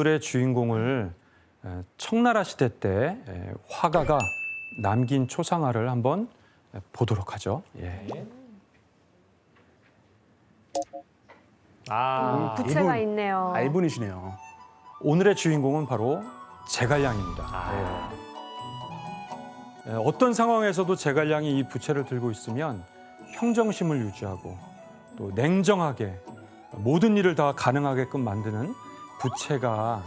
오늘의 주인공을 청나라 시대 때 화가가 남긴 초상화를 한번 보도록 하죠. 예. 부채가 있네요. 이분이시네요. 오늘의 주인공은 바로 제갈량입니다. 예. 어떤 상황에서도 제갈량이 이 부채를 들고 있으면 평정심을 유지하고 또 냉정하게 모든 일을 다 가능하게끔 만드는 부채가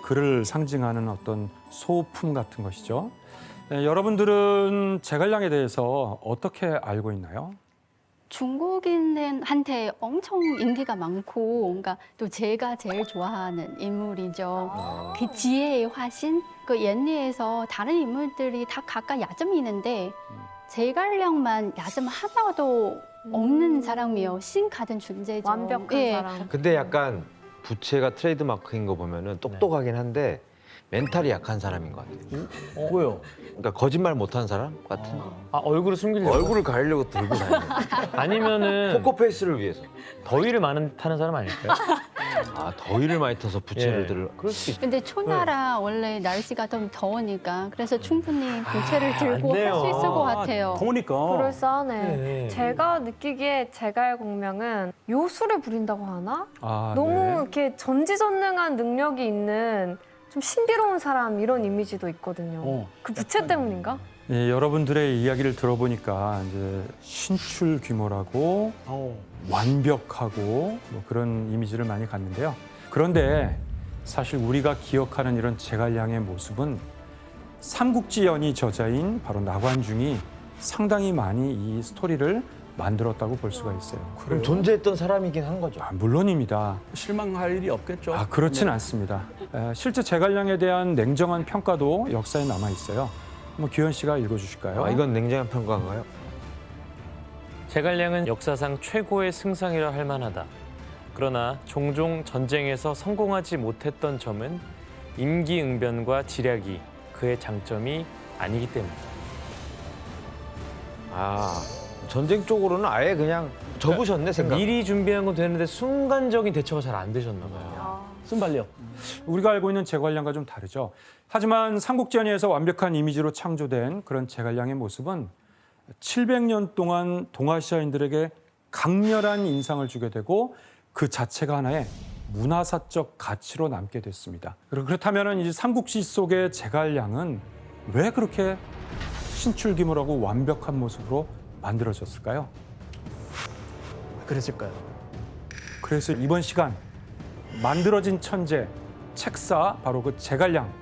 그를 상징하는 어떤 소품 같은 것이죠. 여러분들은 제갈량에 대해서 어떻게 알고 있나요? 중국인한테 엄청 인기가 많고, 그러니까 또 제가 제일 좋아하는 인물이죠. 그 지혜의 화신, 그 옛날에서 다른 인물들이 다 각각 야점이 있는데 제갈량만 야점 하나도 없는 사람이에요. 신 같은 존재죠. 완벽한 사람. 근데 약간 부채가 트레이드 마크인 거 보면은 똑똑하긴 한데 멘탈이 약한 사람인 것 같아요. 왜요? 그러니까 거짓말 못하는 사람 같은. 얼굴을 숨기려고? 얼굴을 가리려고 들고 다니는. 아니면은 포커페이스를 위해서. 더위를 많이 타는 사람 아닐까요? 더위를 많이 타서 부채를 들을. 그럴 수 있죠. 근데 초나라 원래 날씨가 좀 더우니까 그래서 충분히 부채를 들고 할 수 있을 것 같아요. 더우니까. 그럴싸하네. 네. 제가 느끼기에 제갈공명은 요술을 부린다고 하나? 너무 네. 이렇게 전지전능한 능력이 있는 좀 신비로운 사람 이런 이미지도 있거든요. 그 부채 때문인가? 예, 여러분들의 이야기를 들어보니까 이제 신출귀몰하고 완벽하고 뭐 그런 이미지를 많이 갖는데요. 그런데 사실 우리가 기억하는 이런 제갈량의 모습은 삼국지연의 저자인 바로 나관중이 상당히 많이 이 스토리를 만들었다고 볼 수가 있어요. 그럼 존재했던 사람이긴 한 거죠. 물론입니다. 실망할 일이 없겠죠. 그렇진 않습니다. 실제 제갈량에 대한 냉정한 평가도 역사에 남아 있어요. 한번 규현 씨가 읽어주실까요? 이건 냉정한 평가인가요? 제갈량은 역사상 최고의 승상이라 할 만하다. 그러나 종종 전쟁에서 성공하지 못했던 점은 임기응변과 지략이 그의 장점이 아니기 때문이다. 전쟁 쪽으로는 아예 그냥 접으셨네, 생각. 미리 준비한 건 되는데 순간적인 대처가 잘 안 되셨나 봐요. 순발력. 우리가 알고 있는 제갈량과 좀 다르죠. 하지만 삼국지연의에서 완벽한 이미지로 창조된 그런 제갈량의 모습은 700년 동안 동아시아인들에게 강렬한 인상을 주게 되고 그 자체가 하나의 문화사적 가치로 남게 됐습니다. 그렇다면 이제 삼국지 속의 제갈량은 왜 그렇게 신출귀몰하고 완벽한 모습으로 만들어졌을까요? 그랬을까요? 그래서 이번 시간 만들어진 천재, 책사 바로 그 제갈량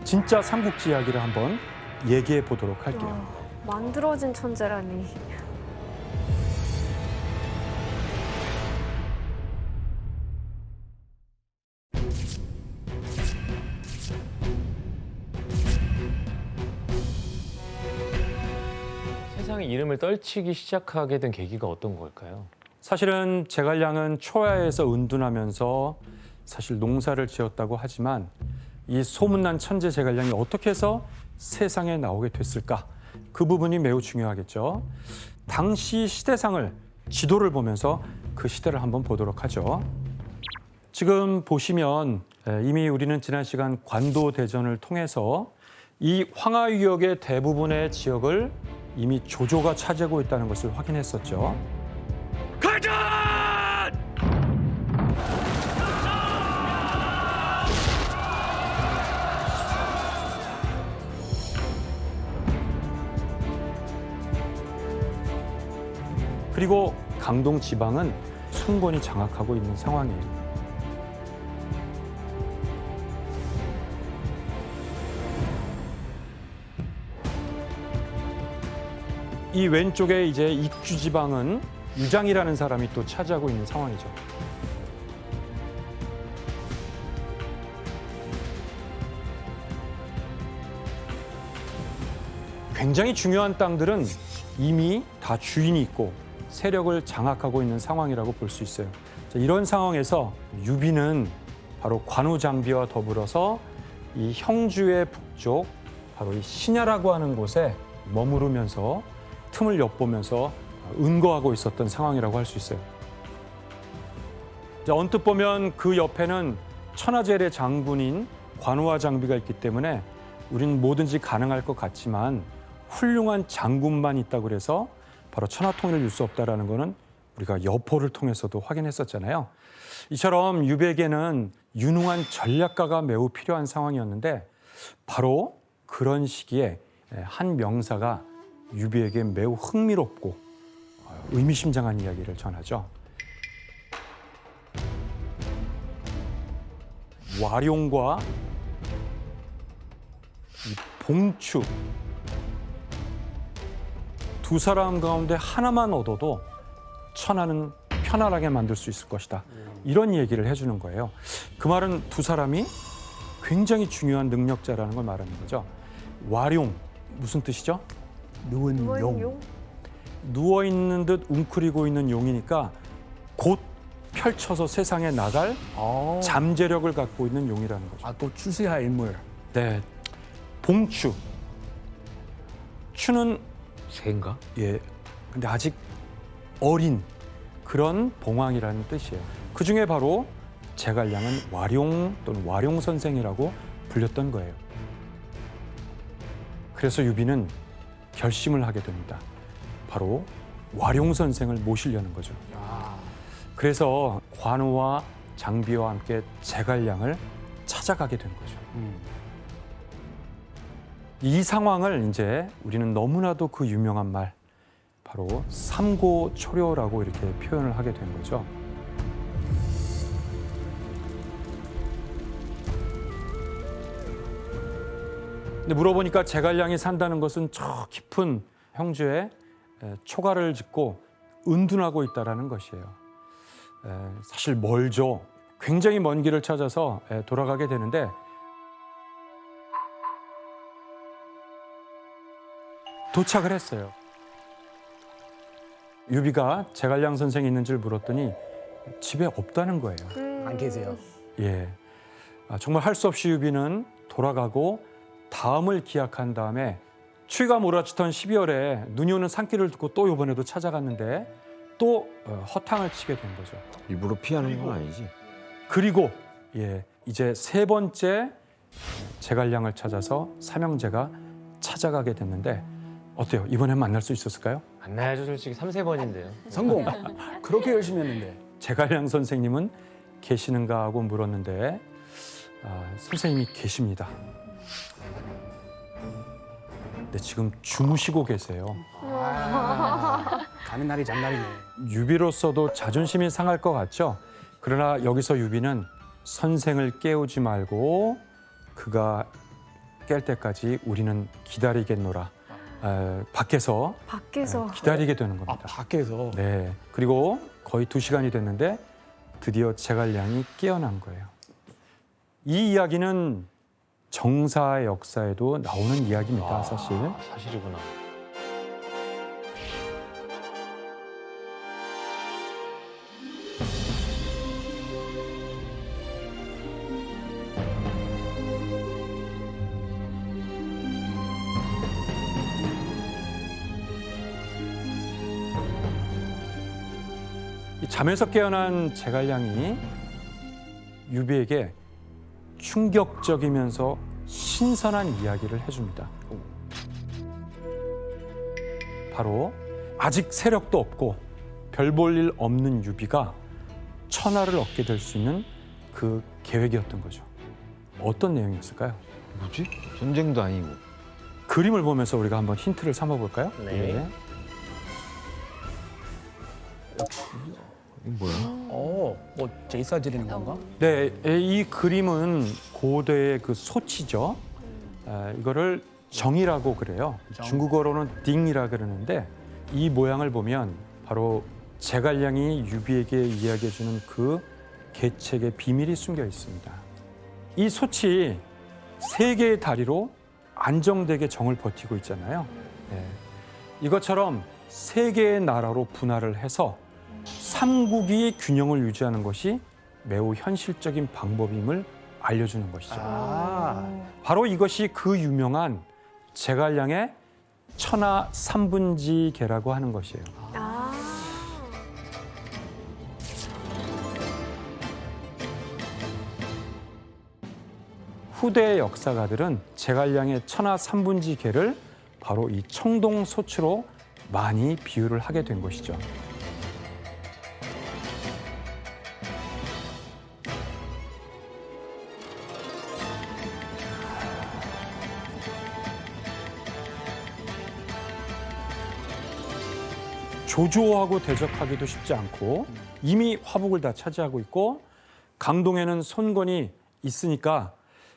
진짜 삼국지 이야기를 한번 얘기해 보도록 할게요. 만들어진 천재라니. 세상의 이름을 떨치기 시작하게 된 계기가 어떤 걸까요? 사실은 제갈량은 초야에서 은둔하면서 사실 농사를 지었다고 하지만 이 소문난 천재 제갈량이 어떻게 해서 세상에 나오게 됐을까? 그 부분이 매우 중요하겠죠. 당시 시대상을, 지도를 보면서 그 시대를 한번 보도록 하죠. 지금 보시면 이미 우리는 지난 시간 관도대전을 통해서 이 황하유역의 대부분의 지역을 이미 조조가 차지하고 있다는 것을 확인했었죠. 그리고 강동 지방은 송건이 장악하고 있는 상황이에요. 이 왼쪽에 이제 익주 지방은 유장이라는 사람이 또 차지하고 있는 상황이죠. 굉장히 중요한 땅들은 이미 다 주인이 있고 세력을 장악하고 있는 상황이라고 볼 수 있어요. 이런 상황에서 유비는 바로 관우장비와 더불어서 이 형주의 북쪽, 바로 이 신야라고 하는 곳에 머무르면서 틈을 엿보면서 은거하고 있었던 상황이라고 할 수 있어요. 언뜻 보면 그 옆에는 천하제일의 장군인 관우와 장비가 있기 때문에 우리는 뭐든지 가능할 것 같지만 훌륭한 장군만 있다고 그래서 바로 천하통일을 이룰 수 없다라는 거는 우리가 여포를 통해서도 확인했었잖아요. 이처럼 유비에게는 유능한 전략가가 매우 필요한 상황이었는데 바로 그런 시기에 한 명사가 유비에게 매우 흥미롭고 의미심장한 이야기를 전하죠. 와룡과 이 봉추 두 사람 가운데 하나만 얻어도 천하는 편안하게 만들 수 있을 것이다. 이런 얘기를 해주는 거예요. 그 말은 두 사람이 굉장히 중요한 능력자라는 걸 말하는 거죠. 와룡 무슨 뜻이죠? 누운 용. 용? 누워 있는 듯 웅크리고 있는 용이니까 곧 펼쳐서 세상에 나갈 잠재력을 갖고 있는 용이라는 거죠. 또 추수할 인물. 네, 봉추. 추는 새인가? 예, 근데 아직 어린 그런 봉황이라는 뜻이에요. 그 중에 바로 제갈량은 와룡 또는 와룡 선생이라고 불렸던 거예요. 그래서 유비는 결심을 하게 됩니다. 바로 와룡 선생을 모시려는 거죠. 그래서 관우와 장비와 함께 제갈량을 찾아가게 된 거죠. 이 상황을 이제 우리는 너무나도 그 유명한 말, 바로 삼고초려라고 이렇게 표현을 하게 된 거죠. 근데 물어보니까 제갈량이 산다는 것은 저 깊은 형주에 초가를 짓고 은둔하고 있다라는 것이에요. 사실 멀죠. 굉장히 먼 길을 찾아서 돌아가게 되는데 도착을 했어요. 유비가 제갈량 선생이 있는 줄 물었더니 집에 없다는 거예요. 안 계세요. 예, 정말 할 수 없이 유비는 돌아가고 다음을 기약한 다음에 추위가 몰아치던 12월에 눈이 오는 산길을 듣고 또 이번에도 찾아갔는데 또 허탕을 치게 된 거죠. 일부러 피하는 건 아니지. 그리고 이제 세 번째 제갈량을 찾아서 삼형제가 찾아가게 됐는데 어때요? 이번엔 만날 수 있었을까요? 만나야죠. 솔직히 3, 4번인데요. 성공. 그렇게 열심히 했는데. 제갈량 선생님은 계시는가 하고 물었는데 선생님이 계십니다. 근데 지금 주무시고 계세요. 가는 날이 장날이네. 유비로서도 자존심이 상할 것 같죠? 그러나 여기서 유비는 선생을 깨우지 말고 그가 깰 때까지 우리는 기다리겠노라. 밖에서 기다리게 되는 겁니다. 밖에서. 네. 그리고 거의 2시간이 됐는데 드디어 제갈량이 깨어난 거예요. 이 이야기는 정사의 역사에도 나오는 이야기입니다, 사실. 사실이구나. 이 잠에서 깨어난 제갈량이 유비에게 충격적이면서 신선한 이야기를 해줍니다. 바로 아직 세력도 없고 별 볼 일 없는 유비가 천하를 얻게 될 수 있는 그 계획이었던 거죠. 어떤 내용이었을까요? 뭐지? 전쟁도 아니고. 그림을 보면서 우리가 한번 힌트를 삼아볼까요? 네. 예. 이거 뭐야? 뭐 제사 지르는 건가? 네, 이 그림은 고대의 그 소치죠. 이거를 정이라고 그래요. 정. 중국어로는 딩이라 그러는데 이 모양을 보면 바로 제갈량이 유비에게 이야기해주는 그 계책의 비밀이 숨겨 있습니다. 이 소치 3개의 다리로 안정되게 정을 버티고 있잖아요. 네. 이것처럼 3개의 나라로 분할을 해서 삼국이 균형을 유지하는 것이 매우 현실적인 방법임을 알려주는 것이죠. 바로 이것이 그 유명한 제갈량의 천하 삼분지계라고 하는 것이에요. 후대 역사가들은 제갈량의 천하 3분지 개를 바로 이 청동 소추로 많이 비유를 하게 된 것이죠. 조조하고 대적하기도 쉽지 않고 이미 화북을 다 차지하고 있고 강동에는 손권이 있으니까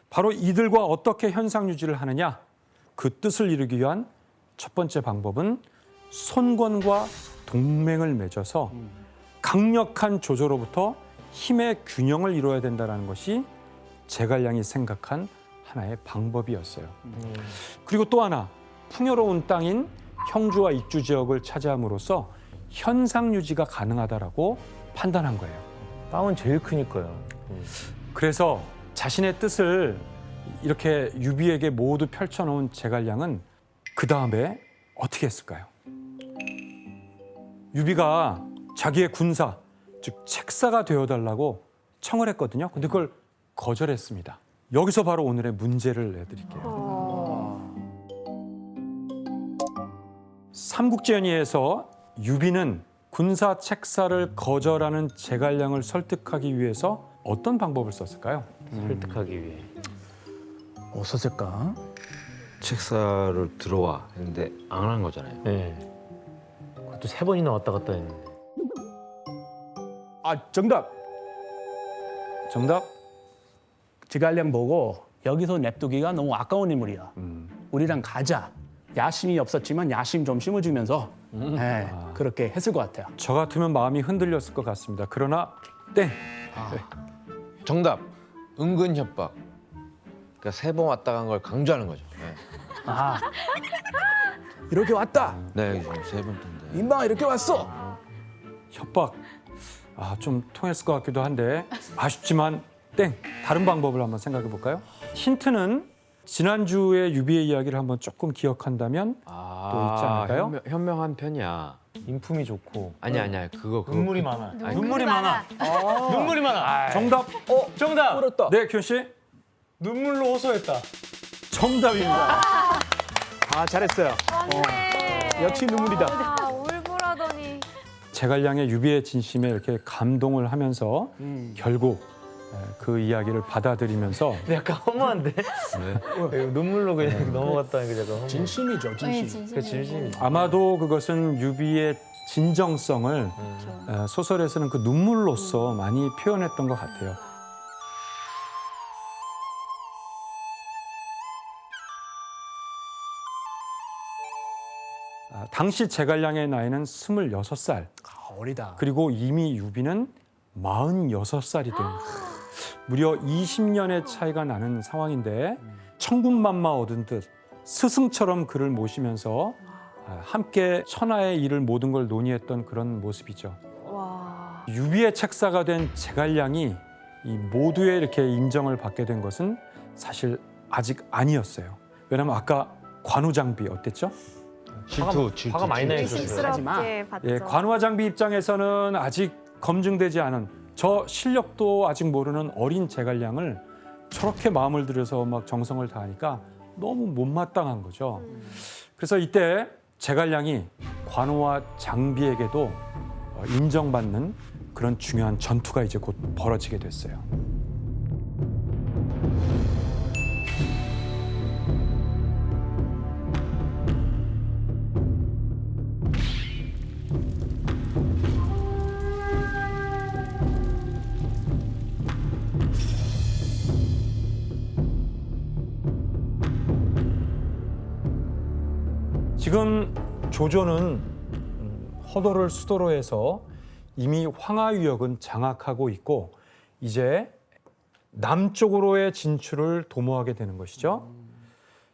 바로 이들과 어떻게 현상 유지를 하느냐, 그 뜻을 이루기 위한 첫 번째 방법은 손권과 동맹을 맺어서 강력한 조조로부터 힘의 균형을 이루어야 된다는 것이 제갈량이 생각한 하나의 방법이었어요. 그리고 또 하나, 풍요로운 땅인 형주와 익주 지역을 차지함으로써 현상 유지가 가능하다라고 판단한 거예요. 땅은 제일 크니까요. 그래서 자신의 뜻을 이렇게 유비에게 모두 펼쳐놓은 제갈량은 그 다음에 어떻게 했을까요? 유비가 자기의 군사, 즉 책사가 되어달라고 청을 했거든요. 근데 그걸 거절했습니다. 여기서 바로 오늘의 문제를 내드릴게요. 삼국지연의에서 유비는 군사 책사를 거절하는 제갈량을 설득하기 위해서 어떤 방법을 썼을까요? 설득하기 위해. 없었을까? 책사를 들어와 했는데 안 한 거잖아요. 네. 그것도 3번이나 왔다 갔다 했는데. 아, 정답. 정답? 제갈량 보고 여기서 냅두기가 너무 아까운 인물이야. 우리랑 가자. 야심이 없었지만 야심 좀 심어주면서 그렇게 했을 것 같아요. 저 같으면 마음이 흔들렸을 것 같습니다. 그러나 땡! 정답. 은근 협박. 그러니까 3번 왔다 간 걸 강조하는 거죠. 네, 아, 이렇게 왔다. 네 지금 3번째인데. 인방아 이렇게 왔어. 협박. 좀 통했을 것 같기도 한데 아쉽지만 땡! 다른 방법을 한번 생각해 볼까요? 힌트는 지난주에 유비의 이야기를 한번 조금 기억한다면 또 있지 않을까요? 현명한 편이야. 인품이 좋고. 아니야. 그거. 눈물이 많아. 아니, 눈물이 많아. 눈물이 많아. 정답! 정답. 그렇다. 네, 규현 씨. 눈물로 호소했다. 정답입니다. 아, 잘했어요. 역시 눈물이다. 울부라더니. 제갈량의 유비의 진심에 이렇게 감동을 하면서 결국 그 이야기를 받아들이면서 근데 약간 허무한데? 네. 눈물로 그냥 넘어갔다는 게 약간 허무. 진심이죠, 네, 진심. 그 진심이. 아마도 그것은 유비의 진정성을 소설에서는 그 눈물로써 많이 표현했던 것 같아요. 당시 제갈량의 나이는 26살, 아, 어리다. 그리고 이미 유비는 46살이 된 무려 20년의 차이가 나는 상황인데 천군만마 얻은 듯 스승처럼 그를 모시면서 함께 천하의 일을 모든 걸 논의했던 그런 모습이죠. 와. 유비의 책사가 된 제갈량이 이 모두의 이렇게 인정을 받게 된 것은 사실 아직 아니었어요. 왜냐하면 아까 관우장비 어땠죠? 질투. 화가 많이 나 있었어요. 쑥스럽게 봤죠. 예, 관우장비 입장에서는 아직 검증되지 않은 저 실력도 아직 모르는 어린 제갈량을 저렇게 마음을 들여서 막 정성을 다하니까 너무 못마땅한 거죠. 그래서 이때 제갈량이 관우와 장비에게도 인정받는 그런 중요한 전투가 이제 곧 벌어지게 됐어요. 지금 조조는 허도를 수도로 해서 이미 황하위역은 장악하고 있고 이제 남쪽으로의 진출을 도모하게 되는 것이죠.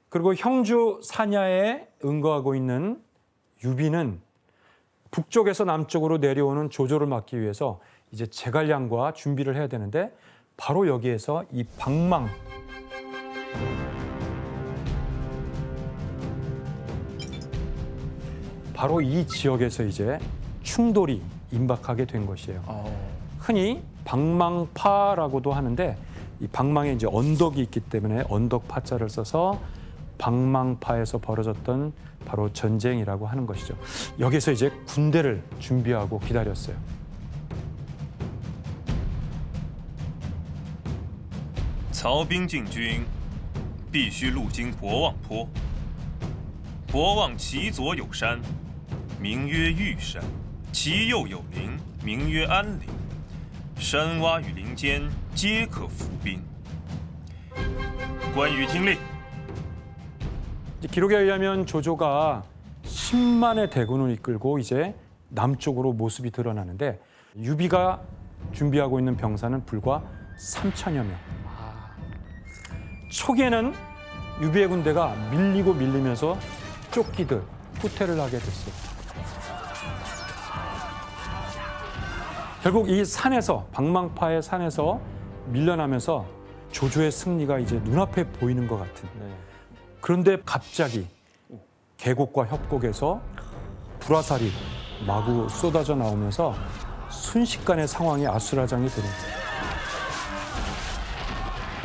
그리고 형주 산야에 응거하고 있는 유비는 북쪽에서 남쪽으로 내려오는 조조를 막기 위해서 이제 제갈량과 준비를 해야 되는데 바로 여기에서 이 방망 바로 이 지역에서 이제 충돌이 임박하게 된 것이에요. 흔히 방망파라고도 하는데 이 방망에 이제 언덕이 있기 때문에 언덕 파자를 써서 방망파에서 벌어졌던 바로 전쟁이라고 하는 것이죠. 여기서 이제 군대를 준비하고 기다렸어요. 曹兵进军，必须路经博望坡。博望其左有山，名曰玉山；其右有陵，名曰安陵。山洼与林间，皆可伏兵。关羽听令。 이제 기록에 의하면 조조가 10만의 대군을 이끌고 이제 남쪽으로 모습이 드러나는데 유비가 준비하고 있는 병사는 불과 3천여 명. 초기에는 유비의 군대가 밀리고 밀리면서 쫓기듯 후퇴를 하게 됐어요. 결국 이 산에서 방망파의 산에서 밀려나면서 조조의 승리가 이제 눈앞에 보이는 것 같은. 그런데 갑자기 계곡과 협곡에서 불화살이 마구 쏟아져 나오면서 순식간에 상황이 아수라장이 되는 거예요.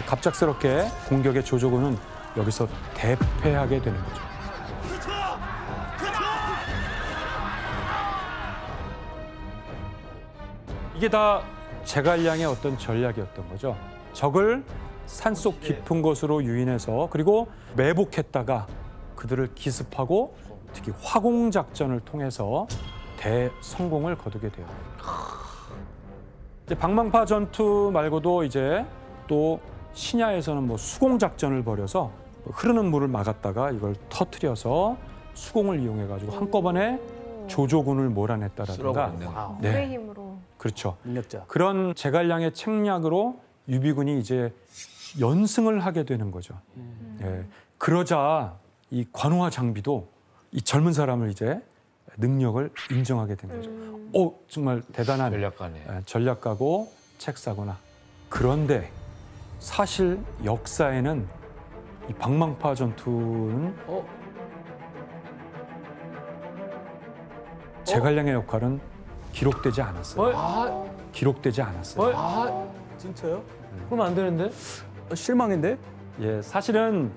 갑작스럽게 공격의 조조군은 여기서 대패하게 되는 거죠. 이게 다 제갈량의 어떤 전략이었던 거죠. 적을 산속 깊은 곳으로 유인해서 그리고 매복했다가 그들을 기습하고 특히 화공작전을 통해서 대성공을 거두게 돼요. 이제 방망파 전투 말고도 이제 또 신야에서는 뭐 수공작전을 벌여서 흐르는 물을 막았다가 이걸 터트려서 수공을 이용해가지고 한꺼번에 조조군을 몰아냈다라든가. 물의 힘으로. 그렇죠. 능력자. 그런 제갈량의 책략으로 유비군이 이제 연승을 하게 되는 거죠. 예. 그러자 이 관우와 장비도 이 젊은 사람을 이제 능력을 인정하게 된 거죠. 정말 대단한 전략가네. 전략가고 책사구나. 그런데 사실 역사에는 이 방망파 전투는 제갈량의 역할은 기록되지 않았어요. 기록되지 않았어요. 진짜요? 그럼 안 되는데? 실망인데? 예, 사실은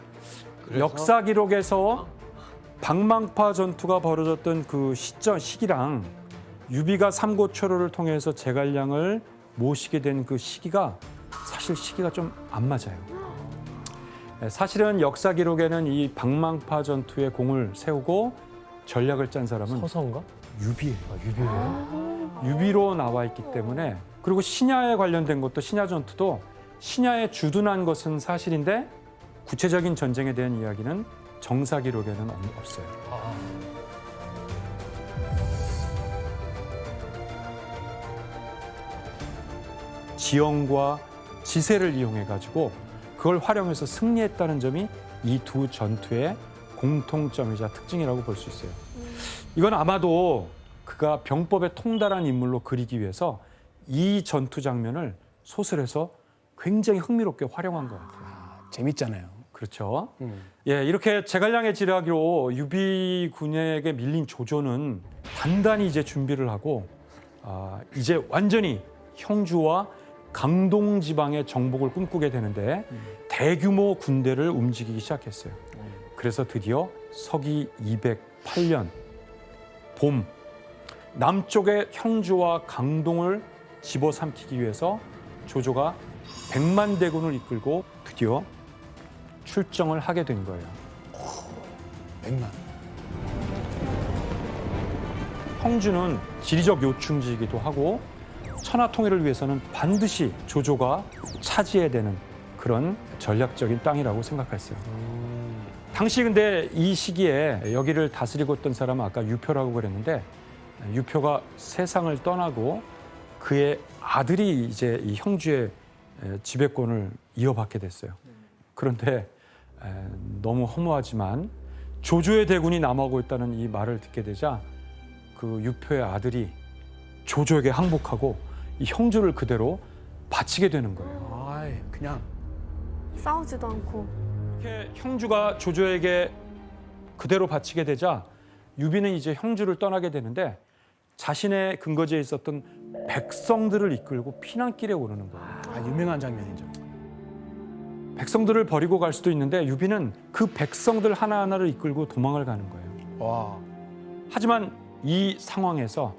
역사 기록에서 방망파 전투가 벌어졌던 그 시기랑 유비가 삼고초려를 통해서 제갈량을 모시게 된 그 시기가 사실 시기가 좀 안 맞아요. 예, 사실은 역사 기록에는 이 방망파 전투에 공을 세우고 전략을 짠 사람은 서서인가? 유비예요. 유비예요? 유비로 나와 있기 때문에 그리고 신야에 관련된 것도 신야 전투도 신야에 주둔한 것은 사실인데 구체적인 전쟁에 대한 이야기는 정사 기록에는 없어요. 지형과 지세를 이용해 가지고 그걸 활용해서 승리했다는 점이 이 두 전투의 공통점이자 특징이라고 볼 수 있어요. 이건 아마도 그가 병법에 통달한 인물로 그리기 위해서 이 전투 장면을 소설에서 굉장히 흥미롭게 활용한 것 같아요. 재밌잖아요. 그렇죠. 예, 이렇게 제갈량의 지략으로 유비 군에게 밀린 조조는 단단히 이제 준비를 하고 이제 완전히 형주와 강동 지방의 정복을 꿈꾸게 되는데 대규모 군대를 움직이기 시작했어요. 그래서 드디어 서기 208년 봄 남쪽의 형주와 강동을 집어삼키기 위해서 조조가 100만 대군을 이끌고 드디어 출정을 하게 된 거예요. 100만. 형주는 지리적 요충지이기도 하고 천하 통일을 위해서는 반드시 조조가 차지해야 되는 그런 전략적인 땅이라고 생각했어요. 당시 근데 이 시기에 여기를 다스리고 있던 사람은 아까 유표라고 그랬는데 유표가 세상을 떠나고 그의 아들이 이제 이 형주의 지배권을 이어받게 됐어요. 그런데 너무 허무하지만 조조의 대군이 남아오고 있다는 이 말을 듣게 되자 그 유표의 아들이 조조에게 항복하고 이 형주를 그대로 바치게 되는 거예요. 아이, 그냥 싸우지도 않고. 이렇게 형주가 조조에게 그대로 바치게 되자 유비는 이제 형주를 떠나게 되는데 자신의 근거지에 있었던 백성들을 이끌고 피난길에 오르는 거예요. 유명한 장면이죠. 백성들을 버리고 갈 수도 있는데 유비는 그 백성들 하나하나를 이끌고 도망을 가는 거예요. 와. 하지만 이 상황에서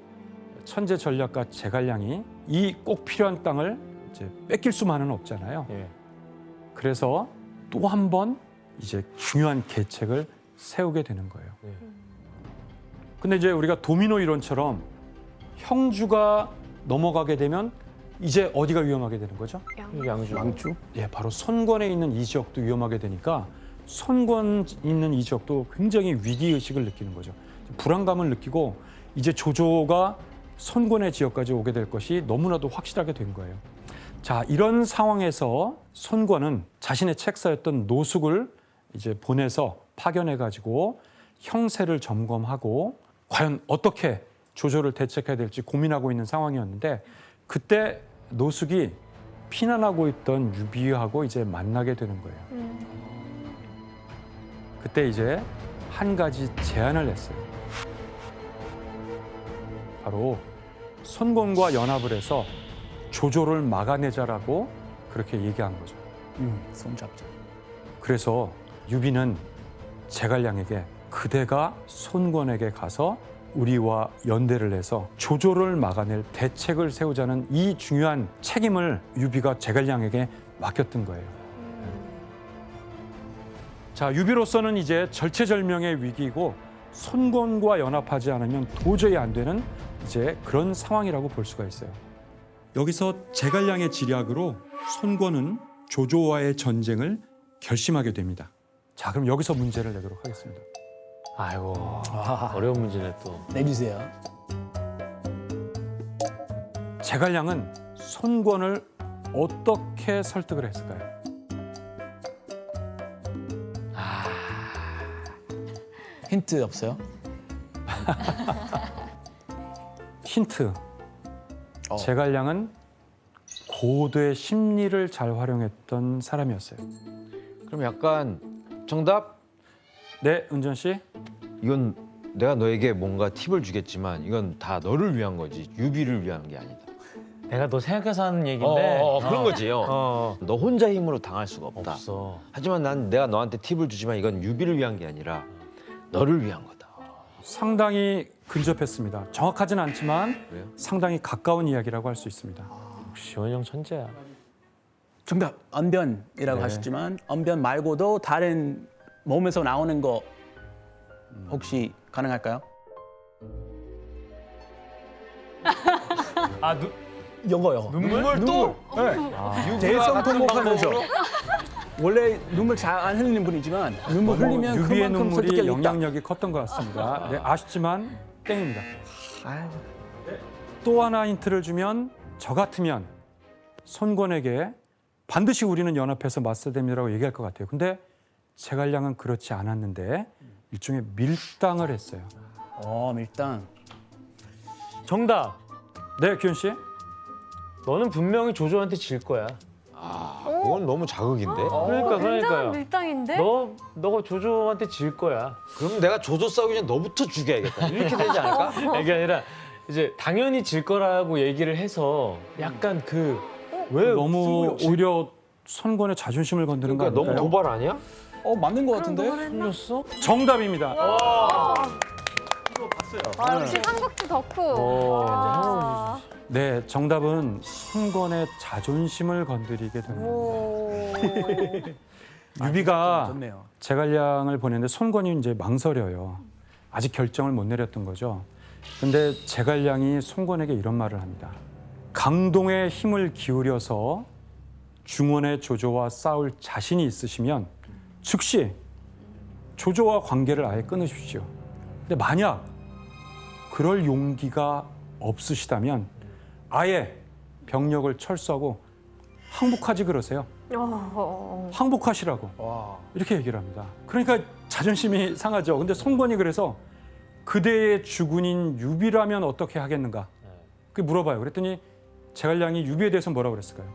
천재 전략가 제갈량이 이 꼭 필요한 땅을 이제 뺏길 수만은 없잖아요. 예. 그래서 또 한 번 이제 중요한 계책을 세우게 되는 거예요. 근데 이제 우리가 도미노 이론처럼 형주가 넘어가게 되면 이제 어디가 위험하게 되는 거죠? 양주. 왕주? 예, 바로 손권에 있는 이 지역도 위험하게 되니까 손권 있는 이 지역도 굉장히 위기 의식을 느끼는 거죠. 불안감을 느끼고 이제 조조가 손권의 지역까지 오게 될 것이 너무나도 확실하게 된 거예요. 자, 이런 상황에서 손권은 자신의 책사였던 노숙을 이제 보내서 파견해 가지고 형세를 점검하고 과연 어떻게 조조를 대책해야 될지 고민하고 있는 상황이었는데 그때 노숙이 피난하고 있던 유비하고 이제 만나게 되는 거예요. 그때 이제 한 가지 제안을 했어요. 바로 손권과 연합을 해서 조조를 막아내자라고 그렇게 얘기한 거죠. 손잡자. 그래서 유비는 제갈량에게 그대가 손권에게 가서 우리와 연대를 해서 조조를 막아낼 대책을 세우자는 이 중요한 책임을 유비가 제갈량에게 맡겼던 거예요. 자, 유비로서는 이제 절체절명의 위기이고 손권과 연합하지 않으면 도저히 안 되는 이제 그런 상황이라고 볼 수가 있어요. 여기서 제갈량의 지략으로 손권은 조조와의 전쟁을 결심하게 됩니다. 자, 그럼 여기서 문제를 내도록 하겠습니다. 아이고 어려운 문제네 또. 내주세요. 제갈량은 손권을 어떻게 설득을 했을까요? 힌트 없어요? 힌트. 제갈량은 고도의 심리를 잘 활용했던 사람이었어요. 그럼 약간 정답? 네, 은전 씨. 이건 내가 너에게 뭔가 팁을 주겠지만 이건 다 너를 위한 거지 유비를 위한 게 아니다. 내가 너 생각해서 하는 얘기인데 그런 거지요. 너 혼자 힘으로 당할 수가 없다. 없어. 하지만 난 내가 너한테 팁을 주지만 이건 유비를 위한 게 아니라 너를 위한 거다. 상당히 근접했습니다. 정확하진 않지만 그래요? 상당히 가까운 이야기라고 할 수 있습니다. 역시 원영 천재야. 정답 언변이라고 네. 하셨지만 언변 말고도 다른 몸에서 나오는 거 혹시 가능할까요? 아 요거요. 눈물 또? 네. 대성 통곡하면서 원래 눈물 잘 안 흘리는 분이지만 눈물 흘리면 유비의 그만큼 눈물이 설득력이 있다. 영향력이 컸던 것 같습니다. 네, 아쉽지만 땡입니다. 또 하나 힌트를 주면 저 같으면 손권에게 반드시 우리는 연합해서 맞서야 됩니다라고 얘기할 것 같아요. 근데 제갈량은 그렇지 않았는데 일종의 밀당을 했어요. 밀당. 정답. 네, 규현 씨. 너는 분명히 조조한테 질 거야. 그건 너무 자극인데? 그러니까요. 굉장한 밀당인데? 너가 조조한테 질 거야. 그럼 내가 조조 싸우기 전에 너부터 죽여야겠다. 이렇게 되지 않을까? 이게 아니라 이제 당연히 질 거라고 얘기를 해서 약간 왜 너무 오히려 손권의 자존심을 건드는 거 그러니까 아닐까요? 너무 도발 아니야? 맞는 것 같은데? 흘렸어? 정답입니다. 역시 삼국지 덕후. 오, 네, 정답은 손권의 자존심을 건드리게 됩니다. 오. 유비가 좋네요. 제갈량을 보냈는데 손권이 이제 망설여요. 아직 결정을 못 내렸던 거죠. 근데 제갈량이 손권에게 이런 말을 합니다. 강동의 힘을 기울여서 중원의 조조와 싸울 자신이 있으시면 즉시 조조와 관계를 아예 끊으십시오. 근데 만약 그럴 용기가 없으시다면 아예 병력을 철수하고 항복하지 그러세요. 항복하시라고 이렇게 얘기를 합니다. 그러니까 자존심이 상하죠. 근데 손권이 그래서 그대의 주군인 유비라면 어떻게 하겠는가? 그 물어봐요. 그랬더니 제갈량이 유비에 대해서 뭐라고 그랬을까요?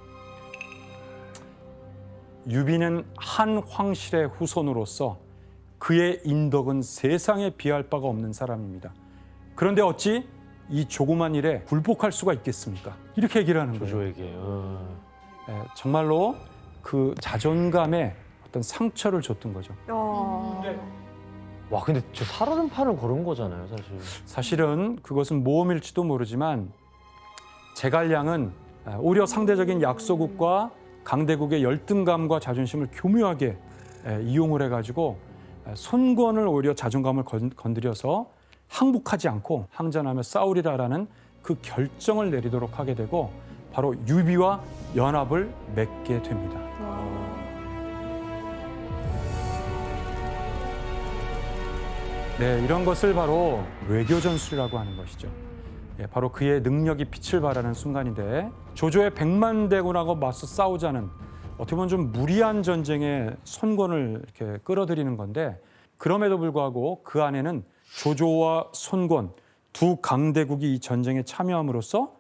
유비는 한 황실의 후손으로서 그의 인덕은 세상에 비할 바가 없는 사람입니다. 그런데 어찌 이 조그만 일에 굴복할 수가 있겠습니까? 이렇게 얘기를 하는 거예요. 조조에게. 네, 정말로 그 자존감에 어떤 상처를 줬던 거죠. 와, 근데 저 살아는 판을 걸은 거잖아요, 사실. 사실은 그것은 모험일지도 모르지만 제갈량은 오히려 상대적인 약소국과 강대국의 열등감과 자존심을 교묘하게 이용을 해가지고 손권을 오히려 자존감을 건드려서 항복하지 않고 항전하며 싸우리라라는 그 결정을 내리도록 하게 되고 바로 유비와 연합을 맺게 됩니다. 네, 이런 것을 바로 외교전술이라고 하는 것이죠. 예, 바로 그의 능력이 빛을 발하는 순간인데 조조의 100만 대군하고 맞서 싸우자는 어떻게 보면 좀 무리한 전쟁에 손권을 이렇게 끌어들이는 건데 그럼에도 불구하고 그 안에는 조조와 손권 두 강대국이 이 전쟁에 참여함으로써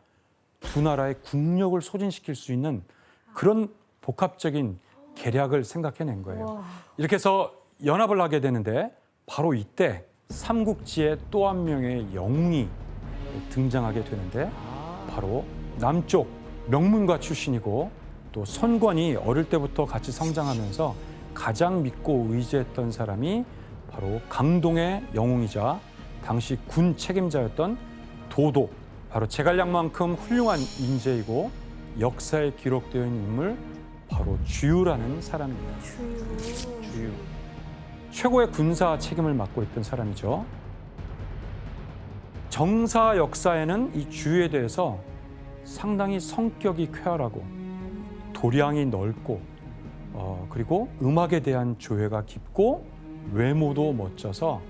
두 나라의 국력을 소진시킬 수 있는 그런 복합적인 계략을 생각해낸 거예요. 이렇게 해서 연합을 하게 되는데 바로 이때 삼국지의 또 한 명의 영웅이 등장하게 되는데 바로 남쪽 명문가 출신이고 또 손권이 어릴 때부터 같이 성장하면서 가장 믿고 의지했던 사람이 바로 강동의 영웅이자 당시 군 책임자였던 도도, 바로 제갈량만큼 훌륭한 인재이고 역사에 기록되어 있는 인물 바로 주유라는 사람입니다. 주유. 최고의 군사 책임을 맡고 있던 사람이죠. 정사 역사에는 이 주유에 대해서 상당히 성격이 쾌활하고 도량이 넓고 그리고 음악에 대한 조예가 깊고 외모도 멋져서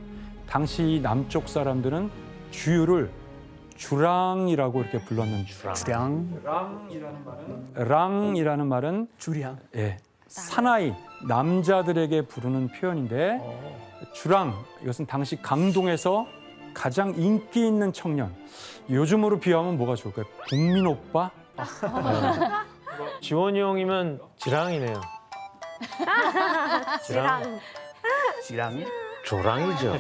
당시 남쪽 사람들은 주유를 주랑이라고 이렇게 불렀는 랑이라는 말은 주량. 예, 사나이 남자들에게 부르는 표현인데 주랑 이것은 당시 강동에서 가장 인기 있는 청년. 요즘으로 비하면 뭐가 좋을까요? 국민 오빠? 지원이 형이면 지랑이네요. 지랑. 지랑이? 조랑이죠.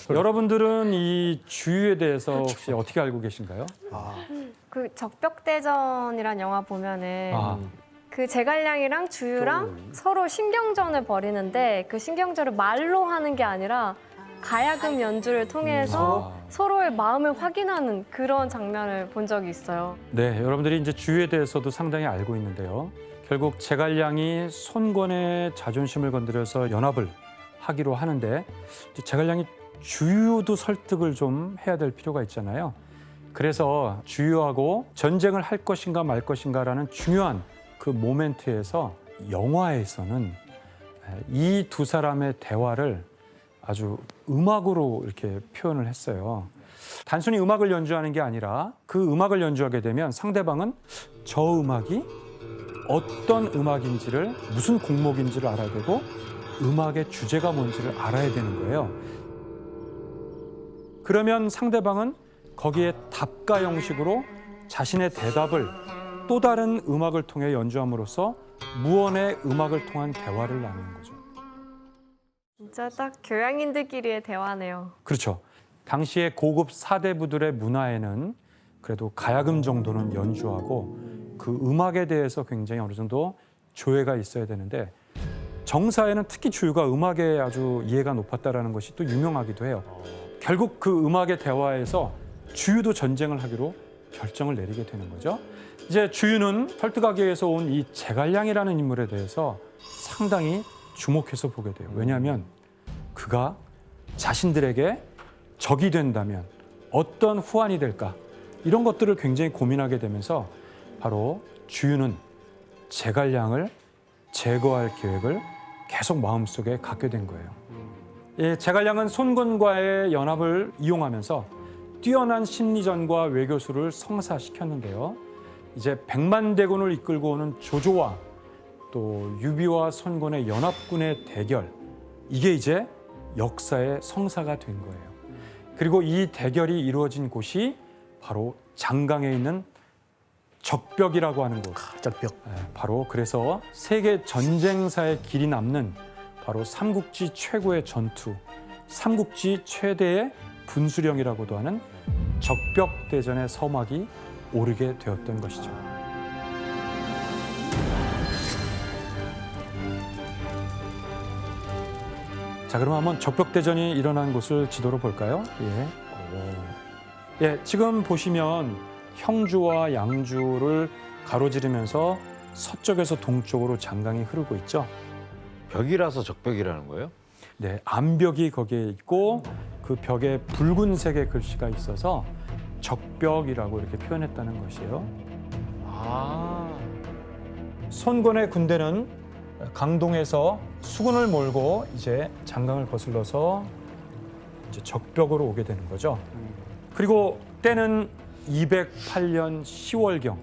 여러분들은 이 주유에 대해서 혹시 어떻게 알고 계신가요? 그 적벽대전이란 영화 보면은 아, 그 제갈량이랑 주유랑 서로 신경전을 벌이는데 그 신경전을 말로 하는 게 아니라 가야금 연주를 통해서 서로의 마음을 확인하는 그런 장면을 본 적이 있어요. 네, 여러분들이 이제 주유에 대해서도 상당히 알고 있는데요. 결국 제갈량이 손권의 자존심을 건드려서 연합을 하기로 하는데 제갈량이 주유도 설득을 좀 해야 될 필요가 있잖아요. 그래서 주유하고 전쟁을 할 것인가 말 것인가라는 중요한 그 모멘트에서 영화에서는 이 두 사람의 대화를 아주 음악으로 이렇게 표현을 했어요. 단순히 음악을 연주하는 게 아니라 그 음악을 연주하게 되면 상대방은 저 음악이 어떤 음악인지를 무슨 곡목인지를 알아야 되고 음악의 주제가 뭔지를 알아야 되는 거예요. 그러면 상대방은 거기에 답가 형식으로 자신의 대답을 또 다른 음악을 통해 연주함으로써 무언의 음악을 통한 대화를 나누는 거죠. 진짜 딱 교양인들끼리의 대화네요. 그렇죠. 당시의 고급 사대부들의 문화에는 그래도 가야금 정도는 연주하고 그 음악에 대해서 굉장히 어느 정도 조예가 있어야 되는데 정사에는 특히 주유가 음악에 아주 이해가 높았다라는 것이 또 유명하기도 해요. 결국 그 음악의 대화에서 주유도 전쟁을 하기로 결정을 내리게 되는 거죠. 이제 주유는 설득하기 위해서 온 이 제갈량이라는 인물에 대해서 상당히 주목해서 보게 돼요. 왜냐하면 그가 자신들에게 적이 된다면 어떤 후환이 될까 이런 것들을 굉장히 고민하게 되면서 바로 주유는 제갈량을 제거할 계획을 계속 마음속에 갖게 된 거예요. 이 제갈량은 손권과의 연합을 이용하면서 뛰어난 심리전과 외교술을 성사시켰는데요. 이제 100만 대군을 이끌고 오는 조조와 또 유비와 손권의 연합군의 대결, 이게 이제 역사의 성사가 된 거예요. 그리고 이 대결이 이루어진 곳이 바로 장강에 있는 적벽이라고 하는 곳. 적벽. 바로 그래서 세계 전쟁사에 길이 남는 바로 삼국지 최고의 전투, 삼국지 최대의 분수령이라고도 하는 적벽대전의 서막이 오르게 되었던 것이죠. 자, 그럼 한번 적벽대전이 일어난 곳을 지도로 볼까요? 예, 지금 보시면 형주와 양주를 가로지르면서 서쪽에서 동쪽으로 장강이 흐르고 있죠. 벽이라서 적벽이라는 거예요? 네, 암벽이 거기에 있고 그 벽에 붉은색의 글씨가 있어서 적벽이라고 이렇게 표현했다는 것이에요. 손권의 군대는 강동에서 수군을 몰고 이제 장강을 거슬러서 이제 적벽으로 오게 되는 거죠. 그리고 때는 208년 10월경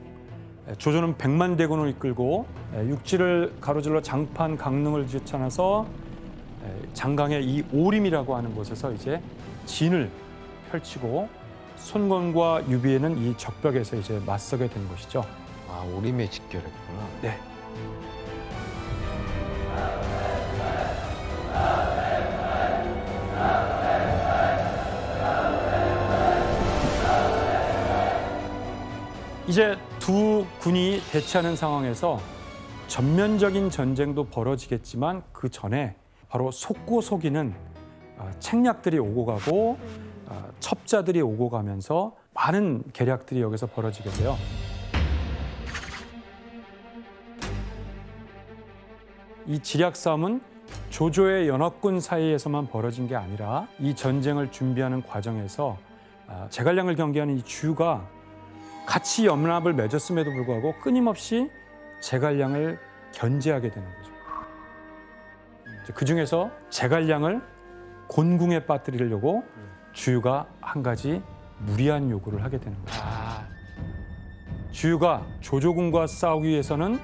조조는 100만 대군을 이끌고 육지를 가로질러 장판 강릉을 지쳐나서 장강의 이 오림이라고 하는 곳에서 이제 진을 펼치고 손권과 유비에는 이 적벽에서 이제 맞서게 된 것이죠. 아, 오림에 직결했구나. 네. 이제 두 군이 대치하는 상황에서 전면적인 전쟁도 벌어지겠지만 그 전에 바로 속고 속이는 책략들이 오고 가고 첩자들이 오고 가면서 많은 계략들이 여기서 벌어지게 돼요. 이 지략 싸움은 조조의 연합군 사이에서만 벌어진 게 아니라 이 전쟁을 준비하는 과정에서 제갈량을 경계하는 이 주가 같이 연합을 맺었음에도 불구하고 끊임없이 제갈량을 견제하게 되는 거죠. 그 중에서 제갈량을 곤궁에 빠뜨리려고 주유가 한 가지 무리한 요구를 하게 되는 거죠. 주유가 조조군과 싸우기 위해서는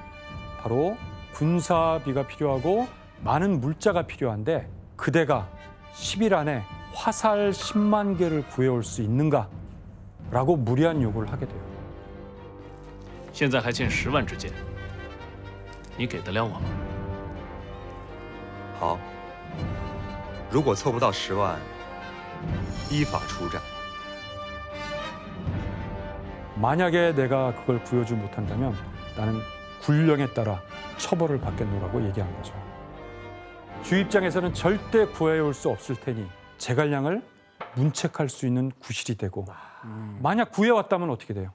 바로 군사비가 필요하고 많은 물자가 필요한데 그대가 10일 안에 화살 10만 개를 구해올 수 있는가라고 무리한 요구를 하게 돼요. 现在还欠10万支箭，你给得了我吗？好，如果凑不到10万，依法出战。 만약에 내가 그걸 구해주지 못한다면 나는 군령에 따라 처벌을 받겠노라고 얘기한 거죠. 주 입장에서는 절대 구해올 수 없을 테니 제갈량을 문책할 수 있는 구실이 되고 만약 구해왔다면 어떻게 돼요?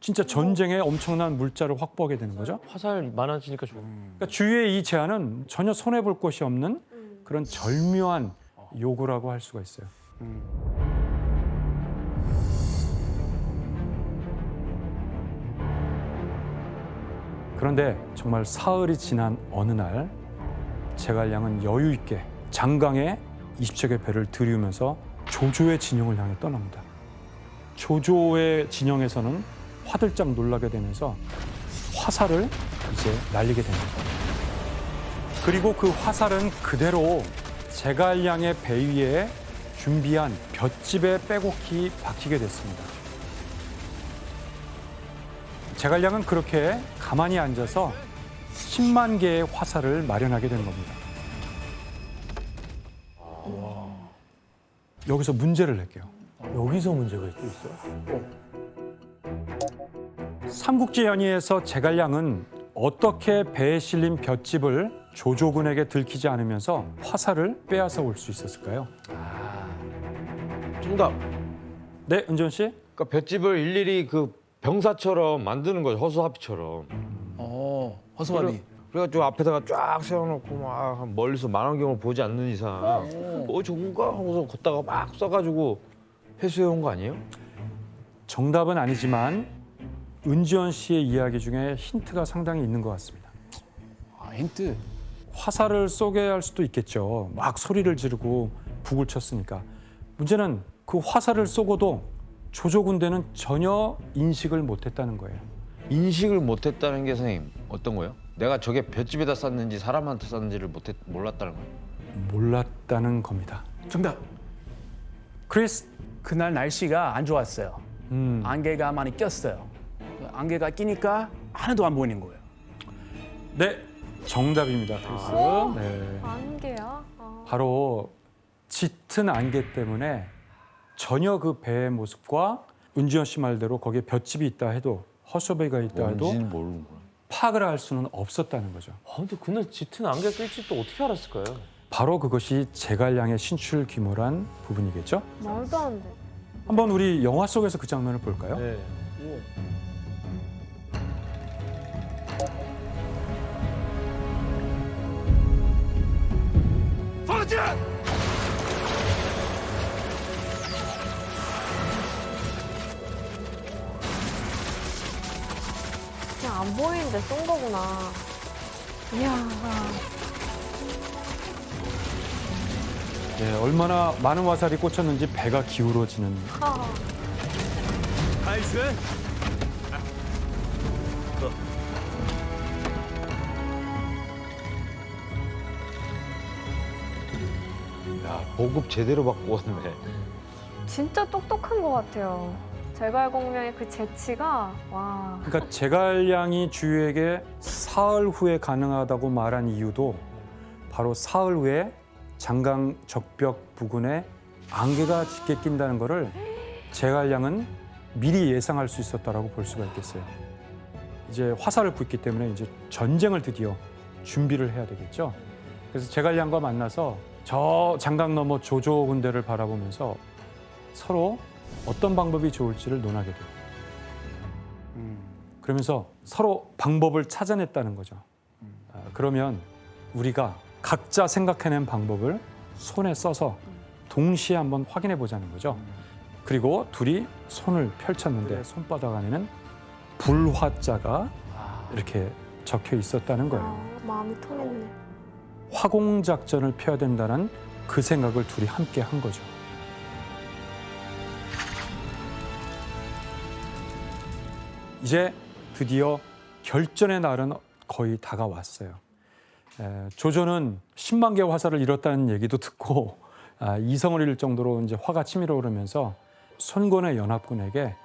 진짜 전쟁에 엄청난 물자를 확보하게 되는 거죠. 화살 많아지니까 좋아. 그러니까 주유의 이 제안은 전혀 손해볼 것이 없는 그런 절묘한 요구라고 할 수가 있어요. 그런데 정말 사흘이 지난 어느 날 제갈량은 여유 있게 장강에 20척의 배를 들이우면서 조조의 진영을 향해 떠납니다. 조조의 진영에서는 화들짝 놀라게 되면서 화살을 이제 날리게 됩니다. 그리고 그 화살은 그대로 제갈량의 배 위에 준비한 볏짚에 빼곡히 박히게 됐습니다. 제갈량은 그렇게 가만히 앉아서 10만 개의 화살을 마련하게 된 겁니다. 여기서 문제를 낼게요. 여기서 문제가 또 있어요? 삼국지 연의에서 제갈량은 어떻게 배에 실린 볏짚을 조조군에게 들키지 않으면서 화살을 빼앗아 올 수 있었을까요? 정답. 네, 은지원 씨? 그러니까 볏짚을 일일이 그 병사처럼 만드는 거죠. 허수아비처럼. 허수아비. 그래가지고 앞에다가 쫙 세워놓고 막 멀리서 망원경을 보지 않는 이상 좋은가 하고서 걷다가 막 쏴가지고 회수해 온 거 아니에요? 정답은 아니지만 은지원 씨의 이야기 중에 힌트가 상당히 있는 것 같습니다. 힌트. 화살을 쏘게 할 수도 있겠죠. 막 소리를 지르고 북을 쳤으니까. 문제는 그 화살을 쏘고도 조조군대는 전혀 인식을 못했다는 거예요. 인식을 못했다는 게 선생님 어떤 거예요? 내가 저게 볏짚에다 쐈는지 사람한테 쐈는지를 몰랐다는 거예요? 몰랐다는 겁니다. 정답. 크리스? 그날 날씨가 안 좋았어요. 안개가 많이 꼈어요. 안개가 끼니까 하나도 안 보이는 거예요. 네, 정답입니다, 크리스. 네. 안개야? 바로 짙은 안개 때문에 전혀 그 배의 모습과 은지원 씨 말대로 거기에 볏짚이 있다 해도 허수아비가 있다 해도 뭔지는 모르는구나. 파악을 할 수는 없었다는 거죠. 근데 그날 짙은 안개 낄지 또 어떻게 알았을까요? 바로 그것이 제갈량의 신출 귀모란 부분이겠죠. 말도 안 돼. 한번 우리 영화 속에서 그 장면을 볼까요? 네. 그냥 안 보이는데 쏜 거구나. 이야. 예, 얼마나 많은 화살이 꽂혔는지 배가 기울어지는. 하. 凯旋， 야, 보급 제대로 받고 왔네. 진짜 똑똑한 것 같아요. 제갈공명의 그 재치가 와. 그러니까 제갈량이 주유에게 사흘 후에 가능하다고 말한 이유도 바로 사흘 후에 장강 적벽 부근에 안개가 짙게 낀다는 것을 제갈량은 미리 예상할 수 있었다라고 볼 수가 있겠어요. 이제 화살을 붓기 때문에 이제 전쟁을 드디어 준비를 해야 되겠죠. 그래서 제갈량과 만나서 저 장강 너머 조조 군대를 바라보면서 서로 어떤 방법이 좋을지를 논하게 돼요. 그러면서 서로 방법을 찾아냈다는 거죠. 그러면 우리가 각자 생각해낸 방법을 손에 써서 동시에 한번 확인해 보자는 거죠. 그리고 둘이 손을 펼쳤는데 손바닥 안에는 불화자가 이렇게 적혀 있었다는 거예요. 아, 마음이 통했네. 화공 작전을 펴야 된다는 그 생각을 둘이 함께 한 거죠. 이제 드디어 결전의 날은 거의 다가왔어요. 조조는 10만 개의 화살을 잃었다는 얘기도 듣고 이성을 잃을 정도로 이제 화가 치밀어 오르면서 손권의 연합군에게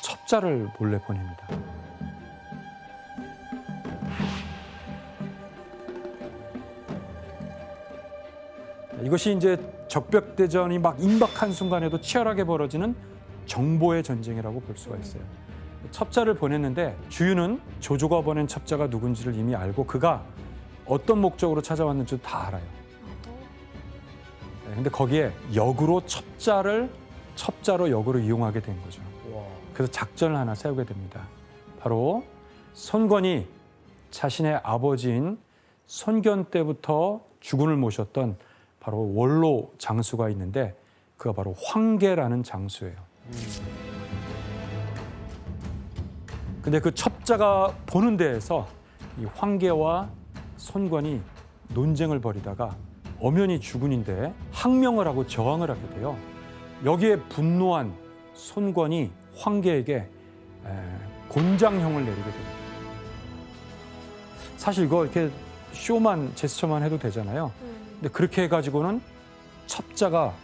첩자를 몰래 보냅니다. 이것이 이제 적벽대전이 막 임박한 순간에도 치열하게 벌어지는 정보의 전쟁이라고 볼 수가 있어요. 첩자를 보냈는데 주유는 조조가 보낸 첩자가 누군지를 이미 알고 그가 어떤 목적으로 찾아왔는지도 다 알아요. 근데 거기에 역으로 첩자로 역으로 이용하게 된 거죠. 그래서 작전을 하나 세우게 됩니다. 바로 손권이 자신의 아버지인 손견 때부터 주군을 모셨던 바로 원로 장수가 있는데 그가 바로 황계라는 장수예요. 근데 그 첩자가 보는 데에서 이 황계와 손권이 논쟁을 벌이다가 엄연히 주군인데 항명을 하고 저항을 하게 돼요. 여기에 분노한 손권이 황계에게 곤장형을 내리게 됩니다. 사실 이거 이렇게 쇼만 제스처만 해도 되잖아요. 근데 그렇게 해가지고는 첩자가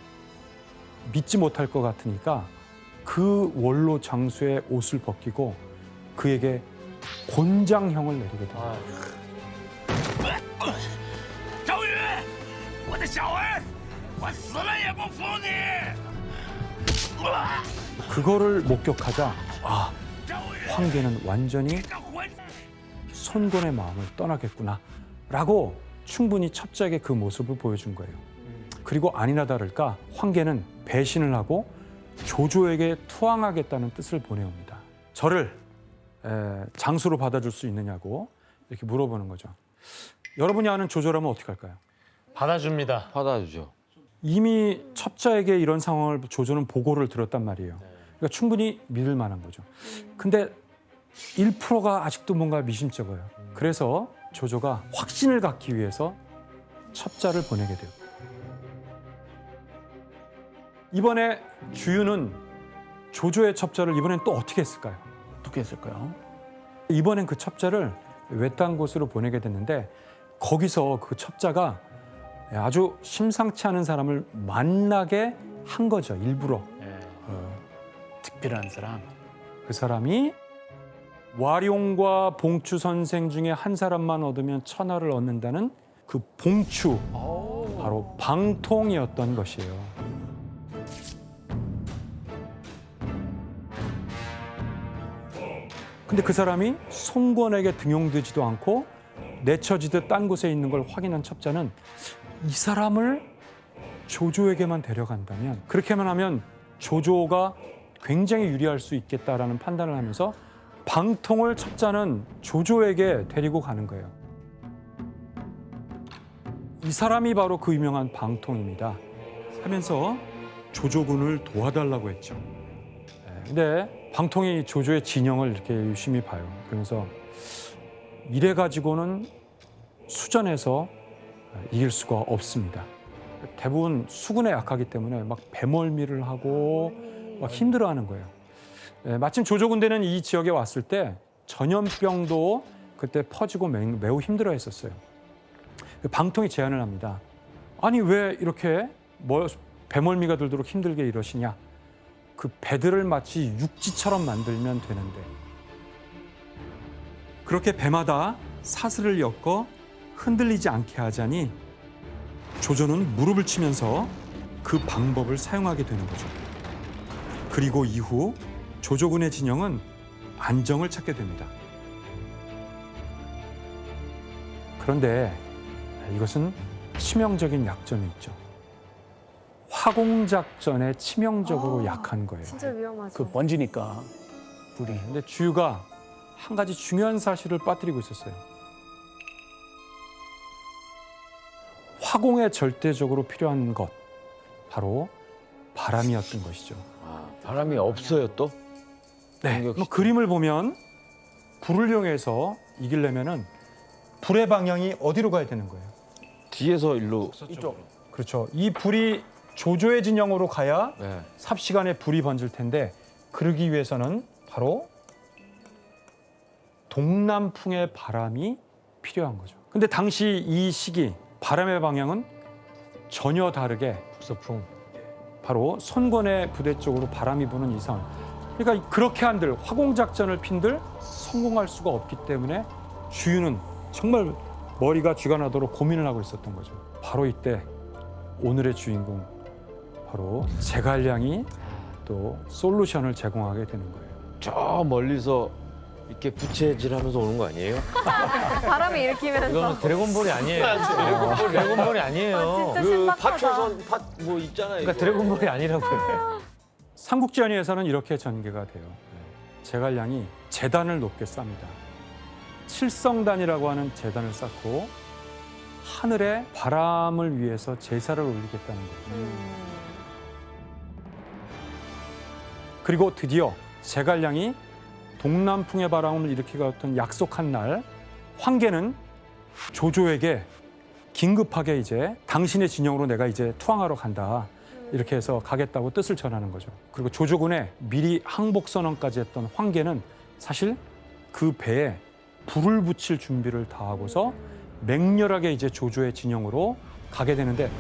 믿지 못할 것 같으니까 그 원로 장수의 옷을 벗기고 그에게 곤장형을 내리게 됩니다. 周瑜，我的小儿，我死了也不服你！ 그거를 목격하자 황계는 완전히 这混 손권의 마음을 떠나겠구나라고 충분히 첩자에게 그 모습을 보여준 거예요. 그리고 아니나 다를까 황계는 배신을 하고 조조에게 투항하겠다는 뜻을 보내옵니다. 저를 장수로 받아줄 수 있느냐고 이렇게 물어보는 거죠. 여러분이 아는 조조라면 어떻게 할까요? 받아줍니다. 받아주죠. 이미 첩자에게 이런 상황을 조조는 보고를 들었단 말이에요. 그러니까 충분히 믿을 만한 거죠. 근데 1%가 아직도 뭔가 미심쩍어요. 그래서 조조가 확신을 갖기 위해서 첩자를 보내게 돼요. 이번에 주유는 조조의 첩자를 이번엔 또 어떻게 했을까요? 어떻게 했을까요? 이번엔 그 첩자를 외딴 곳으로 보내게 됐는데 거기서 그 첩자가 아주 심상치 않은 사람을 만나게 한 거죠, 일부러. 특별한 사람. 그 사람이 와룡과 봉추 선생 중에 한 사람만 얻으면 천하를 얻는다는 그 봉추, 바로 방통이었던 것이에요. 근데 그 사람이 손권에게 등용되지도 않고 내쳐지듯 딴 곳에 있는 걸 확인한 첩자는 이 사람을 조조에게만 데려간다면, 그렇게만 하면 조조가 굉장히 유리할 수 있겠다라는 판단을 하면서 방통을 첩자는 조조에게 데리고 가는 거예요. 이 사람이 바로 그 유명한 방통입니다. 하면서 조조군을 도와달라고 했죠. 근데 방통이 조조의 진영을 이렇게 유심히 봐요. 그러면서 이래 가지고는 수전에서 이길 수가 없습니다. 대부분 수군에 약하기 때문에 막 배멀미를 하고 막 힘들어하는 거예요. 마침 조조 군대는 이 지역에 왔을 때 전염병도 그때 퍼지고 매우 힘들어했었어요. 방통이 제안을 합니다. 아니 왜 이렇게 배멀미가 들도록 힘들게 이러시냐? 그 배들을 마치 육지처럼 만들면 되는데. 그렇게 배마다 사슬을 엮어 흔들리지 않게 하자니 조조는 무릎을 치면서 그 방법을 사용하게 되는 거죠. 그리고 이후 조조군의 진영은 안정을 찾게 됩니다. 그런데 이것은 치명적인 약점이 있죠. 화공작전에 치명적으로 약한 거예요. 진짜 위험하죠. 그 번지니까 불이. 근데 주유가 한 가지 중요한 사실을 빠뜨리고 있었어요. 화공에 절대적으로 필요한 것, 바로 바람이었던 것이죠. 아, 바람이 없어요 또? 네. 공격 뭐 그림을 보면 불을 이용해서 이기려면은 불의 방향이 어디로 가야 되는 거예요? 뒤에서 일로. 이쪽. 그렇죠. 이 불이 조조의 진영으로 가야 네. 삽시간에 불이 번질 텐데, 그러기 위해서는 바로 동남풍의 바람이 필요한 거죠. 근데 당시 이 시기 바람의 방향은 전혀 다르게 북서풍. 바로 손권의 부대 쪽으로 바람이 부는 이상, 그러니까 그렇게 한들 화공작전을 핀들 성공할 수가 없기 때문에 주유는 정말 머리가 쥐가 나도록 고민을 하고 있었던 거죠. 바로 이때 오늘의 주인공, 바로 제갈량이 또 솔루션을 제공하게 되는 거예요. 저 멀리서 이렇게 부채질하면서 오는 거 아니에요? 바람을 일으키면서. 이거는 드래곤볼이 아니에요. 드래곤볼이 아니에요. 진짜 그 신박하다. 파초선 뭐 있잖아요. 그러니까 드래곤볼이 아니라고요. 삼국지연의에서는 이렇게 전개가 돼요. 제갈량이 제단을 높게 쌉니다. 칠성단이라고 하는 제단을 쌓고 하늘에 바람을 위해서 제사를 올리겠다는 거예요. 그리고 드디어 제갈량이 동남풍의 바람을 일으키겠다는 약속한 날, 황계는 조조에게 긴급하게 이제 당신의 진영으로 내가 이제 투항하러 간다, 이렇게 해서 가겠다고 뜻을 전하는 거죠. 그리고 조조군에 미리 항복 선언까지 했던 황계는 사실 그 배에 불을 붙일 준비를 다 하고서 맹렬하게 이제 조조의 진영으로 가게 되는데,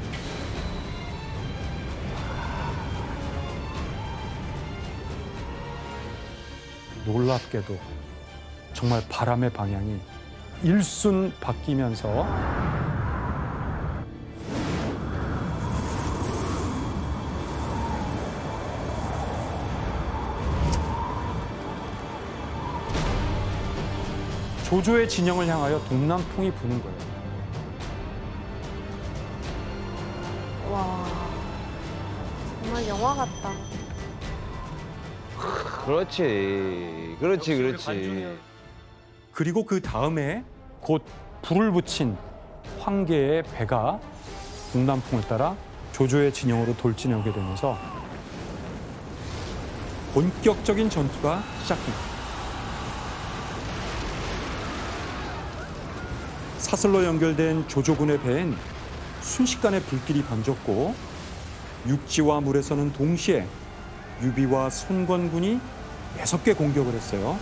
놀랍게도 정말 바람의 방향이 일순 바뀌면서 조조의 진영을 향하여 동남풍이 부는 거예요. 와, 정말 영화 같다. 그렇지. 그리고 그 다음에 곧 불을 붙인 황계의 배가 동남풍을 따라 조조의 진영으로 돌진해 오게 되면서 본격적인 전투가 시작됩니다. 사슬로 연결된 조조군의 배엔 순식간에 불길이 번졌고, 육지와 물에서는 동시에 유비와 손권군이 매섭게 공격을 했어요.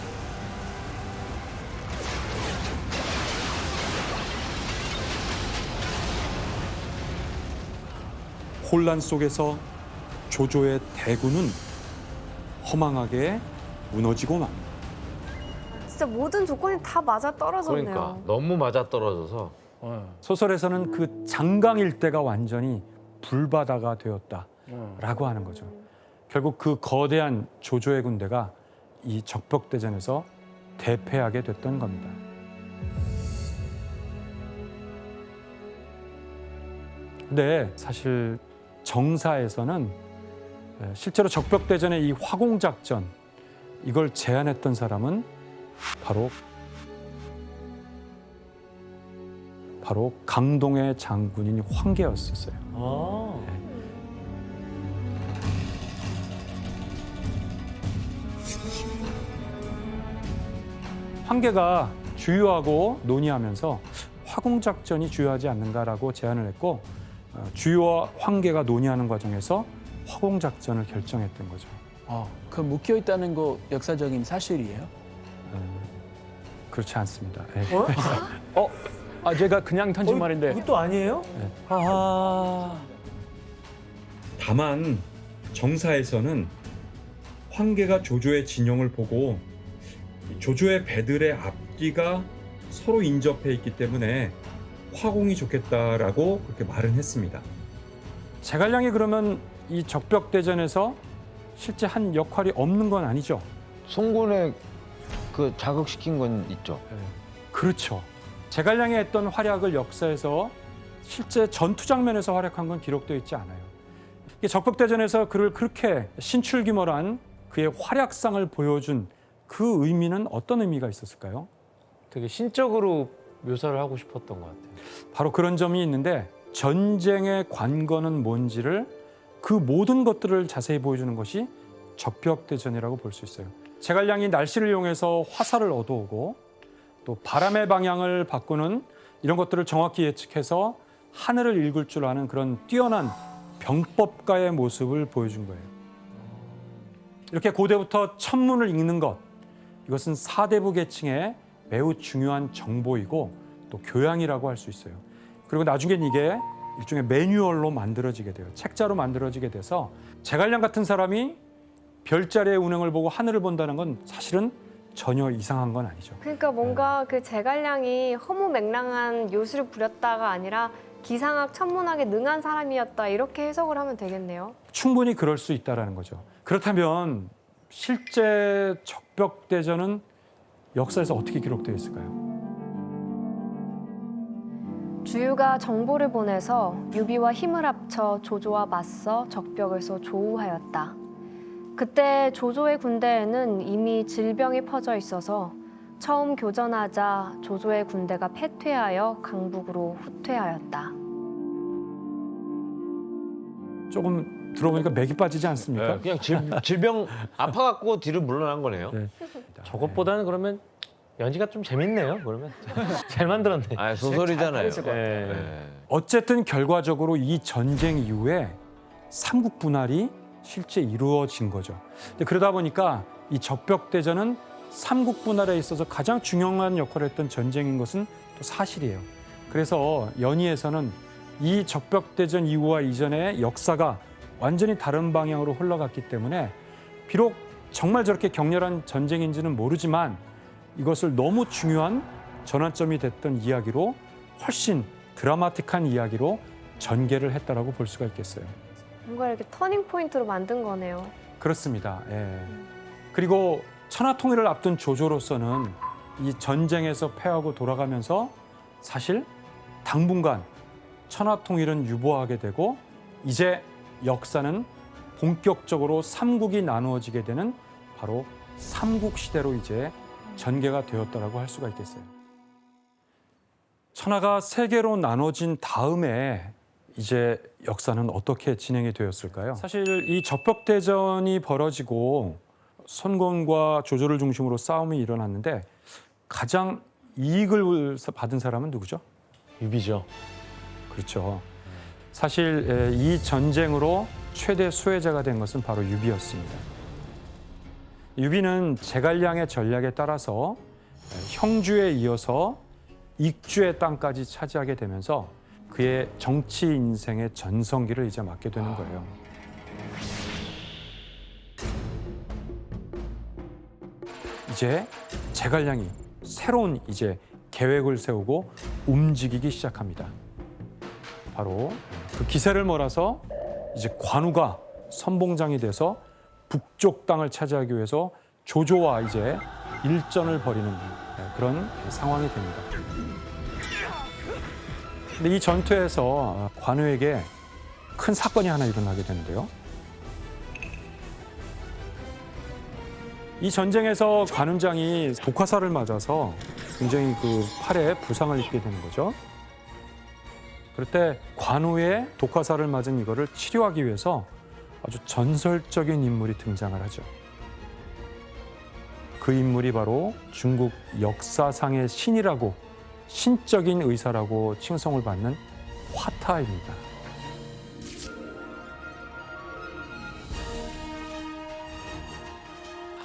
혼란 속에서 조조의 대군은 허망하게 무너지고 맙니다. 진짜 모든 조건이 다 맞아 떨어졌네요. 그러니까 너무 맞아 떨어져서. 소설에서는 그 장강 일대가 완전히 불바다가 되었다라고 하는 거죠. 결국 그 거대한 조조의 군대가 이 적벽대전에서 대패하게 됐던 겁니다. 근데 사실 정사에서는 실제로 적벽대전의 이 화공작전 이걸 제안했던 사람은 바로 강동의 장군인 황계였었어요. 황계가 주유하고 논의하면서 화공작전이 주요하지 않는가라고 제안을 했고 주유와 황계가 논의하는 과정에서 화공작전을 결정했던 거죠. 그 묶여 있다는 거 역사적인 사실이에요? 그렇지 않습니다. 예. 제가 그냥 던진 말인데. 이것도 아니에요? 다만 정사에서는 황계가 조조의 진영을 보고 조조의 배들의 앞뒤가 서로 인접해 있기 때문에 화공이 좋겠다라고 그렇게 말은 했습니다. 제갈량이 그러면 이 적벽대전에서 실제 한 역할이 없는 건 아니죠? 송곤에 그 자극시킨 건 있죠. 그렇죠. 제갈량이 했던 활약을 역사에서 실제 전투 장면에서 활약한 건 기록되어 있지 않아요. 이 적벽대전에서 그를 그렇게 신출귀몰한 그의 활약상을 보여준 그 의미는 어떤 의미가 있었을까요? 되게 신적으로 묘사를 하고 싶었던 것 같아요. 바로 그런 점이 있는데 전쟁의 관건은 뭔지를 그 모든 것들을 자세히 보여주는 것이 적벽대전이라고 볼 수 있어요. 제갈량이 날씨를 이용해서 화살을 얻어오고 또 바람의 방향을 바꾸는 이런 것들을 정확히 예측해서 하늘을 읽을 줄 아는 그런 뛰어난 병법가의 모습을 보여준 거예요. 이렇게 고대부터 천문을 읽는 것, 이것은 사대부 계층의 매우 중요한 정보이고 또 교양이라고 할 수 있어요. 그리고 나중엔 이게 일종의 매뉴얼로 만들어지게 돼요. 책자로 만들어지게 돼서 제갈량 같은 사람이 별자리의 운행을 보고 하늘을 본다는 건 사실은 전혀 이상한 건 아니죠. 그러니까 뭔가 그 제갈량이 허무맹랑한 요술을 부렸다가 아니라 기상학, 천문학에 능한 사람이었다 이렇게 해석을 하면 되겠네요. 충분히 그럴 수 있다는 거죠. 그렇다면 실제 적벽대전은 역사에서 어떻게 기록되어 있을까요? 주유가 정보를 보내서 유비와 힘을 합쳐 조조와 맞서 적벽에서 조우하였다. 그때 조조의 군대에는 이미 질병이 퍼져 있어서 처음 교전하자 조조의 군대가 패퇴하여 강북으로 후퇴하였다. 조금 들어보니까 맥이 빠지지 않습니까? 그냥 질병 아파갖고 뒤로 물러난 거네요. 네. 저것보다는 그러면 연기가 좀 재밌네요. 그러면 잘 만들었네. 소설이잖아요. 어쨌든 결과적으로 이 전쟁 이후에 삼국 분할이 실제 이루어진 거죠. 근데 그러다 보니까 이 적벽대전은 삼국 분할에 있어서 가장 중요한 역할을 했던 전쟁인 것은 또 사실이에요. 그래서 연희에서는 이 적벽대전 이후와 이전의 역사가 완전히 다른 방향으로 흘러갔기 때문에 비록 정말 저렇게 격렬한 전쟁인지는 모르지만 이것을 너무 중요한 전환점이 됐던 이야기로 훨씬 드라마틱한 이야기로 전개를 했다라고 볼 수가 있겠어요. 뭔가 이렇게 터닝 포인트로 만든 거네요. 그렇습니다. 예. 그리고 천하통일을 앞둔 조조로서는 이 전쟁에서 패하고 돌아가면서 사실 당분간 천하통일은 유보하게 되고 이제 역사는 본격적으로 삼국이 나누어지게 되는 바로 삼국시대로 이제 전개가 되었다라고 할 수가 있겠어요. 천하가 세 개로 나눠진 다음에 이제 역사는 어떻게 진행이 되었을까요? 사실 이 적벽대전이 벌어지고 선건과 조조를 중심으로 싸움이 일어났는데 가장 이익을 받은 사람은 누구죠? 유비죠. 그렇죠. 사실 이 전쟁으로 최대 수혜자가 된 것은 바로 유비였습니다. 유비는 제갈량의 전략에 따라서 형주에 이어서 익주의 땅까지 차지하게 되면서 그의 정치 인생의 전성기를 이제 맞게 되는 거예요. 이제 제갈량이 새로운 이제 계획을 세우고 움직이기 시작합니다. 바로 그 기세를 몰아서 이제 관우가 선봉장이 돼서 북쪽 땅을 차지하기 위해서 조조와 이제 일전을 벌이는 그런 상황이 됩니다. 근데 이 전투에서 관우에게 큰 사건이 하나 일어나게 되는데요. 이 전쟁에서 관운장이 독화살을 맞아서 굉장히 그 팔에 부상을 입게 되는 거죠. 그럴 때 관우의 독화살을 맞은 이거를 치료하기 위해서 아주 전설적인 인물이 등장을 하죠. 그 인물이 바로 중국 역사상의 신이라고, 신적인 의사라고 칭송을 받는 화타입니다.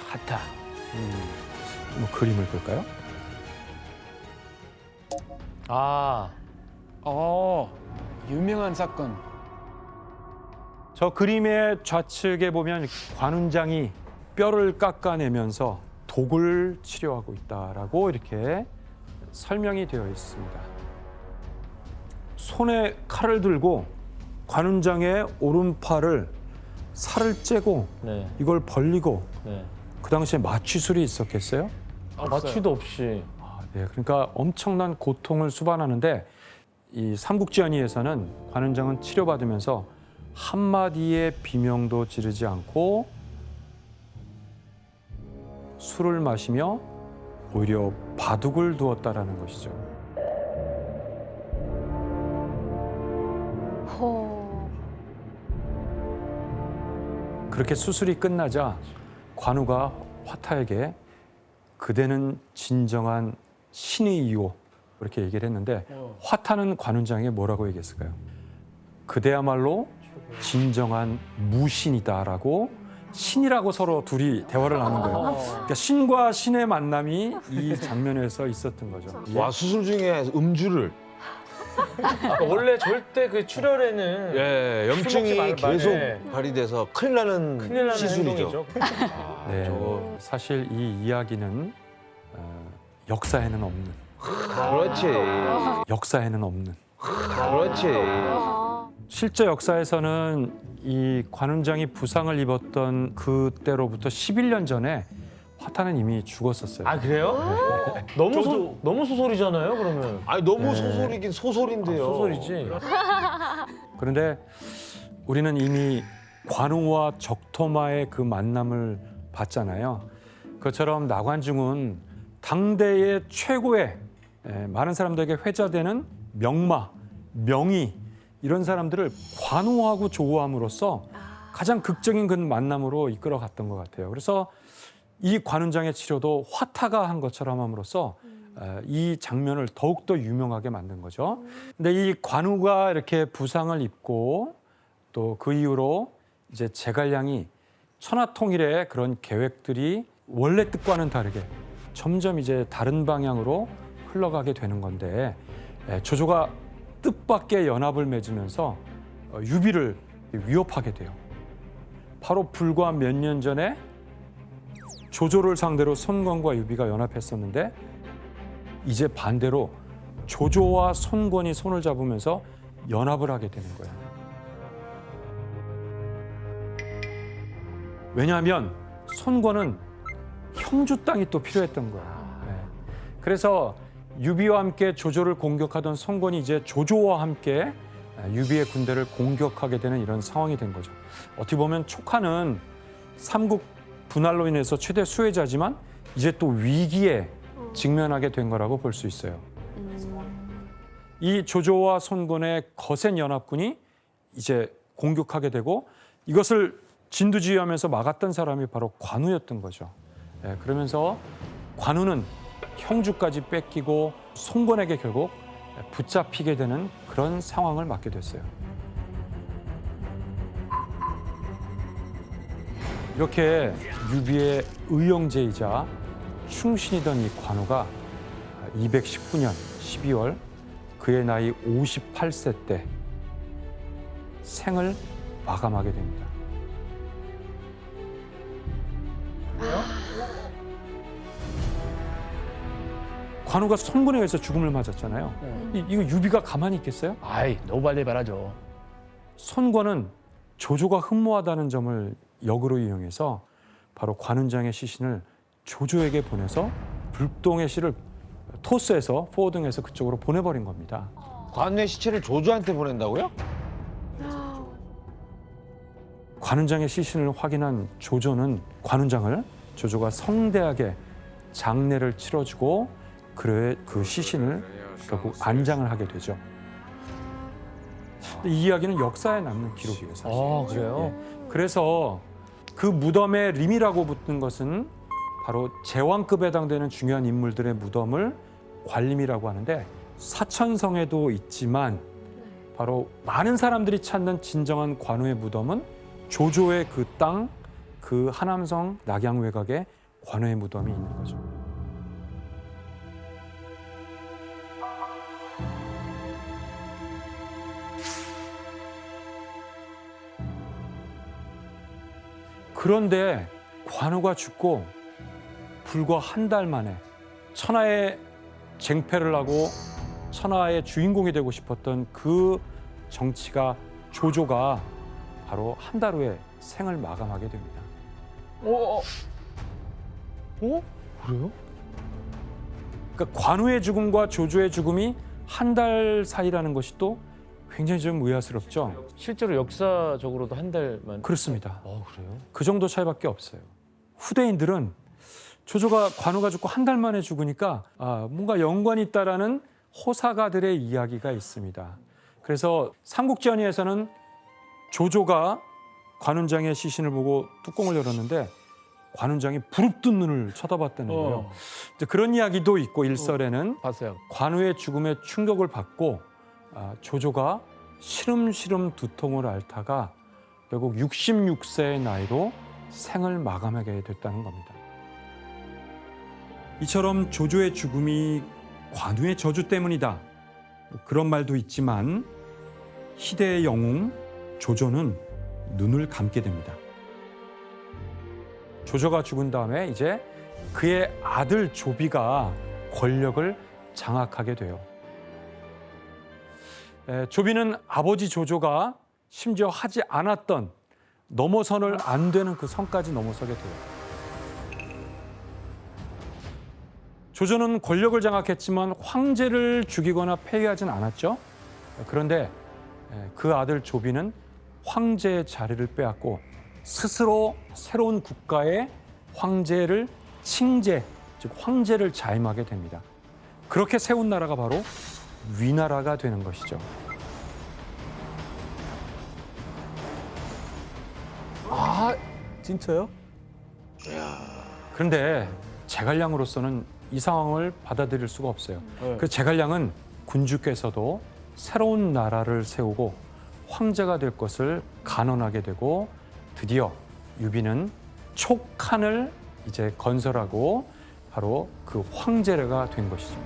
하타. 뭐 그림을 볼까요? 아, 유명한 사건. 저 그림의 좌측에 보면 관운장이 뼈를 깎아내면서 독을 치료하고 있다라고 이렇게 설명이 되어 있습니다. 손에 칼을 들고 관운장의 오른팔을 살을 째고 네, 이걸 벌리고 네. 그 당시에 마취술이 있었겠어요? 마취도 없이. 네, 그러니까 엄청난 고통을 수반하는데 이 삼국지연의에서는 관운장은 치료받으면서 한마디의 비명도 지르지 않고 술을 마시며 오히려 바둑을 두었다라는 것이죠. 호. 그렇게 수술이 끝나자 관우가 화타에게 그대는 진정한 신의이오 이렇게 얘기를 했는데 화타는 관운장에게 뭐라고 얘기했을까요? 그대야말로 진정한 무신이다라고 신이라고 서로 둘이 대화를 나눈 거예요. 그러니까 신과 신의 만남이 이 장면에서 있었던 거죠. 와 수술 중에 음주를. 원래 절대 그 출혈에는 예, 술 먹지 염증이 계속 네. 발휘돼서 큰일 나는 큰일 나는 시술이죠. 행동이죠. 네, 사실 이 이야기는 역사에는 없는, 그렇지. 역사에는 없는. 그렇지. 실제 역사에서는 이 관운장이 부상을 입었던 그때로부터 11년 전에 화타는 이미 죽었었어요. 아 그래요? 너무 소설이잖아요. 그러면 아니 너무 소설이긴 소설인데요. 소설이지. 그런데 우리는 이미 관우와 적토마의 그 만남을 봤잖아요. 그처럼 나관중은 당대의 최고의 많은 사람들에게 회자되는 명마, 명의 이런 사람들을 관우하고 조우함으로써 가장 극적인 그 만남으로 이끌어갔던 것 같아요. 그래서 이 관운장의 치료도 화타가 한 것처럼 함으로써 이 장면을 더욱더 유명하게 만든 거죠. 근데 이 관우가 이렇게 부상을 입고 또 그 이후로 이제 제갈량이 천하통일의 그런 계획들이 원래 뜻과는 다르게 점점 이제 다른 방향으로 흘러가게 되는 건데 조조가 뜻밖의 연합을 맺으면서 유비를 위협하게 돼요. 바로 불과 몇 년 전에 조조를 상대로 손권과 유비가 연합했었는데 이제 반대로 조조와 손권이 손을 잡으면서 연합을 하게 되는 거예요. 왜냐하면 손권은 형주 땅이 또 필요했던 거예요. 네. 그래서 유비와 함께 조조를 공격하던 손권이 이제 조조와 함께 유비의 군대를 공격하게 되는 이런 상황이 된 거죠. 어떻게 보면 촉하는 삼국 분할로 인해서 최대 수혜자지만 이제 또 위기에 직면하게 된 거라고 볼 수 있어요. 이 조조와 손권의 거센 연합군이 이제 공격하게 되고 이것을 진두지휘하면서 막았던 사람이 바로 관우였던 거죠. 그러면서 관우는 형주까지 뺏기고 손권에게 결국 붙잡히게 되는 그런 상황을 맞게 됐어요. 이렇게 유비의 의형제이자 충신이던 이 관우가 219년 12월 그의 나이 58세 때 생을 마감하게 됩니다. 관우가 손권에 의해서 죽음을 맞았잖아요. 이거 유비가 가만히 있겠어요? 아이, 너무 빨리 말하죠. 손권은 조조가 흠모하다는 점을 역으로 이용해서 바로 관운장의 시신을 조조에게 보내서 불동의 씨를 토스에서 포호등에서 그쪽으로 보내버린 겁니다. 관우의 시체를 조조한테 보낸다고요? 관훈장의 시신을 확인한 조조는 조조가 성대하게 장례를 치러주고 그 시신을 결국 안장을 하게 되죠. 이 이야기는 역사에 남는 기록이에요, 사실. 그래요? 그래서 그 무덤에 림이라고 붙는 것은 바로 제왕급에 해당되는 중요한 인물들의 무덤을 관림이라고 하는데, 사천성에도 있지만 바로 많은 사람들이 찾는 진정한 관우의 무덤은 조조의 그 땅, 그 하남성 낙양외곽에 관우의 무덤이 있는 거죠. 그런데 관우가 죽고 불과 한 달 만에 천하의 쟁패를 하고 천하의 주인공이 되고 싶었던 그 정치가 조조가 바로 한 달 후에 생을 마감하게 됩니다. 그래요? 그러니까 관우의 죽음과 조조의 죽음이 한 달 사이라는 것이 또 굉장히 좀 의아스럽죠. 실제로 역사적으로도 한 달만. 그렇습니다. 그래요? 그 정도 차이밖에 없어요. 후대인들은 조조가 관우가 죽고 한 달 만에 죽으니까 뭔가 연관이 있다라는 호사가들의 이야기가 있습니다. 그래서 삼국지연의에서는 조조가 관훈장의 시신을 보고 뚜껑을 열었는데 관훈장이 부릅뜬 눈을 쳐다봤다는 거예요. 이제 그런 이야기도 있고 일설에는 봤어요. 관우의 죽음에 충격을 받고 조조가 시름시름 두통을 앓다가 결국 66세의 나이로 생을 마감하게 됐다는 겁니다. 이처럼 조조의 죽음이 관우의 저주 때문이다, 그런 말도 있지만 희대의 영웅 조조는 눈을 감게 됩니다. 조조가 죽은 다음에 이제 그의 아들 조비가 권력을 장악하게 돼요. 조비는 아버지 조조가 심지어 하지 않았던, 넘어서는 안 되는 그 선까지 넘어서게 돼요. 조조는 권력을 장악했지만 황제를 죽이거나 폐위하진 않았죠. 그런데 그 아들 조비는 황제의 자리를 빼앗고 스스로 새로운 국가의 황제를 칭제, 즉 황제를 자임하게 됩니다. 그렇게 세운 나라가 바로 위나라가 되는 것이죠. 진짜요? 그런데 제갈량으로서는 이 상황을 받아들일 수가 없어요. 그래서 제갈량은 군주께서도 새로운 나라를 세우고 황제가 될 것을 간언하게 되고, 드디어 유비는 촉한을 이제 건설하고 바로 그 황제가 된 것이죠.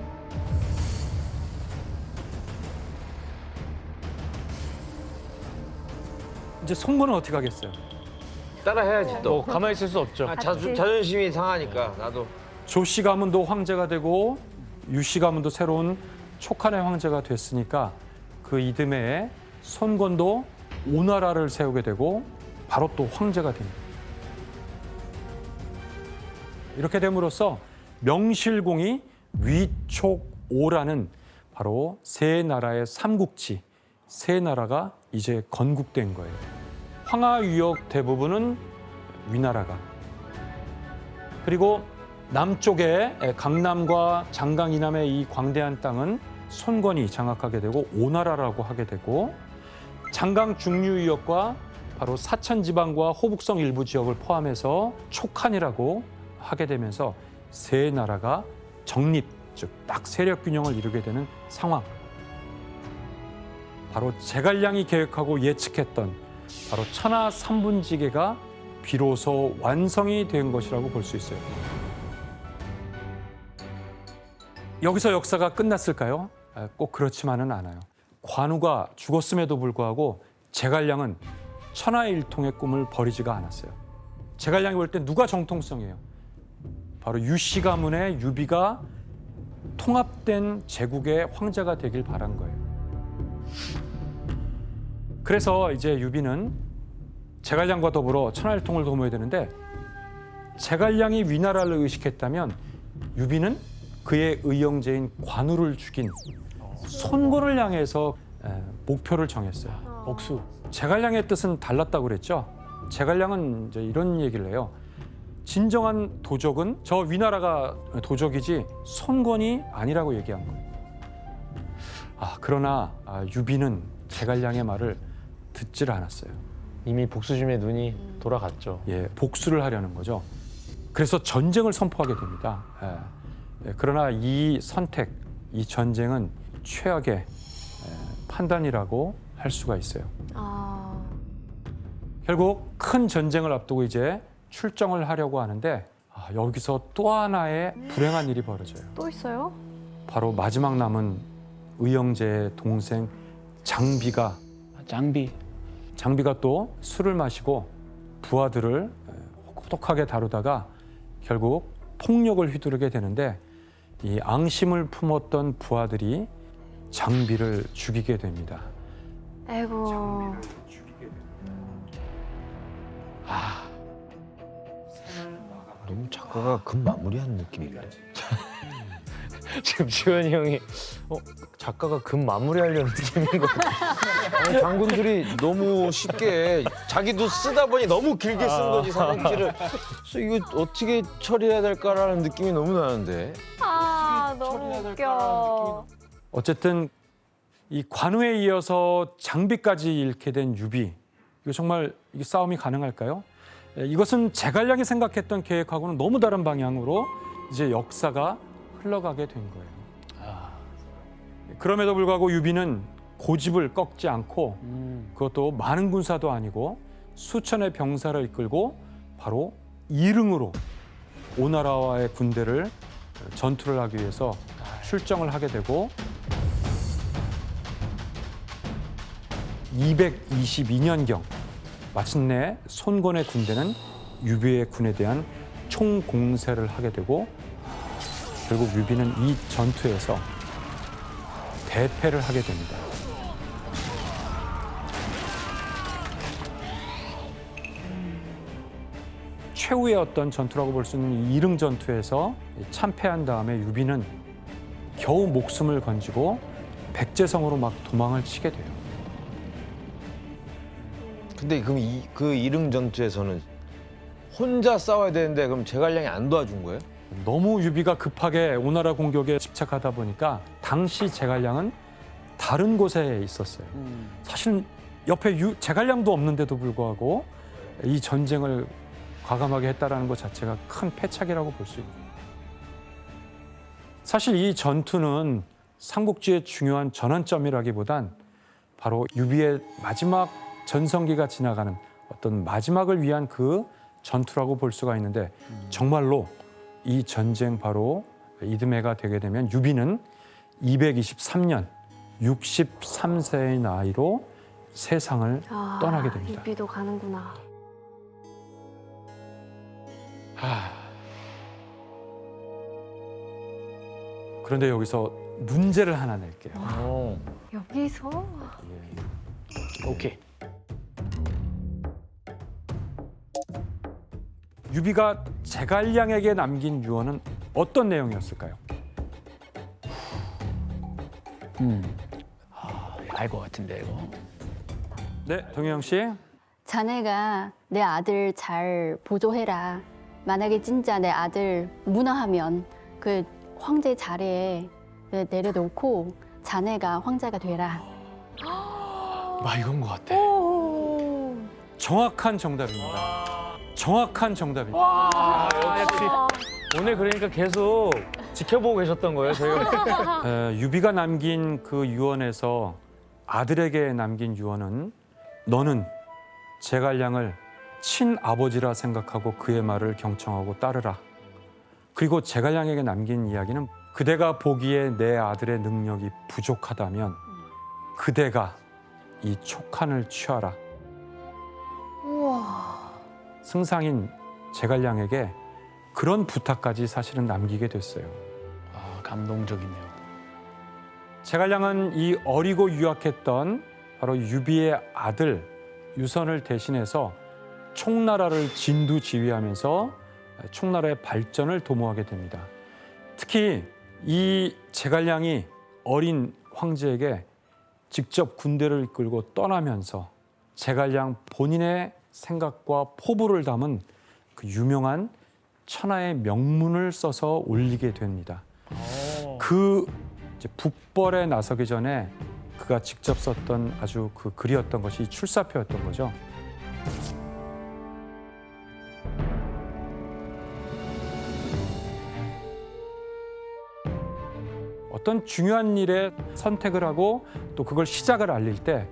이제 송건은 어떻게 하겠어요? 따라해야지 또. 가만히 있을 수 없죠. 자존심이 상하니까 나도. 조씨 가문도 황제가 되고 유씨 가문도 새로운 촉한의 황제가 됐으니까 그 이듬해에 손건도 오나라를 세우게 되고 바로 또 황제가 됩니다. 이렇게 됨으로써 명실공히 위촉오라는 바로 세 나라의 삼국지, 세 나라가 이제 건국된 거예요. 황하유역 대부분은 위나라가, 그리고 남쪽에 강남과 장강 이남의 이 광대한 땅은 손권이 장악하게 되고 오나라라고 하게 되고, 장강 중류유역과 바로 사천 지방과 호북성 일부 지역을 포함해서 촉한이라고 하게 되면서 세 나라가 정립, 즉 딱 세력 균형을 이루게 되는 상황. 바로 제갈량이 계획하고 예측했던 바로 천하 삼분지계가 비로소 완성이 된 것이라고 볼 수 있어요. 여기서 역사가 끝났을까요? 꼭 그렇지만은 않아요. 관우가 죽었음에도 불구하고 제갈량은 천하일통의 꿈을 버리지가 않았어요. 제갈량이 볼 때 누가 정통성이에요? 바로 유씨 가문의 유비가 통합된 제국의 황제가 되길 바란 거예요. 그래서 이제 유비는 제갈량과 더불어 천하일통을 도모해야 되는데, 제갈량이 위나라를 의식했다면 유비는 그의 의형제인 관우를 죽인 손권을 향해서 목표를 정했어요. 복수. 제갈량의 뜻은 달랐다고 그랬죠. 제갈량은 이제 이런 얘기를 해요. 진정한 도적은 저 위나라가 도적이지 손권이 아니라고 얘기한 거예요. 그러나 유비는 제갈량의 말을 듣질 않았어요. 이미 복수심에 눈이 돌아갔죠. 예, 복수를 하려는 거죠. 그래서 전쟁을 선포하게 됩니다. 그러나 이 선택, 이 전쟁은 최악의 판단이라고 할 수가 있어요. 결국 큰 전쟁을 앞두고 이제 출정을 하려고 하는데 여기서 또 하나의 불행한 일이 벌어져요. 또 있어요? 바로 마지막 남은 의영제의 동생 장비가 또 술을 마시고 부하들을 혹독하게 다루다가 결국 폭력을 휘두르게 되는데 이 앙심을 품었던 부하들이 장비를 죽이게 됩니다. 아이고. 너무 작가가 급 마무리한 느낌인데. 지금 지원이 형이 작가가 급 마무리하려는 느낌인 것 같아요. 아니, 장군들이 너무 쉽게 자기도 쓰다 보니 너무 길게 쓴 거지 삼국지를. 그래서 이거 어떻게 처리해야 될까라는 느낌이 너무 나는데. 너무 웃겨. 어쨌든 이 관우에 이어서 장비까지 잃게 된 유비. 이거 정말 이게 싸움이 가능할까요? 이것은 제갈량이 생각했던 계획하고는 너무 다른 방향으로 이제 역사가 흘러가게 된 거예요. 그럼에도 불구하고 유비는 고집을 꺾지 않고 그것도 많은 군사도 아니고 수천의 병사를 이끌고 바로 이릉으로 오나라와의 군대를 전투를 하기 위해서 출정을 하게 되고 222년경 마침내 손권의 군대는 유비의 군에 대한 총공세를 하게 되고 결국 유비는 이 전투에서 대패를 하게 됩니다. 최후의 어떤 전투라고 볼 수 있는 이 이릉 전투에서 참패한 다음에 유비는 겨우 목숨을 건지고 백제성으로 막 도망을 치게 돼요. 근데 그럼 그 이릉 전투에서는 혼자 싸워야 되는데 그럼 제갈량이 안 도와준 거예요? 너무 유비가 급하게 오나라 공격에 집착하다 보니까 당시 제갈량은 다른 곳에 있었어요. 사실 옆에 제갈량도 없는데도 불구하고 이 전쟁을 과감하게 했다라는 것 자체가 큰 패착이라고 볼 수 있고요. 사실 이 전투는 삼국지의 중요한 전환점이라기보단 바로 유비의 마지막 전성기가 지나가는 어떤 마지막을 위한 그 전투라고 볼 수가 있는데 정말로 이 전쟁 바로 이듬해가 되게 되면 유비는 223년 63세의 나이로 세상을 떠나게 됩니다. 유비도 가는구나. 그런데 여기서 문제를 하나 낼게요. 여기서? 오케이. 유비가 제갈량에게 남긴 유언은 어떤 내용이었을까요? 알 것 같은데 이거. 네, 동영 씨. 자네가 내 아들 잘 보조해라. 만약에 진짜 내 아들 무너하면 그 황제 자리에 내려놓고 자네가 황제가 되라. 나 이건 것 같아. 정확한 정답입니다. 정확한 정답입니다. 역시 오늘 그러니까 계속 지켜보고 계셨던 거예요, 저희가. 유비가 남긴 그 유언에서 아들에게 남긴 유언은 너는 제갈량을 친아버지라 생각하고 그의 말을 경청하고 따르라. 그리고 제갈량에게 남긴 이야기는 그대가 보기에 내 아들의 능력이 부족하다면 그대가 이 촉한을 취하라. 우와. 승상인 제갈량에게 그런 부탁까지 사실은 남기게 됐어요. 감동적이네요. 제갈량은 이 어리고 유약했던 바로 유비의 아들 유선을 대신해서 총나라를 진두지휘하면서 총나라의 발전을 도모하게 됩니다. 특히 이 제갈량이 어린 황제에게 직접 군대를 이끌고 떠나면서 제갈량 본인의 생각과 포부를 담은 그 유명한 천하의 명문을 써서 올리게 됩니다. 그 이제 북벌에 나서기 전에 그가 직접 썼던 아주 그 글이었던 것이 출사표였던 거죠. 어떤 중요한 일에 선택을 하고 또 그걸 시작을 알릴 때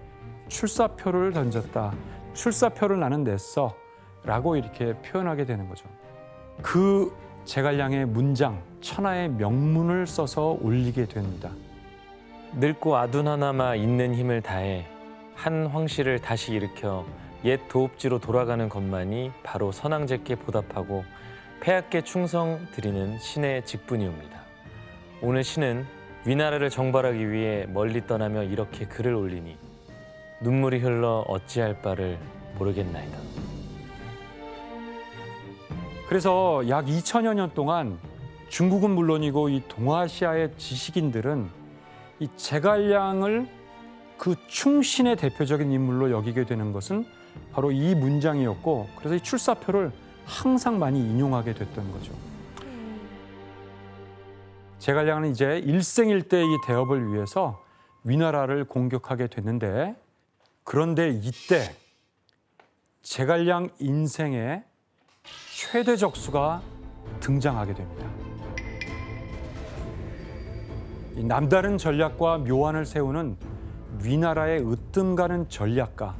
출사표를 던졌다. 출사표를 나는 냈어. 라고 이렇게 표현하게 되는 거죠. 그 제갈량의 문장, 천하의 명문을 써서 올리게 됩니다. 늙고 아둔하나마 있는 힘을 다해 한 황실을 다시 일으켜 옛 도읍지로 돌아가는 것만이 바로 선왕제께 보답하고 폐하께 충성 드리는 신의 직분이옵니다. 오늘 신은 위나라를 정벌하기 위해 멀리 떠나며 이렇게 글을 올리니 눈물이 흘러 어찌할 바를 모르겠나이다. 그래서 약 2000여 년 동안 중국은 물론이고 이 동아시아의 지식인들은 이 제갈량을 그 충신의 대표적인 인물로 여기게 되는 것은 바로 이 문장이었고, 그래서 이 출사표를 항상 많이 인용하게 됐던 거죠. 제갈량은 이제 일생일대 이 대업을 위해서 위나라를 공격하게 됐는데, 그런데 이때 제갈량 인생의 최대 적수가 등장하게 됩니다. 이 남다른 전략과 묘안을 세우는 위나라의 으뜸 가는 전략가,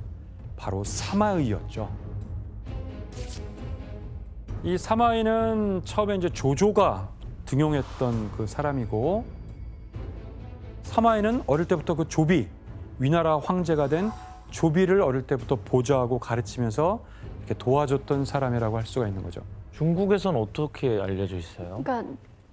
바로 사마의였죠. 이 사마의는 처음에 이제 조조가 등용했던 그 사람이고, 사마의는 어릴 때부터 그 조비, 위나라 황제가 된 조비를 어릴 때부터 보좌하고 가르치면서 이렇게 도와줬던 사람이라고 할 수가 있는 거죠. 중국에선 어떻게 알려져 있어요? 그러니까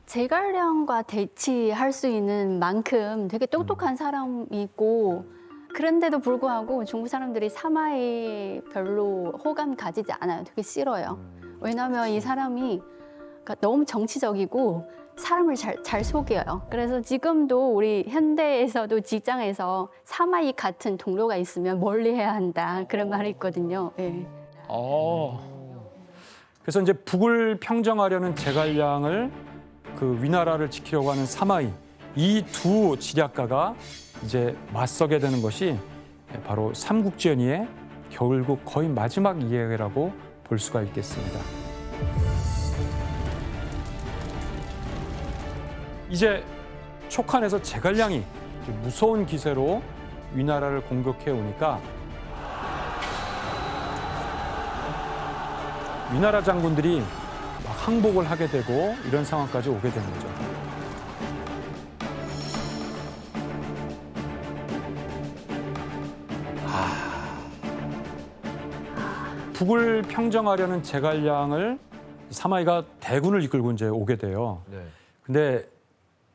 제갈량과 대치할 수 있는 만큼 되게 똑똑한 사람이고, 그런데도 불구하고 중국 사람들이 사마에 별로 호감 가지지 않아요. 되게 싫어요. 왜냐하면 이 사람이 그러니까 너무 정치적이고 사람을 잘 속여요. 그래서 지금도 우리 현대에서도 직장에서 사마이 같은 동료가 있으면 멀리해야 한다, 그런 말이 있거든요. 네. 그래서 이제 북을 평정하려는 제갈량을 그 위나라를 지키려고 하는 사마이, 이 두 지략가가 이제 맞서게 되는 것이 바로 삼국지연의의 결국 거의 마지막 이야기라고 볼 수가 있겠습니다. 이제 촉한에서 제갈량이 무서운 기세로 위나라를 공격해 오니까 위나라 장군들이 막 항복을 하게 되고 이런 상황까지 오게 되는 거죠. 북을 평정하려는 제갈량을 사마이가 대군을 이끌고 이제 오게 돼요. 근데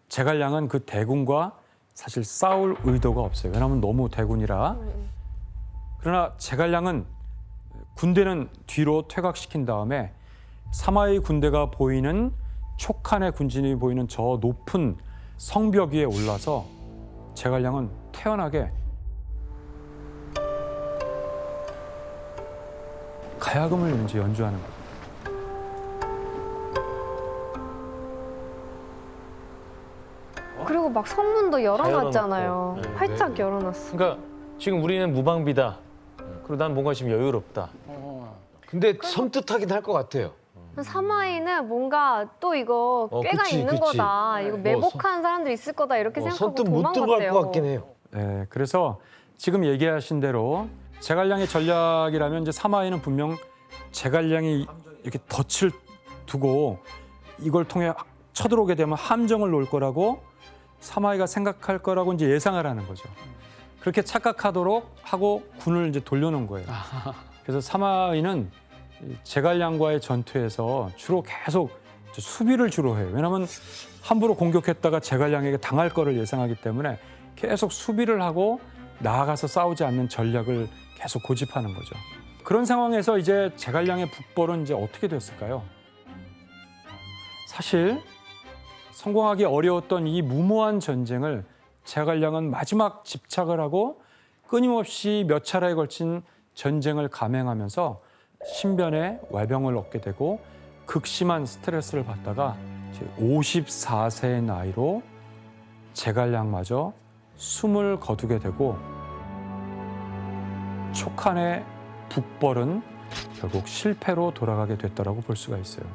제갈량은 그 대군과 사실 싸울 의도가 없어요. 왜냐하면 너무 대군이라. 그러나 제갈량은 군대는 뒤로 퇴각시킨 다음에 사마이 군대가 보이는 촉한의 군진이 보이는 저 높은 성벽 위에 올라서 제갈량은 태연하게 가야금을 이제 연주하는 거예요. 그리고 막 성문도 열어놨잖아요. 열어놓고. 네. 활짝 열어놨어. 그러니까 지금 우리는 무방비다. 그리고 난 뭔가 지금 여유롭다. 근데 섬뜩하긴 할 것 같아요. 사마이는 뭔가 또 이거 꾀가 그치, 있는 그치. 거다. 이거 매복한 사람들이 있을 거다. 이렇게 생각하고 선뜻 못 들어갈 도망갔대요. 것 같긴 해요. 네, 그래서 지금 얘기하신 대로 제갈량의 전략이라면 이제 사마이는 분명 제갈량이 이렇게 덫을 두고 이걸 통해 쳐들어오게 되면 함정을 놓을 거라고 사마이가 생각할 거라고 이제 예상을 하는 거죠. 그렇게 착각하도록 하고 군을 이제 돌려놓은 거예요. 그래서 사마이는 제갈량과의 전투에서 주로 계속 수비를 주로 해요. 왜냐하면 함부로 공격했다가 제갈량에게 당할 거를 예상하기 때문에 계속 수비를 하고 나아가서 싸우지 않는 전략을 계속 고집하는 거죠. 그런 상황에서 이제 제갈량의 북벌은 이제 어떻게 됐을까요? 사실 성공하기 어려웠던 이 무모한 전쟁을 제갈량은 마지막 집착을 하고 끊임없이 몇 차례에 걸친 전쟁을 감행하면서 신변의 외병을 얻게 되고 극심한 스트레스를 받다가 54세의 나이로 제갈량마저 숨을 거두게 되고 촉한의 북벌은 결국 실패로 돌아가게 됐다라고 볼 수가 있어요.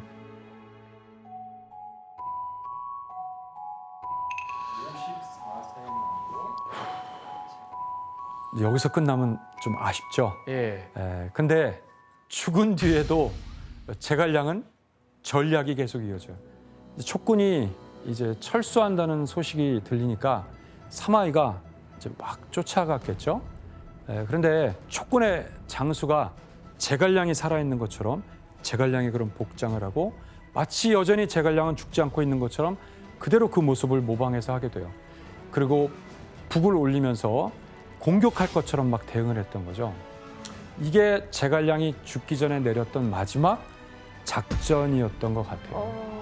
여기서 끝나면 좀 아쉽죠. 예. 근데 죽은 뒤에도 제갈량은 전략이 계속 이어져요. 촉군이 이제 철수한다는 소식이 들리니까 사마이가 이제 막 쫓아갔겠죠. 그런데 촉군의 장수가 제갈량이 살아있는 것처럼 제갈량이 그런 복장을 하고 마치 여전히 제갈량은 죽지 않고 있는 것처럼 그대로 그 모습을 모방해서 하게 돼요. 그리고 북을 올리면서 공격할 것처럼 막 대응을 했던 거죠. 이게 제갈량이 죽기 전에 내렸던 마지막 작전이었던 것 같아요.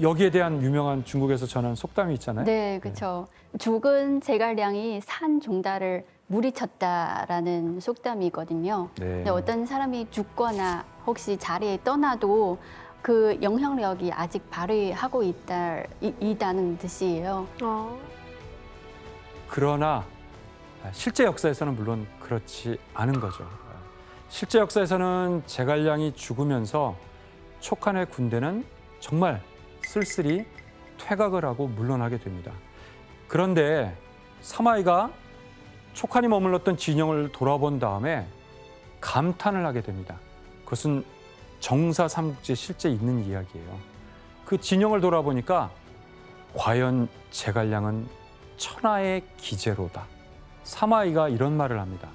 여기에 대한 유명한 중국에서 전한 속담이 있잖아요. 네, 그렇죠. 죽은 제갈량이 산 종달을 무리쳤다라는 속담이거든요. 네. 근데 어떤 사람이 죽거나 혹시 자리에 떠나도 그 영향력이 아직 발휘하고 있다는 뜻이에요. 그러나 실제 역사에서는 물론 그렇지 않은 거죠. 실제 역사에서는 제갈량이 죽으면서 촉한의 군대는 정말 쓸쓸히 퇴각을 하고 물러나게 됩니다. 그런데 사마이가 촉한이 머물렀던 진영을 돌아본 다음에 감탄을 하게 됩니다. 그것은 정사 삼국지에 실제 있는 이야기예요. 그 진영을 돌아보니까 과연 제갈량은 천하의 기재로다. 사마이가 이런 말을 합니다.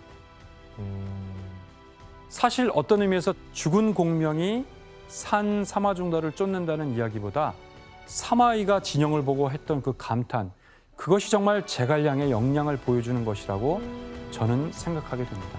사실 어떤 의미에서 죽은 공명이 산 사마중달을 쫓는다는 이야기보다 사마이가 진영을 보고 했던 그 감탄, 그것이 정말 제갈량의 역량을 보여주는 것이라고 저는 생각하게 됩니다.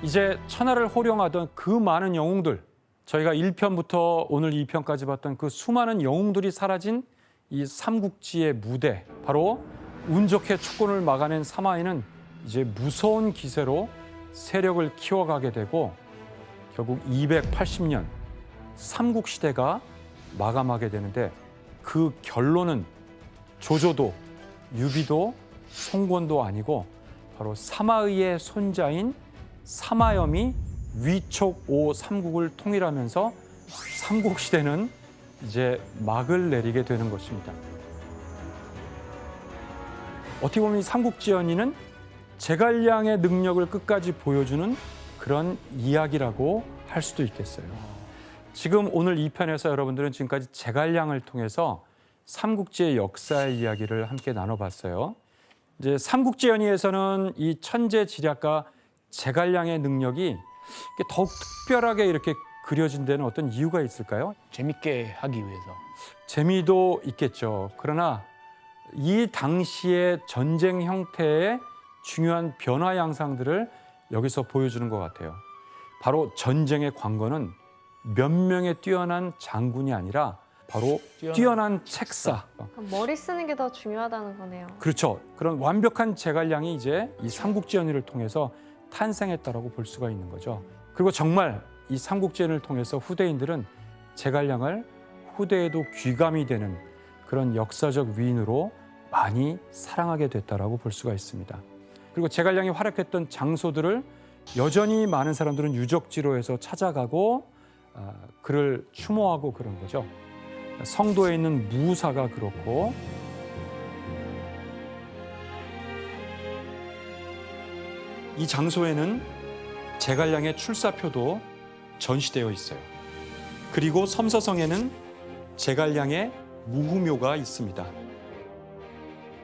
이제 천하를 호령하던 그 많은 영웅들, 저희가 1편부터 오늘 2편까지 봤던 그 수많은 영웅들이 사라진 이 삼국지의 무대, 바로 운 좋게 촉군을 막아낸 사마이는 이제 무서운 기세로 세력을 키워가게 되고 결국 280년 삼국시대가 마감하게 되는데 그 결론은 조조도 유비도 송권도 아니고 바로 사마의의 손자인 사마염이 위촉 5삼국을 통일하면서 삼국시대는 이제 막을 내리게 되는 것입니다. 어떻게 보면 이 삼국지연의는 제갈량의 능력을 끝까지 보여주는 그런 이야기라고 할 수도 있겠어요. 지금 오늘 2편에서 여러분들은 지금까지 제갈량을 통해서 삼국지의 역사의 이야기를 함께 나눠봤어요. 이제 삼국지연의에서는 이 천재지략가 제갈량의 능력이 더욱 특별하게 이렇게 그려진 데는 어떤 이유가 있을까요? 재밌게 하기 위해서. 재미도 있겠죠. 그러나 이 당시의 전쟁 형태의 중요한 변화 양상들을 여기서 보여주는 것 같아요. 바로 전쟁의 관건은 몇 명의 뛰어난 장군이 아니라 바로 뛰어난 책사. 머리 쓰는 게 더 중요하다는 거네요. 그렇죠. 그런 완벽한 제갈량이 이제 이 삼국지연의를 통해서 탄생했다라고 볼 수가 있는 거죠. 그리고 정말 이 삼국지연의를 통해서 후대인들은 제갈량을 후대에도 귀감이 되는 그런 역사적 위인으로 많이 사랑하게 됐다라고 볼 수가 있습니다. 그리고 제갈량이 활약했던 장소들을 여전히 많은 사람들은 유적지로 해서 찾아가고 그를 추모하고 그런 거죠. 성도에 있는 무사가 그렇고 이 장소에는 제갈량의 출사표도 전시되어 있어요. 그리고 섬서성에는 제갈량의 무후묘가 있습니다.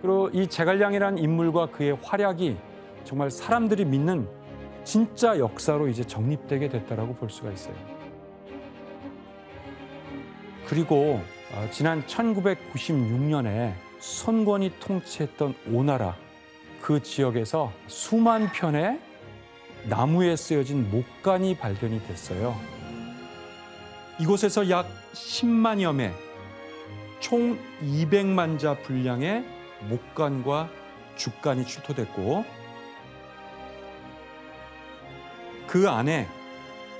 그리고 이 제갈량이라는 인물과 그의 활약이 정말 사람들이 믿는 진짜 역사로 이제 정립되게 됐다라고 볼 수가 있어요. 그리고 지난 1996년에 손권이 통치했던 오나라 그 지역에서 수만 편의 나무에 쓰여진 목간이 발견이 됐어요. 이곳에서 약 10만여 매 총 200만 자 분량의 목간과 죽간이 출토됐고 그 안에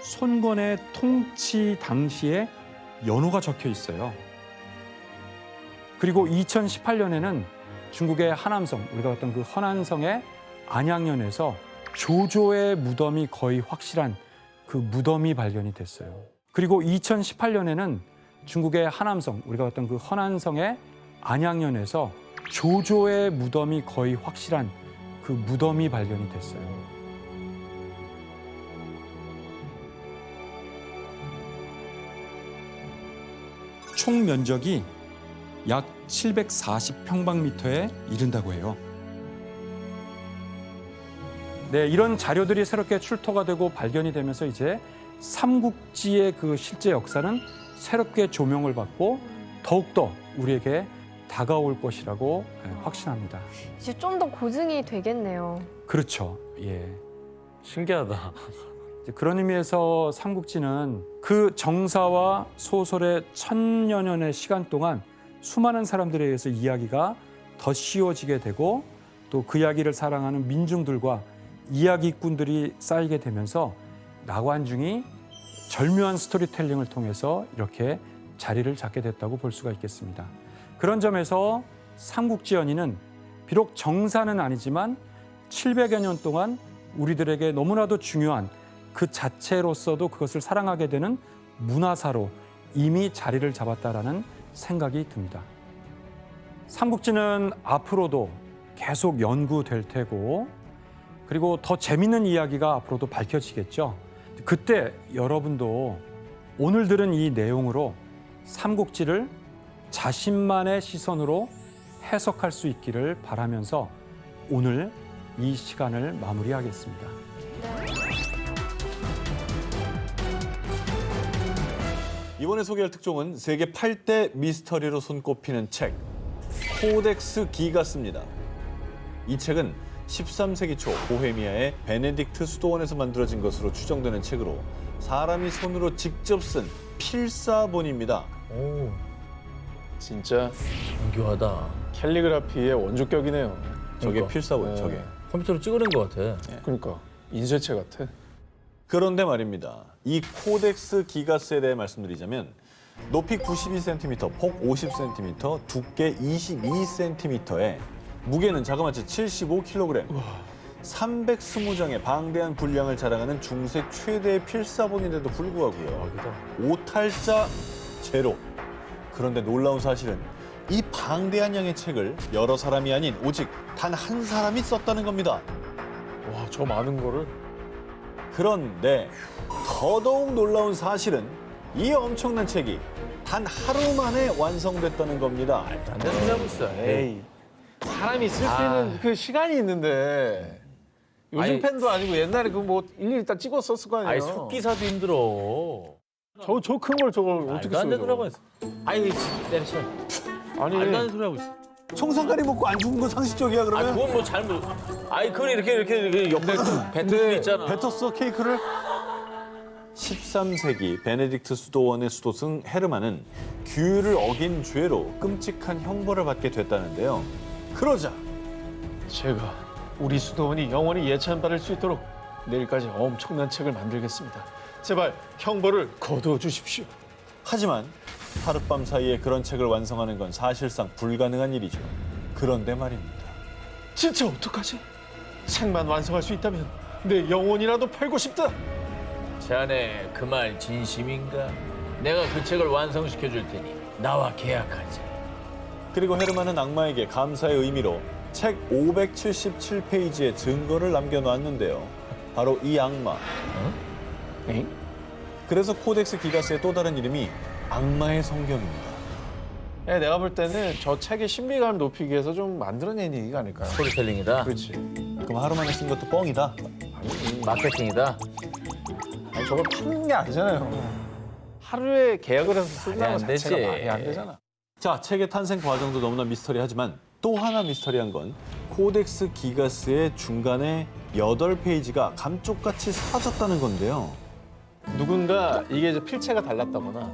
손권의 통치 당시의 연호가 적혀 있어요. 그리고 2018년에는 중국의 하남성, 우리가 봤던 그 허난성의 안양연에서 조조의 무덤이 거의 확실한 그 무덤이 발견이 됐어요. 그리고 2018년에는 중국의 하남성, 우리가 봤던 그 허난성의 안양연에서 조조의 무덤이 거의 확실한 그 무덤이 발견이 됐어요. 총 면적이 약 740평방미터에 이른다고 해요. 네, 이런 자료들이 새롭게 출토가 되고 발견이 되면서 이제 삼국지의 그 실제 역사는 새롭게 조명을 받고 더욱더 우리에게 다가올 것이라고 확신합니다. 이제 좀 더 고증이 되겠네요. 그렇죠. 예. 신기하다. 이제 그런 의미에서 삼국지는 그 정사와 소설의 1000여 년의 시간 동안 수많은 사람들에 의해서 이야기가 더 씌워지게 되고 또 그 이야기를 사랑하는 민중들과 이야기꾼들이 쌓이게 되면서 나관중이 절묘한 스토리텔링을 통해서 이렇게 자리를 잡게 됐다고 볼 수가 있겠습니다. 그런 점에서 삼국지연의는 비록 정사는 아니지만 700여 년 동안 우리들에게 너무나도 중요한 그 자체로서도 그것을 사랑하게 되는 문화사로 이미 자리를 잡았다라는 생각이 듭니다. 삼국지는 앞으로도 계속 연구될 테고 그리고 더 재밌는 이야기가 앞으로도 밝혀지겠죠. 그때 여러분도 오늘 들은 이 내용으로 삼국지를 자신만의 시선으로 해석할 수 있기를 바라면서 오늘 이 시간을 마무리하겠습니다. 이번에 소개할 특종은 세계 8대 미스터리로 손꼽히는 책, 코덱스 기가스입니다. 이 책은 13세기 초 보헤미아의 베네딕트 수도원에서 만들어진 것으로 추정되는 책으로 사람이 손으로 직접 쓴 필사본입니다. 오, 진짜 정교하다. 캘리그라피의 원조격이네요. 저게 그러니까. 필사본, 저게. 컴퓨터로 찍어낸 것 같아. 그러니까 인쇄체 같아. 그런데 말입니다. 이 코덱스 기가스에 대해 말씀드리자면 높이 92cm, 폭 50cm, 두께 22cm에 무게는 자그마치 75kg, 320장의 방대한 분량을 자랑하는 중세 최대의 필사본인데도 불구하고요. 오탈자 제로. 그런데 놀라운 사실은 이 방대한 양의 책을 여러 사람이 아닌 오직 단 한 사람이 썼다는 겁니다. 와, 저 많은 거를. 그런데 더더욱 놀라운 사실은 이 엄청난 책이 단 하루 만에 완성됐다는 겁니다. 안 되는 소리 하고 있어. 에이. 사람이 쓸 수 있는 그 시간이 있는데 요즘 펜도 아니고 옛날에 그 뭐 일일이 딱 찍어 썼을 거 아니에요. 아니 속기사도 힘들어. 저 큰 걸 저걸 어떻게 써요? 안 되는 소리 하고 있어. 아니 때려쳐. 아니 말도 안 되는 소리 하고 있어. 총상가리 먹고 안 죽은 거 상식적이야 그러면? 그건 뭐 잘못. 아니 그걸 이렇게 옆으로 뱉을 수도 있잖아. 뱉었어 케이크를? 13세기 베네딕트 수도원의 수도승 헤르만은 규율을 어긴 죄로 끔찍한 형벌을 받게 됐다는데요. 그러자 제가 우리 수도원이 영원히 예찬받을 수 있도록 내일까지 엄청난 책을 만들겠습니다. 제발 형벌을 거두어 주십시오. 하지만 하룻밤 사이에 그런 책을 완성하는 건 사실상 불가능한 일이죠. 그런데 말입니다. 진짜 어떡하지? 책만 완성할 수 있다면 내 영혼이라도 팔고 싶다. 자네 그 말 진심인가? 내가 그 책을 완성시켜 줄 테니 나와 계약하지. 그리고 헤르만은 악마에게 감사의 의미로 책 577페이지의 증거를 남겨놨는데요. 바로 이 악마. 그래서 코덱스 기가스의 또 다른 이름이 악마의 성경입니다. 네, 내가 볼 때는 저 책의 신비감을 높이기 위해서 좀 만들어낸 얘기가 아닐까요? 스토리텔링이다. 그렇지. 그럼 하루만에 쓴 것도 뻥이다. 마케팅이다. 아니 저걸 파는 게 아니잖아요. 하루에 계약을 해서 쓴다는 안 되지. 자체가 말이 안 되잖아. 자, 책의 탄생 과정도 너무나 미스터리하지만 또 하나 미스터리한 건 코덱스 기가스의 중간에 8페이지가 감쪽같이 사라졌다는 건데요. 누군가 이게 이제 필체가 달랐다거나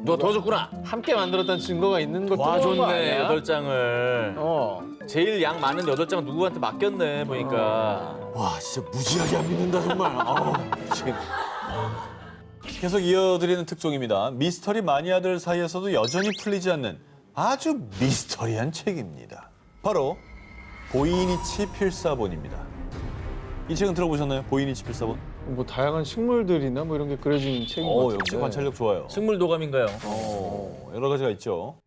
너 더 줬구나. 함께 만들었다는 증거가 있는 것도 와, 좋은 거 좋네. 아니야? 8장을. 제일 양 많은 8장을 누구한테 맡겼네, 보니까. 와, 진짜 무지하게 안 믿는다 정말. 미치겠네. 계속 이어드리는 특종입니다. 미스터리 마니아들 사이에서도 여전히 풀리지 않는 아주 미스터리한 책입니다. 바로 보이니치 필사본입니다. 이 책은 들어보셨나요? 보이니치 필사본? 뭐 다양한 식물들이나 뭐 이런 게 그려진 책인 것 같은데. 역시 관찰력 좋아요. 식물 도감인가요? 여러 가지가 있죠.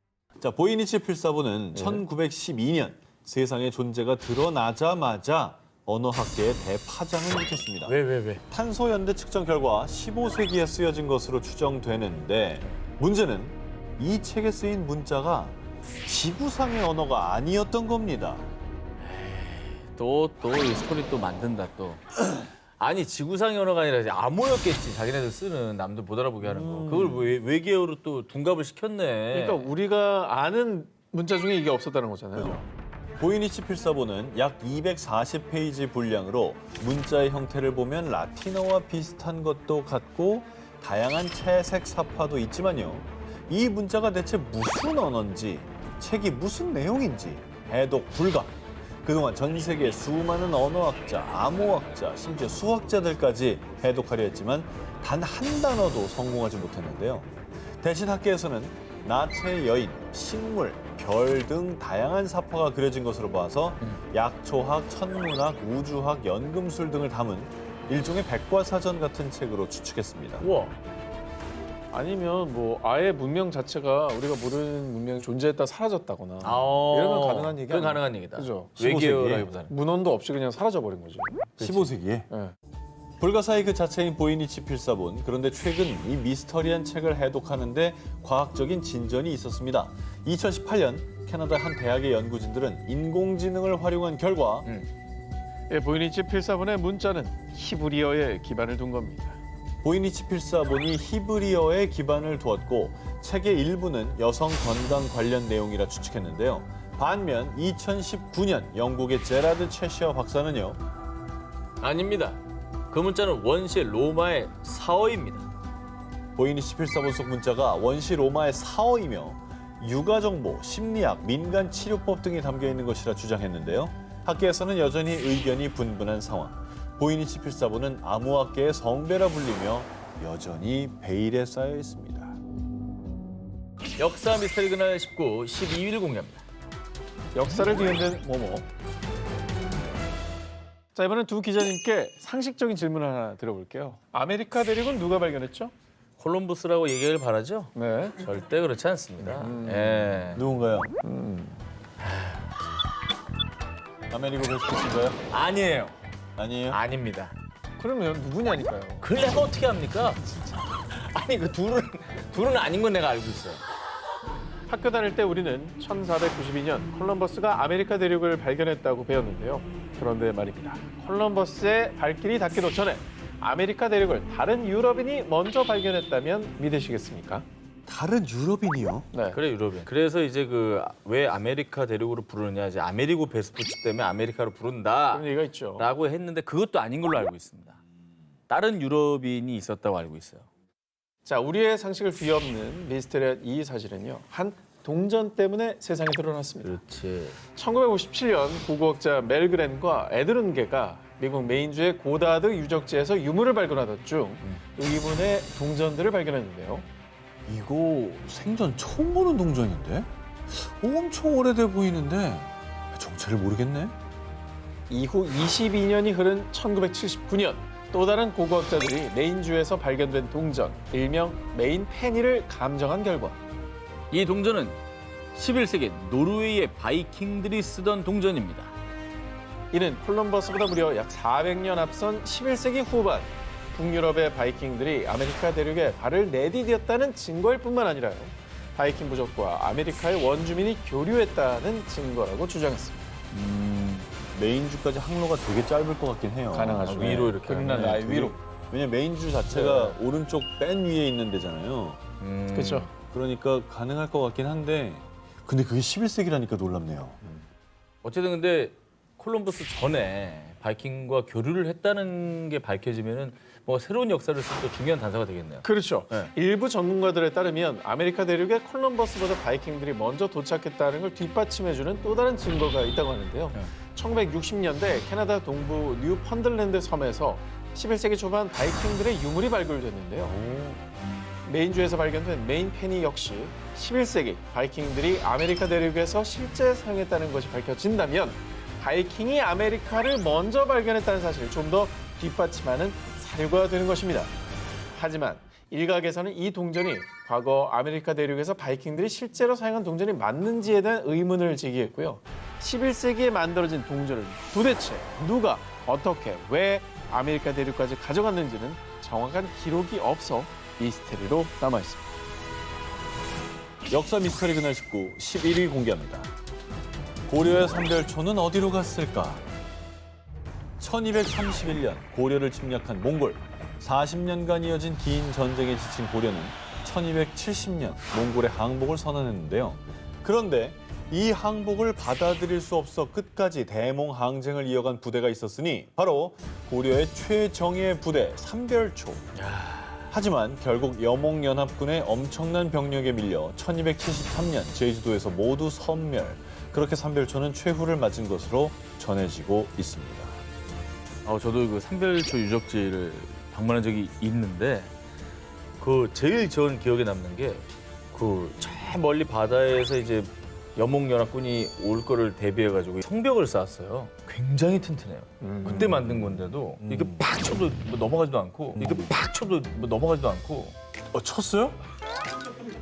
자, 보이니치 필사본은 1912년 세상의 존재가 드러나자마자 언어학계에 대파장을 일으켰습니다. 왜? 탄소 연대 측정 결과 15세기에 쓰여진 것으로 추정되는데 문제는 이 책에 쓰인 문자가 지구상의 언어가 아니었던 겁니다. 또 이 스토리 또 만든다, 또. 아니, 지구상의 언어가 아니라 이제 암호였겠지. 자기네들 쓰는 남들 못 알아보게 하는 거. 그걸 외계어로 또 둔갑을 시켰네. 그러니까 우리가 아는 문자 중에 이게 없었다는 거잖아요. 보이니치 필사본은 약 240페이지 분량으로 문자의 형태를 보면 라틴어와 비슷한 것도 같고 다양한 채색 사파도 있지만요. 이 문자가 대체 무슨 언어인지, 책이 무슨 내용인지 해독 불가. 그동안 전 세계 수많은 언어학자, 암호학자, 심지어 수학자들까지 해독하려 했지만 단 한 단어도 성공하지 못했는데요. 대신 학계에서는 나체의 여인, 식물, 별 등 다양한 사파가 그려진 것으로 봐서 약초학, 천문학, 우주학, 연금술 등을 담은 일종의 백과사전 같은 책으로 추측했습니다. 우와. 아니면 뭐 아예 문명 자체가 우리가 모르는 문명이 존재했다 사라졌다거나 이러면 가능한 얘기 그건 아니에요? 가능한 얘기다. 그죠? 외계어라기보다는. 문헌도 없이 그냥 사라져버린 거죠. 15세기에? 네. 불가사의 그 자체인 보이니치 필사본. 그런데 최근 이 미스터리한 책을 해독하는데 과학적인 진전이 있었습니다. 2018년 캐나다 한 대학의 연구진들은 인공지능을 활용한 결과 예, 보이니치 필사본의 문자는 히브리어에 기반을 둔 겁니다. 보이니치 필사본이 히브리어에 기반을 두었고 책의 일부는 여성 건강 관련 내용이라 추측했는데요. 반면 2019년 영국의 제라드 채셔 박사는요. 아닙니다. 그 문자는 원시 로마의 사어입니다. 보이니치 필사본 속 문자가 원시 로마의 사어이며 육아정보, 심리학, 민간치료법 등이 담겨있는 것이라 주장했는데요. 학계에서는 여전히 의견이 분분한 상황. 보이니치 필사본은 암호학계의 성배라 불리며 여전히 베일에 쌓여 있습니다. 역사 미스터리 그날 19, 12일 공개합니다. 역사를 뒤흔든 모모. 자, 이번엔 두 기자님께 상식적인 질문을 하나 드려볼게요. 아메리카 대륙은 누가 발견했죠? 콜럼버스라고 얘기를 바라죠? 네. 절대 그렇지 않습니다. 예. 누군가요? 아메리고 베스푸스인가요? 아니에요. 아니에요? 아닙니다. 그러면 누구냐니까요. 그걸 내가 어떻게 합니까? 아니, 그 둘은 아닌 건 내가 알고 있어요. 학교 다닐 때 우리는 1492년 콜럼버스가 아메리카 대륙을 발견했다고 배웠는데요. 그런데 말입니다. 콜럼버스의 발길이 닿기도 전에 아메리카 대륙을 다른 유럽인이 먼저 발견했다면 믿으시겠습니까? 다른 유럽인이요? 네. 그래, 유럽인. 그래서 이제 그 왜 아메리카 대륙으로 부르느냐, 이제 아메리고 베스푸치 때문에 아메리카로 부른다. 그런 얘기가 있죠. 라고 했는데 그것도 아닌 걸로 알고 있습니다. 다른 유럽인이 있었다고 알고 있어요. 자, 우리의 상식을 뒤엎는 미스테리한 이 사실은요. 한 동전 때문에 세상에 드러났습니다. 그렇지. 1957년 고고학자 멜그랜과 에드룬게가 미국 메인주의 고다드 유적지에서 유물을 발견하던 중 의문의 동전들을 발견했는데요. 이거 생전 처음 보는 동전인데? 엄청 오래돼 보이는데 정체를 모르겠네. 이후 22년이 흐른 1979년 또 다른 고고학자들이 메인주에서 발견된 동전, 일명 메인 페니를 감정한 결과 이 동전은 11세기 노르웨이의 바이킹들이 쓰던 동전입니다. 이는 콜럼버스보다 무려 약 400년 앞선 11세기 후반 북유럽의 바이킹들이 아메리카 대륙에 발을 내디뎠다는 증거일 뿐만 아니라요. 바이킹 부족과 아메리카의 원주민이 교류했다는 증거라고 주장했습니다. 메인주까지 항로가 되게 짧을 것 같긴 해요. 가능하죠. 위로 이렇게 그린란드 아예 위로. 왜냐면 메인주 자체가 오른쪽 맨 위에 있는 데잖아요. 그렇죠. 그러니까 가능할 것 같긴 한데 근데 그게 11세기라니까 놀랍네요. 어쨌든 근데 콜럼버스 전에 바이킹과 교류를 했다는 게 밝혀지면은 뭐 새로운 역사를 쓰는 또 중요한 단서가 되겠네요. 그렇죠. 네. 일부 전문가들에 따르면 아메리카 대륙에 콜럼버스보다 바이킹들이 먼저 도착했다는 걸 뒷받침해주는 또 다른 증거가 있다고 하는데요. 1960년대 캐나다 동부 뉴펀들랜드 섬에서 11세기 초반 바이킹들의 유물이 발굴됐는데요. 메인주에서 발견된 메인 페니 역시 11세기 바이킹들이 아메리카 대륙에서 실제 사용했다는 것이 밝혀진다면 바이킹이 아메리카를 먼저 발견했다는 사실을 좀 더 뒷받침하는 사료가 되는 것입니다. 하지만 일각에서는 이 동전이 과거 아메리카 대륙에서 바이킹들이 실제로 사용한 동전이 맞는지에 대한 의문을 제기했고요. 11세기에 만들어진 동전을 도대체 누가 어떻게 왜 아메리카 대륙까지 가져갔는지는 정확한 기록이 없어 미스테리로 남아 있습니다. 역사 미스터리 그날 19 11위 공개합니다. 고려의 삼별초는 어디로 갔을까? 1231년 고려를 침략한 몽골. 40년간 이어진 긴 전쟁에 지친 고려는 1270년 몽골의 항복을 선언했는데요. 그런데 이 항복을 받아들일 수 없어 끝까지 대몽 항쟁을 이어간 부대가 있었으니 바로 고려의 최정예 부대 삼별초. 하지만 결국 여몽연합군의 엄청난 병력에 밀려 1273년 제주도에서 모두 섬멸. 그렇게 삼별초는 최후를 맞은 것으로 전해지고 있습니다. 저도 그 삼별초 유적지를 방문한 적이 있는데 그 제일 전 기억에 남는 게 그 저 멀리 바다에서 이제 여몽연합군이 올 거를 대비해가지고 성벽을 쌓았어요. 굉장히 튼튼해요. 그때 만든 건데도 이게 팍 쳐도 뭐 넘어가지도 않고 이게 팍 쳐도 뭐 넘어가지도 않고. 쳤어요?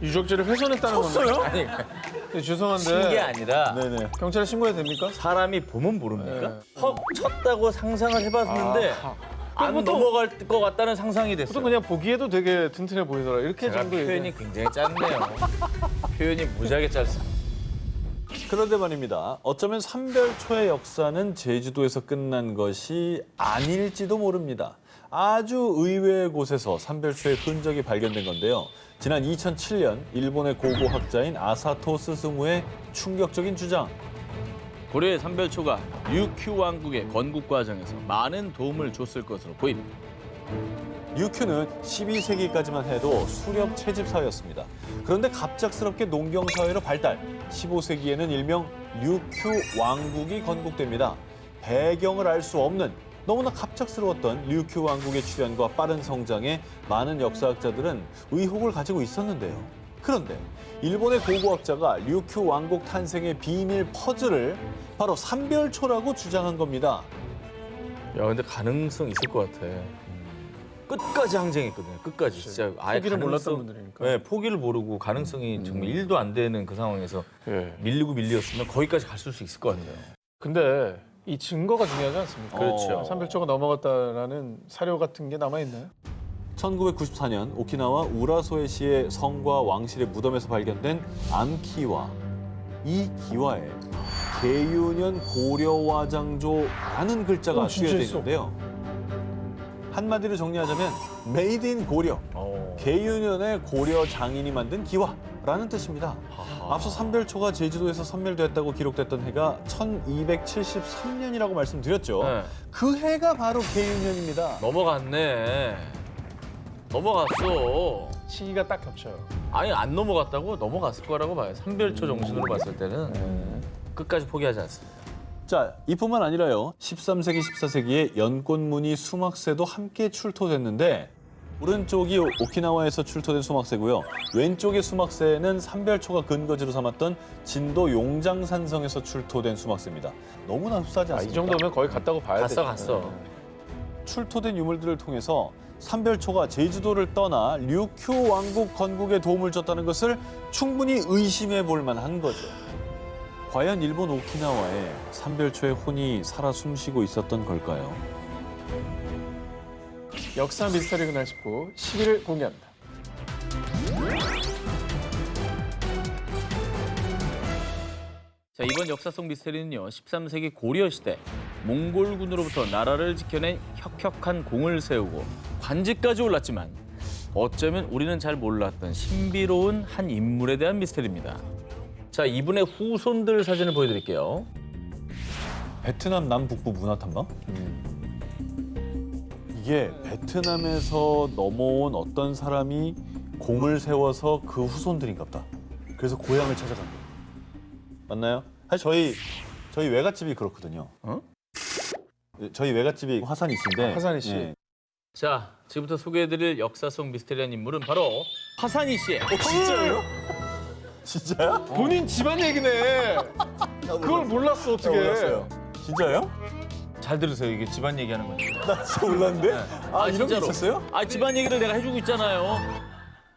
유적지를 훼손했다는 쳤어요? 건데. 아니 근데 죄송한데 친 게 아니라 네네. 경찰에 신고해도 됩니까? 사람이 보면 모릅니까? 네. 헉 쳤다고 상상을 해봤는데 안 보통- 넘어갈 것 같다는 상상이 됐어요. 보통 그냥 보기에도 되게 튼튼해 보이더라. 이렇게 제가 정도 표현이 굉장히 짧네요. 표현이 무지하게 짧습니다. 그런데 말입니다. 어쩌면 삼별초의 역사는 제주도에서 끝난 것이 아닐지도 모릅니다. 아주 의외의 곳에서 삼별초의 흔적이 발견된 건데요. 지난 2007년 일본의 고고학자인 아사토 스스무의 충격적인 주장. 고려의 삼별초가 류큐 왕국의 건국 과정에서 많은 도움을 줬을 것으로 보입니다. 류큐는 12세기까지만 해도 수렵 채집사회였습니다. 그런데 갑작스럽게 농경사회로 발달. 15세기에는 일명 류큐 왕국이 건국됩니다. 배경을 알 수 없는 너무나 갑작스러웠던 류큐 왕국의 출현과 빠른 성장에 많은 역사학자들은 의혹을 가지고 있었는데요. 그런데 일본의 고고학자가 류큐 왕국 탄생의 비밀 퍼즐을 바로 삼별초라고 주장한 겁니다. 야, 근데 가능성 있을 것 같아. 끝까지 항쟁했거든요. 끝까지. 진짜 아예 포기를 몰랐던 가능성- 분들이니까. 네, 포기를 모르고 가능성이 정말 1도 안 되는 그 상황에서 밀렸으면 거기까지 갔을 수 있을 것 같아요. 근데 이 증거가 중요하지 않습니까? 그렇죠. 삼별초가 넘어갔다라는 사료 같은 게 남아 있나요? 1994년 오키나와 우라소에시의 성과 왕실의 무덤에서 발견된 암기와. 이 기와에 계유년 고려와장조라는 글자가 진짜 쓰여져 있어. 있는데요. 한마디로 정리하자면 메이드 인 고려. 계유년의 고려 장인이 만든 기와라는 뜻입니다. 앞서 삼별초가 제주도에서 선멸됐다고 기록됐던 해가 1273년이라고 말씀드렸죠. 네. 그 해가 바로 계유년입니다. 넘어갔네. 넘어갔어. 시기가 딱 겹쳐요. 아니 안 넘어갔다고? 넘어갔을 거라고 봐요. 삼별초 정신으로 봤을 때는 끝까지 포기하지 않습니다. 자, 이뿐만 아니라요. 13세기, 14세기에 연꽃무늬 수막새도 함께 출토됐는데 오른쪽이 오키나와에서 출토된 수막새고요. 왼쪽의 수막새는 삼별초가 근거지로 삼았던 진도 용장산성에서 출토된 수막새입니다. 너무나 흡사하지 이 않습니까? 정도면 거의 갔다고 봐야 돼. 갔어. 출토된 유물들을 통해서 삼별초가 제주도를 떠나 류큐 왕국 건국에 도움을 줬다는 것을 충분히 의심해 볼 만한 거죠. 과연 일본 오키나와에 삼별초의 혼이 살아 숨쉬고 있었던 걸까요? 역사 미스터리 그날 19 10위를 공개합니다. 자, 이번 역사 속 미스테리는요. 13세기 고려 시대 몽골군으로부터 나라를 지켜낸 혁혁한 공을 세우고 관직까지 올랐지만 어쩌면 우리는 잘 몰랐던 신비로운 한 인물에 대한 미스테리입니다. 자, 이분의 후손들 사진을 보여드릴게요. 베트남 남북부 문화탐방? 이게 베트남에서 넘어온 어떤 사람이 공을 세워서 그 후손들인가 보다. 그래서 고향을 찾아간 거예요. 맞나요? 사실 저희 외갓집이 그렇거든요. 저희 외갓집이 화산이 씨인데. 화산이 씨. 예. 자, 지금부터 소개해드릴 역사 속 미스테리한 인물은 바로 화산이 씨의 진짜요? 진짜야? 본인 집안 얘기네. 그걸 몰랐어 어떻게? 몰랐어요. 진짜요? 잘 들으세요. 이게 집안 얘기하는 거니까. 나 진짜 몰랐는데? 아, 이런 게 진짜로. 있었어요? 아, 집안 얘기를 내가 해주고 있잖아요.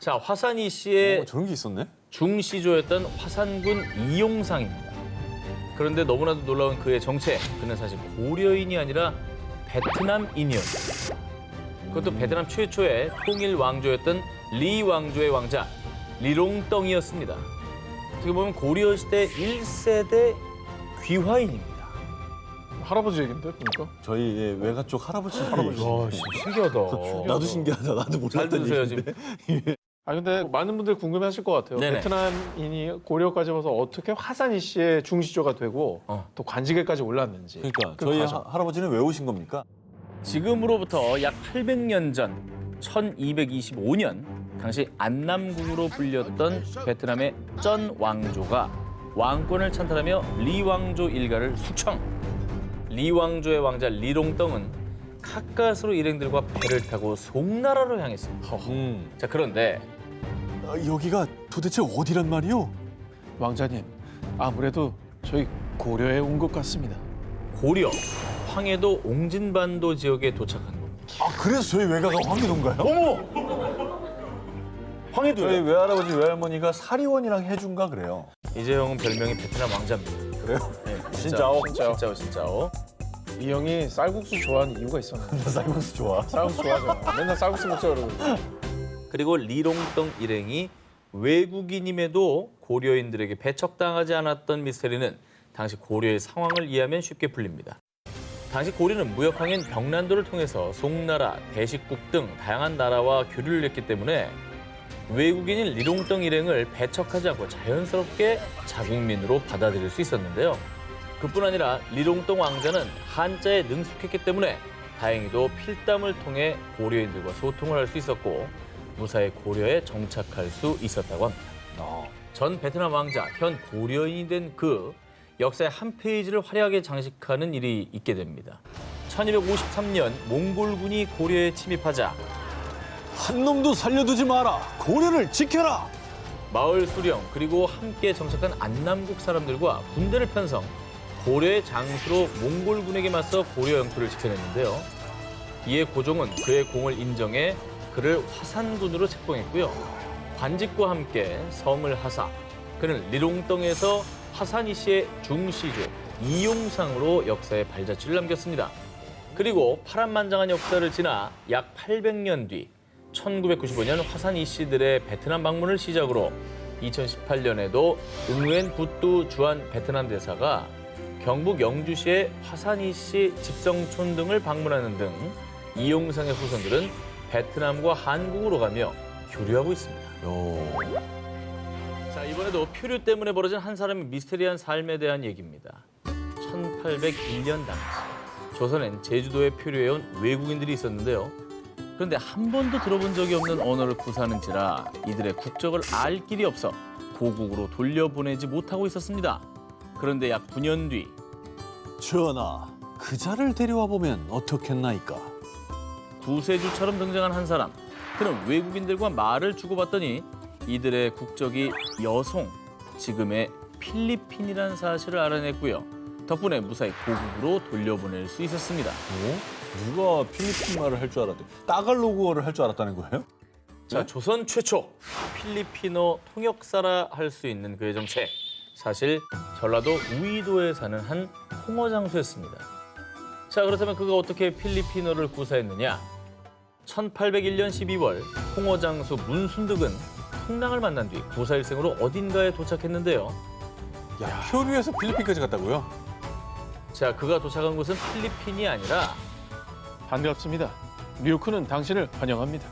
자, 화산이 씨의 저런 게 있었네? 중시조였던 화산군 이용상입니다. 그런데 너무나도 놀라운 그의 정체. 그는 사실 고려인이 아니라 베트남인이었어요. 그것도 베트남 최초의 통일 왕조였던 리 왕조의 왕자 리롱덩이었습니다. 어떻게 보면 고려 시대 1세대 귀화인입니다. 할아버지 얘긴데 보니까. 저희 외가 쪽 할아버지. 와, 신기하다. 나도 신기하다. 나도 잘 몰랐던 들으세요, 얘기인데. 아 근데 많은 분들이 궁금해하실 것 같아요. 네네. 베트남인이 고려까지 와서 어떻게 화산이 씨의 중시조가 되고 또 관직에까지 올랐는지. 그러니까 그 저희 과정. 할아버지는 왜 오신 겁니까? 지금으로부터 약 800년 전 1225년 당시 안남궁으로 불렸던 베트남의 쩐 왕조가 왕권을 찬탈하며 리 왕조 일가를 숙청. 리 왕조의 왕자 리롱덩은 가까스로 일행들과 배를 타고 송나라로 향했습니다. 자, 그런데 여기가 도대체 어디란 말이오? 왕자님, 아무래도 저희 고려에 온 것 같습니다. 고려 황해도 옹진반도 지역에 도착한 겁니다. 아, 그래서 저희 외가가 황해도인가요? 어머! 황해도요? 저희 외할아버지 외할머니가 사리원이랑 해준가 그래요. 이재용은 별명이 베트남 왕자입니다. 그래요? 네, 진짜오? 진짜오. 이 형이 쌀국수 좋아하는 이유가 있었는데. 나 쌀국수 좋아. 쌀국수 좋아하잖아. 맨날 쌀국수 먹자 그러고. 그리고 리롱덩 일행이 외국인임에도 고려인들에게 배척당하지 않았던 미스테리는 당시 고려의 상황을 이해하면 쉽게 풀립니다. 당시 고려는 무역항인 병란도를 통해서 송나라, 대식국 등 다양한 나라와 교류를 했기 때문에 외국인인 리롱덩 일행을 배척하지 않고 자연스럽게 자국민으로 받아들일 수 있었는데요. 그뿐 아니라 리롱덩 왕자는 한자에 능숙했기 때문에 다행히도 필담을 통해 고려인들과 소통을 할 수 있었고 무사히 고려에 정착할 수 있었다고 합니다. 전 베트남 왕자, 현 고려인이 된 그 역사의 한 페이지를 화려하게 장식하는 일이 있게 됩니다. 1253년 몽골군이 고려에 침입하자 한 놈도 살려두지 마라. 고려를 지켜라. 마을 수령 그리고 함께 정착한 안남국 사람들과 군대를 편성, 고려의 장수로 몽골군에게 맞서 고려 영토를 지켜냈는데요. 이에 고종은 그의 공을 인정해 그를 화산군으로 책봉했고요. 관직과 함께 성을 하사, 그는 리롱덩에서 화산이 씨의 중시조 이용상으로 역사에 발자취를 남겼습니다. 그리고 파란만장한 역사를 지나 약 800년 뒤 1995년 화산이 씨들의 베트남 방문을 시작으로 2018년에도 응웬 부뚜 주한 베트남 대사가 경북 영주시의 화산이 씨 집성촌 등을 방문하는 등 이용상의 후손들은 베트남과 한국으로 가며 교류하고 있습니다. 자, 이번에도 표류 때문에 벌어진 한 사람의 미스테리한 삶에 대한 얘기입니다. 1801년 당시 조선엔 제주도에 표류해온 외국인들이 있었는데요. 그런데 한 번도 들어본 적이 없는 언어를 구사하는지라 이들의 국적을 알 길이 없어 고국으로 돌려보내지 못하고 있었습니다. 그런데 약 9년 뒤 전하, 그 자를 데려와 보면 어떻겠나이까? 구세주처럼 등장한 한 사람. 그는 외국인들과 말을 주고받더니 이들의 국적이 여송, 지금의 필리핀이라는 사실을 알아냈고요. 덕분에 무사히 고국으로 돌려보낼 수 있었습니다. 누가 필리핀 말을 할 줄 알았대? 따갈로그어를 할 줄 알았다는 거예요? 자, 조선 최초 필리핀어 통역사라 할 수 있는 그의 정체. 사실 전라도 우이도에 사는 한 홍어장수였습니다. 자, 그렇다면 그가 어떻게 필리핀어를 구사했느냐? 1801년 12월 홍어장수 문순득은 풍랑을 만난 뒤 구사일생으로 어딘가에 도착했는데요. 야, 표류해서 필리핀까지 갔다고요? 자, 그가 도착한 곳은 필리핀이 아니라 반갑습니다. 류크는 당신을 환영합니다.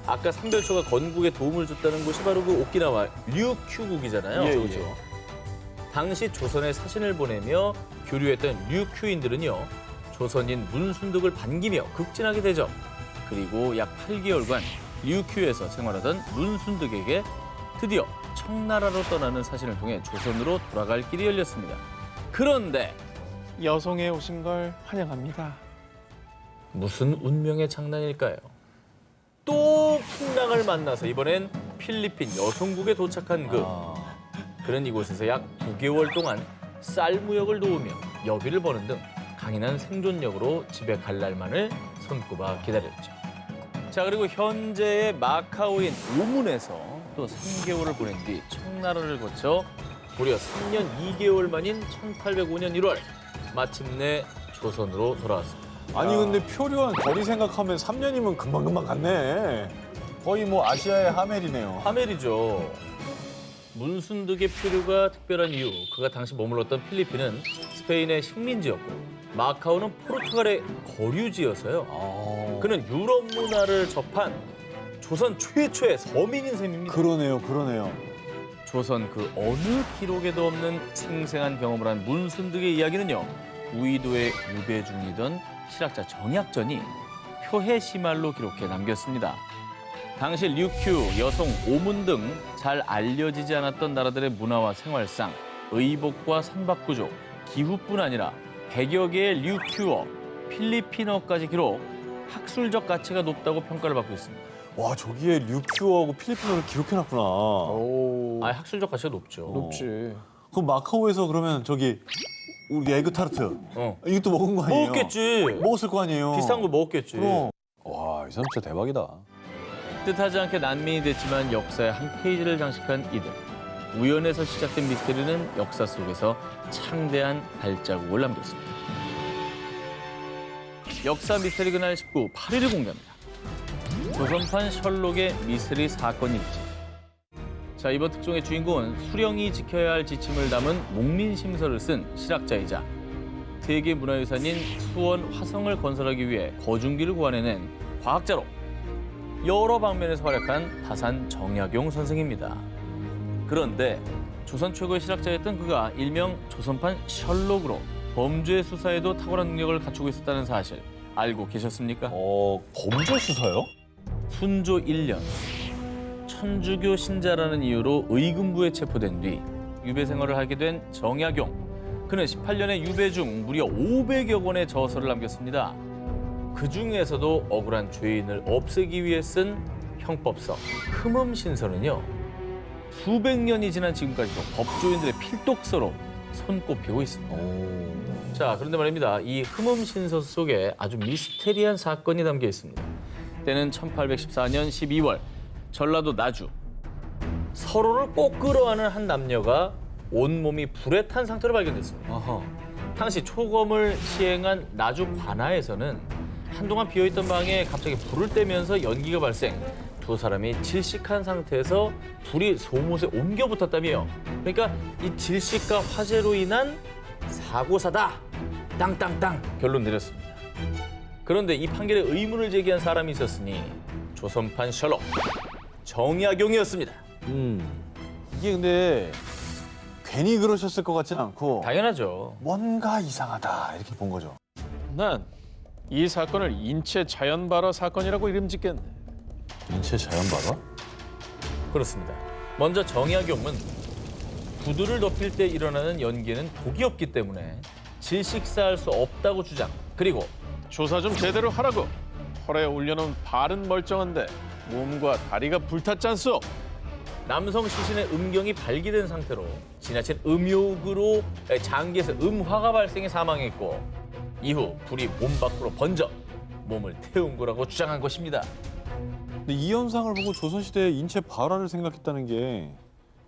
아까 삼별초가 건국에 도움을 줬다는 곳이 바로 그 오키나와 류큐국이잖아요. 예, 그렇죠? 예. 당시 조선에 사신을 보내며 교류했던 류큐인들은요. 조선인 문순득을 반기며 극진하게 대접. 그리고 약 8개월간 류큐에서 생활하던 문순득에게 드디어 청나라로 떠나는 사신을 통해 조선으로 돌아갈 길이 열렸습니다. 그런데 여성에 오신 걸 환영합니다. 무슨 운명의 장난일까요? 또 풍랑을 만나서 이번엔 필리핀 여성국에 도착한 그는 이곳에서 약 9개월 동안 쌀무역을 도우며 여비를 버는 등 강인한 생존력으로 집에 갈 날만을 손꼽아 기다렸죠. 자, 그리고 현재의 마카오인 오문에서 또 3개월을 보낸 뒤 청나라를 거쳐 무려 3년 2개월 만인 1805년 1월 마침내 조선으로 돌아왔습니다. 아니 근데 표류한 거리 생각하면 3년이면 금방금방 갔네. 거의 뭐 아시아의 하멜이네요. 하멜이죠. 문순득의 표류가 특별한 이유, 그가 당시 머물렀던 필리핀은 스페인의 식민지였고 마카오는 포르투갈의 거류지여서요. 그는 유럽 문화를 접한 조선 최초의 서민인 셈입니다. 그러네요. 조선 그 어느 기록에도 없는 생생한 경험을 한 문순득의 이야기는요. 우이도에 유배 중이던 실학자 정약전이 표해시말로 기록해 남겼습니다. 당시 류큐, 여성, 오문 등 잘 알려지지 않았던 나라들의 문화와 생활상, 의복과 선박구조, 기후뿐 아니라 100여 개의 류큐어, 필리핀어까지 기록, 학술적 가치가 높다고 평가를 받고 있습니다. 와 저기에 류큐어하고 필리핀어를 기록해놨구나. 학술적 가치가 높죠. 높지. 그럼 마카오에서 그러면 저기 우리 에그타르트 이것도 먹은 거 아니에요? 먹었겠지. 먹었을 거 아니에요? 비싼 거 먹었겠지. 그럼. 와, 이 사람 진짜 대박이다. 뜻하지 않게 난민이 됐지만 역사의 한 페이지를 장식한 이들. 우연에서 시작된 미스테리는 역사 속에서 창대한 발자국을 남겼습니다. 역사 미스테리 그날 19, 8일을 공개합니다. 조선판 셜록의 미스테리 사건 일지. 자, 이번 특종의 주인공은 수령이 지켜야 할 지침을 담은 목민심서를 쓴 실학자이자 세계 문화유산인 수원 화성을 건설하기 위해 거중기를 구안해낸 과학자로 여러 방면에서 활약한 다산 정약용 선생입니다. 그런데 조선 최고의 실학자였던 그가 일명 조선판 셜록으로 범죄 수사에도 탁월한 능력을 갖추고 있었다는 사실 알고 계셨습니까? 범죄 수사요? 순조 1년 천주교 신자라는 이유로 의금부에 체포된 뒤 유배 생활을 하게 된 정약용. 그는 18년의 유배 중 무려 500여 권의 저서를 남겼습니다. 그 중에서도 억울한 죄인을 없애기 위해 쓴 형법서 흠음신서는요. 수백 년이 지난 지금까지도 법조인들의 필독서로 손꼽히고 있습니다. 자, 그런데 말입니다. 이 흠음신서 속에 아주 미스테리한 사건이 담겨 있습니다. 때는 1814년 12월 전라도 나주. 서로를 꼭 끌어안은 한 남녀가 온몸이 불에 탄 상태로 발견됐습니다. 당시 초검을 시행한 나주 관아에서는 한동안 비어있던 방에 갑자기 불을 떼면서 연기가 발생. 두 사람이 질식한 상태에서 불이 소못에 옮겨 붙었다며. 그러니까 이 질식과 화재로 인한 사고사다. 땅땅땅 결론 내렸습니다. 그런데 이 판결에 의문을 제기한 사람이 있었으니 조선판 셜록 정약용이었습니다. 이게 근데 괜히 그러셨을 것 같진 않고 당연하죠. 뭔가 이상하다 이렇게 본 거죠. 난 이 사건을 인체 자연 발화 사건이라고 이름 짓겠네. 인체 자연 발화? 그렇습니다. 먼저 정약용은 구두를 덮일 때 일어나는 연기는 독이 없기 때문에 질식사할 수 없다고 주장. 그리고 조사 좀 제대로 하라고. 털에 올려놓은 발은 멀쩡한데 몸과 다리가 불탔잖소. 남성 시신의 음경이 발기된 상태로 지나친 음욕으로 장기에서 음화가 발생해 사망했고 이후 불이 몸 밖으로 번져 몸을 태운 거라고 주장한 것입니다. 근데 이 현상을 보고 조선시대의 인체 발화를 생각했다는 게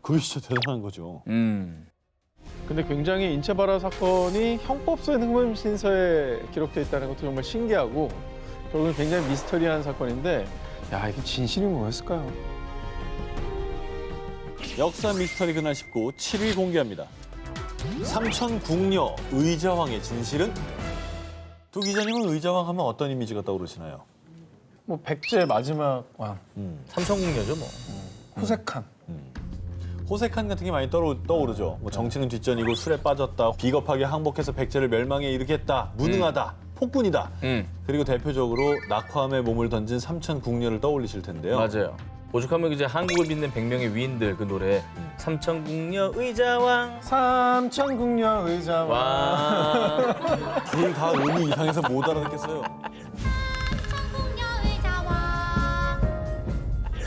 그게 진짜 대단한 거죠. 근데 굉장히 인체 발화 사건이 형법서의 흠음신서에 기록돼 있다는 것도 정말 신기하고 결국은 굉장히 미스터리한 사건인데 야, 이게 진실이 뭐였을까요? 역사 미스터리 그날 19, 7일 공개합니다. 삼천 궁녀 의자왕의 진실은? 두 기자님은 의자왕 하면 어떤 이미지가 떠오르시나요? 뭐 백제 마지막 왕. 삼천궁녀죠 뭐. 호색한. 호색한 같은 게 많이 떠오르죠. 뭐 정치는 뒷전이고 술에 빠졌다, 비겁하게 항복해서 백제를 멸망에 일으켰다, 무능하다. 폭군이다. 그리고 대표적으로 낙화암에 몸을 던진 삼천궁녀를 떠올리실 텐데요. 맞아요. 오죽하면 이제 한국을 빛낸 100명의 위인들 그 노래 삼천궁녀 의자왕 삼천궁녀 의자왕. 와. 둘 다 음이 이상해서 못 알아듣겠어요.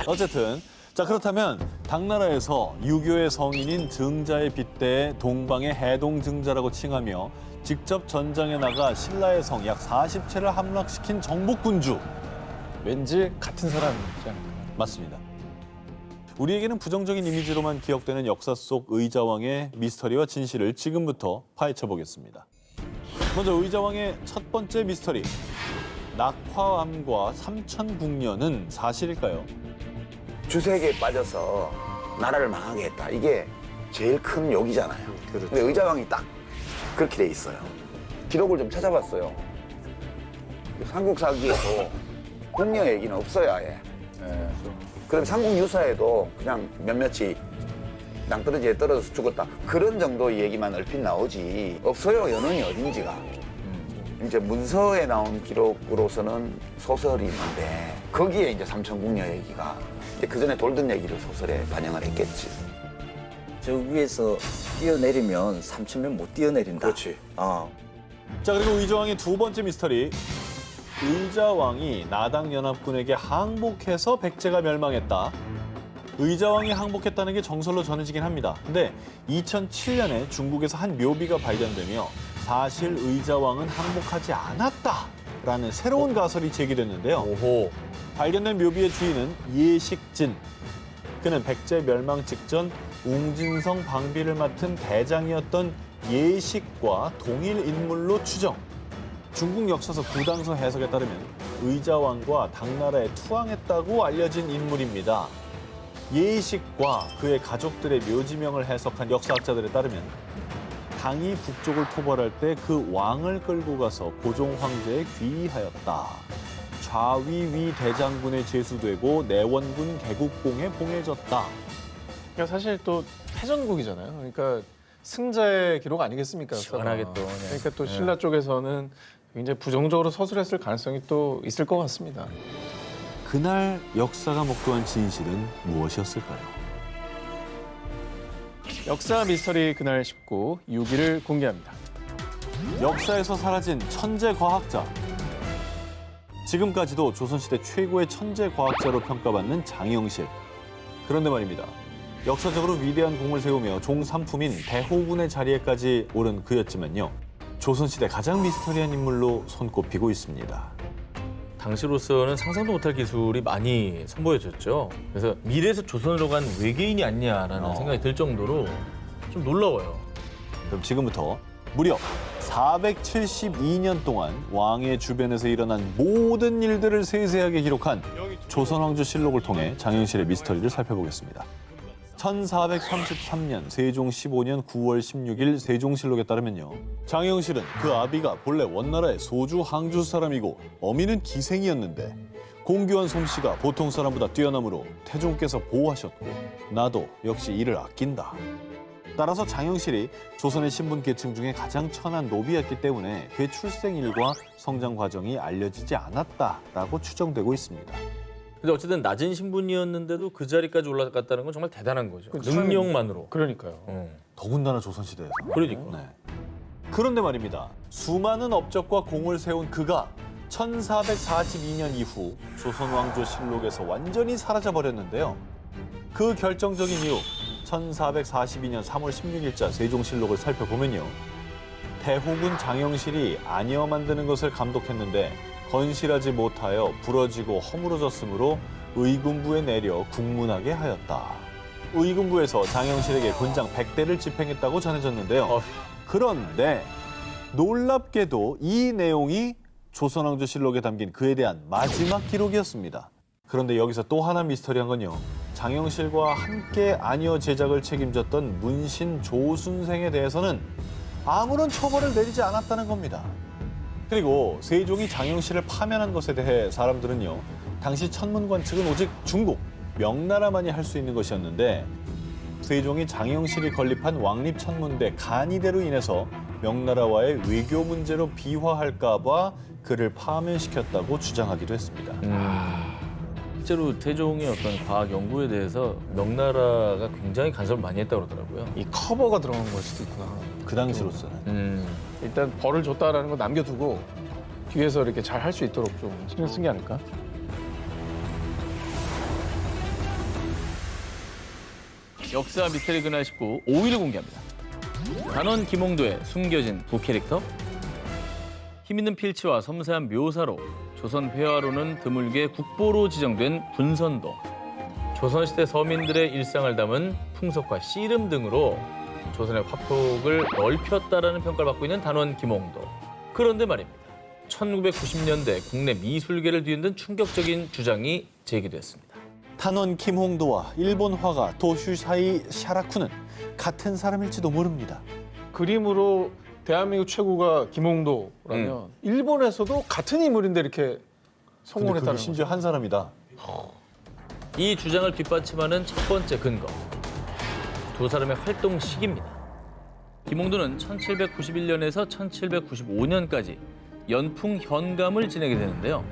어쨌든 자 그렇다면 당나라에서 유교의 성인인 증자에 빗대어 동방의 해동증자라고 칭하며 직접 전장에 나가 신라의 성 약 40채를 함락시킨 정복군주. 왠지 같은 사람이지 않을까. 맞습니다. 우리에게는 부정적인 이미지로만 기억되는 역사 속 의자왕의 미스터리와 진실을 지금부터 파헤쳐 보겠습니다. 먼저 의자왕의 첫 번째 미스터리. 낙화암과 삼천궁녀는 사실일까요? 주색에 빠져서 나라를 망하게 했다. 이게 제일 큰 욕이잖아요. 근데 의자왕이 딱 그렇게 돼 있어요. 기록을 좀 찾아봤어요. 삼국사기에도 궁녀 얘기는 없어요, 아예. 그럼 삼국유사에도 그냥 몇몇이 낭떠러지에 떨어져서 죽었다. 그런 정도의 얘기만 얼핏 나오지. 없어요, 연원이 어딘지가. 이제 문서에 나온 기록으로서는 소설이 있는데 거기에 이제 삼천궁녀 얘기가 이제 그 전에 돌던 얘기를 소설에 반영을 했겠지. 저 위에서 뛰어내리면 3,000명 못 뛰어내린다. 그렇지. 자 그리고 의자왕의 두 번째 미스터리. 의자왕이 나당연합군에게 항복해서 백제가 멸망했다. 의자왕이 항복했다는 게 정설로 전해지긴 합니다. 근데 2007년에 중국에서 한 묘비가 발견되며 사실 의자왕은 항복하지 않았다라는 새로운 가설이 제기됐는데요. 오호. 발견된 묘비의 주인은 예식진. 그는 백제 멸망 직전 웅진성 방비를 맡은 대장이었던 예식과 동일 인물로 추정. 중국 역사서 구당서 해석에 따르면 의자왕과 당나라에 투항했다고 알려진 인물입니다. 예식과 그의 가족들의 묘지명을 해석한 역사학자들에 따르면 당이 북쪽을 토벌할 때 그 왕을 끌고 가서 고종 황제에 귀의하였다. 좌위위 대장군에 제수되고 내원군 개국공에 봉해졌다. 그러니까 사실 또 패전국이잖아요. 그러니까 승자의 기록 아니겠습니까? 시원하게 또. 그러니까 또 신라 쪽에서는 굉장히 부정적으로 서술했을 가능성이 또 있을 것 같습니다. 그날 역사가 목도한 진실은 무엇이었을까요? 역사 미스터리 그날 19 6위를 공개합니다. 역사에서 사라진 천재 과학자. 지금까지도 조선시대 최고의 천재 과학자로 평가받는 장영실. 그런데 말입니다. 역사적으로 위대한 공을 세우며 종삼품인 대호군의 자리에까지 오른 그였지만요. 조선시대 가장 미스터리한 인물로 손꼽히고 있습니다. 당시로서는 상상도 못할 기술이 많이 선보여졌죠. 그래서 미래에서 조선으로 간 외계인이 아니냐라는 생각이 들 정도로 좀 놀라워요. 그럼 지금부터 무려 472년 동안 왕의 주변에서 일어난 모든 일들을 세세하게 기록한 조선왕조실록을 통해 장영실의 미스터리를 살펴보겠습니다. 1433년 세종 15년 9월 16일 세종실록에 따르면요. 장영실은 그 아비가 본래 원나라의 소주 항주 사람이고 어미는 기생이었는데 공교한 솜씨가 보통 사람보다 뛰어나므로 태종께서 보호하셨고 나도 역시 이를 아낀다. 따라서 장영실이 조선의 신분 계층 중에 가장 천한 노비였기 때문에 그의 출생일과 성장 과정이 알려지지 않았다라고 추정되고 있습니다. 근데 어쨌든 낮은 신분이었는데도 그 자리까지 올라갔다는 건 정말 대단한 거죠. 능력만으로. 그러니까요. 더군다나 조선시대에서. 그러니까. 네. 그런데 말입니다. 수많은 업적과 공을 세운 그가 1442년 이후 조선왕조실록에서 완전히 사라져버렸는데요. 그 결정적인 이유, 1442년 3월 16일자 세종실록을 살펴보면요. 대호군 장영실이 안여 만드는 것을 감독했는데 건실하지 못하여 부러지고 허물어졌으므로 의군부에 내려 국문하게 하였다. 의군부에서 장영실에게 군장 100대를 집행했다고 전해졌는데요. 그런데 놀랍게도 이 내용이 조선왕조실록에 담긴 그에 대한 마지막 기록이었습니다. 그런데 여기서 또 하나 미스터리한 건요. 장영실과 함께 안여 제작을 책임졌던 문신 조순생에 대해서는 아무런 처벌을 내리지 않았다는 겁니다. 그리고 세종이 장영실을 파면한 것에 대해 사람들은요. 당시 천문관 측은 오직 중국, 명나라만이 할 수 있는 것이었는데 세종이 장영실이 건립한 왕립천문대 간이대로 인해서 명나라와의 외교 문제로 비화할까 봐 그를 파면시켰다고 주장하기도 했습니다. 실제로 태종의 어떤 과학 연구에 대해서 명나라가 굉장히 간섭을 많이 했다고 그러더라고요. 이 커버가 들어간 걸 수도 있구나. 그 당시로서는. 일단 벌을 줬다라는 거 남겨두고 뒤에서 이렇게 잘 할 수 있도록 좀 신경 쓴 게 아닐까? 역사 미스터리 그날 19 5위를 공개합니다. 단원 김홍도의 숨겨진 부캐릭터. 힘있는 필치와 섬세한 묘사로 조선 회화로는 드물게 국보로 지정된 분선도. 조선시대 서민들의 일상을 담은 풍속과 씨름 등으로 조선의 화폭을 넓혔다라는 평가를 받고 있는 단원 김홍도. 그런데 말입니다. 1990년대 국내 미술계를 뒤흔든 충격적인 주장이 제기됐습니다. 탄원 김홍도와 일본 화가 도슈사이 샤라쿠는 같은 사람일지도 모릅니다. 그림으로 대한민국 최고가 김홍도라면 일본에서도 같은 인물인데 이렇게 성공했다는 거죠. 심지어 한 사람이다. 이 주장을 뒷받침하는 첫 번째 근거. 두 사람의 활동 시기입니다. 김홍도는 1791년에서 1795년까지 연풍 현감을 지내게 되는데요.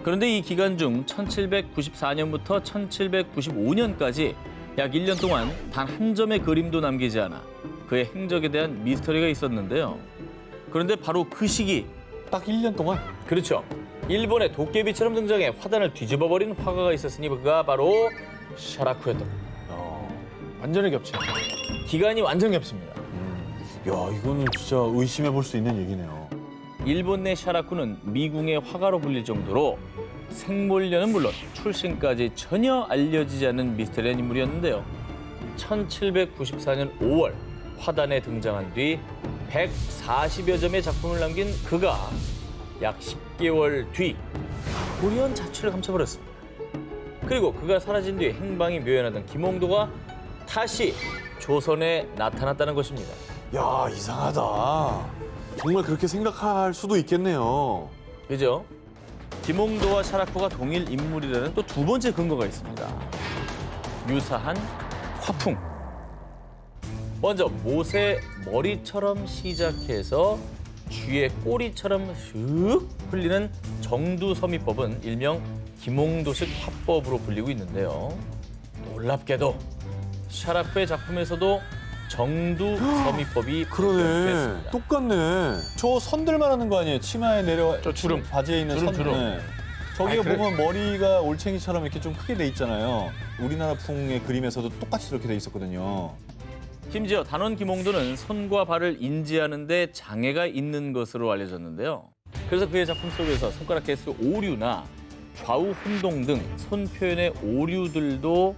그런데 이 기간 중 1794년부터 1795년까지 약 1년 동안 단 한 점의 그림도 남기지 않아 그의 행적에 대한 미스터리가 있었는데요. 그런데 바로 그 시기. 딱 1년 동안? 그렇죠. 일본의 도깨비처럼 등장해 화단을 뒤집어버린 화가가 있었으니 그가 바로 샤라쿠였던 겁니다. 완전히 겹쳐. 기간이 완전 겹습니다. 야, 이거는 진짜 의심해 볼 수 있는 얘기네요. 일본 내 샤라쿠는 미궁의 화가로 불릴 정도로 생물년은 물론 출신까지 전혀 알려지지 않은 미스터리한 인물이었는데요. 1794년 5월 화단에 등장한 뒤 140여 점의 작품을 남긴 그가 약 10개월 뒤 돌연 자취를 감춰버렸습니다. 그리고 그가 사라진 뒤 행방이 묘연하던 김홍도가 다시 조선에 나타났다는 것입니다. 야, 이상하다. 정말 그렇게 생각할 수도 있겠네요. 그죠? 김홍도와 샤라쿠가 동일 인물이라는 또 두 번째 근거가 있습니다. 유사한 화풍. 먼저 못의 머리처럼 시작해서 쥐의 꼬리처럼 슥 흘리는 정두서미법은 일명 김홍도식 화법으로 불리고 있는데요. 놀랍게도 샤라쿠의 작품에서도 정두서미법이 그러네. 적용됐습니다. 똑같네. 저 선들만 하는 거 아니에요? 치마에 내려 저 주름. 바지에 있는 주름, 선. 주름. 네. 저기에 보면 머리가 올챙이처럼 이렇게 좀 크게 돼 있잖아요. 우리나라 풍의 그림에서도 똑같이 이렇게 돼 있었거든요. 심지어 단원 김홍도는 손과 발을 인지하는 데 장애가 있는 것으로 알려졌는데요. 그래서 그의 작품 속에서 손가락 개수 오류나 좌우 혼동 등 손 표현의 오류들도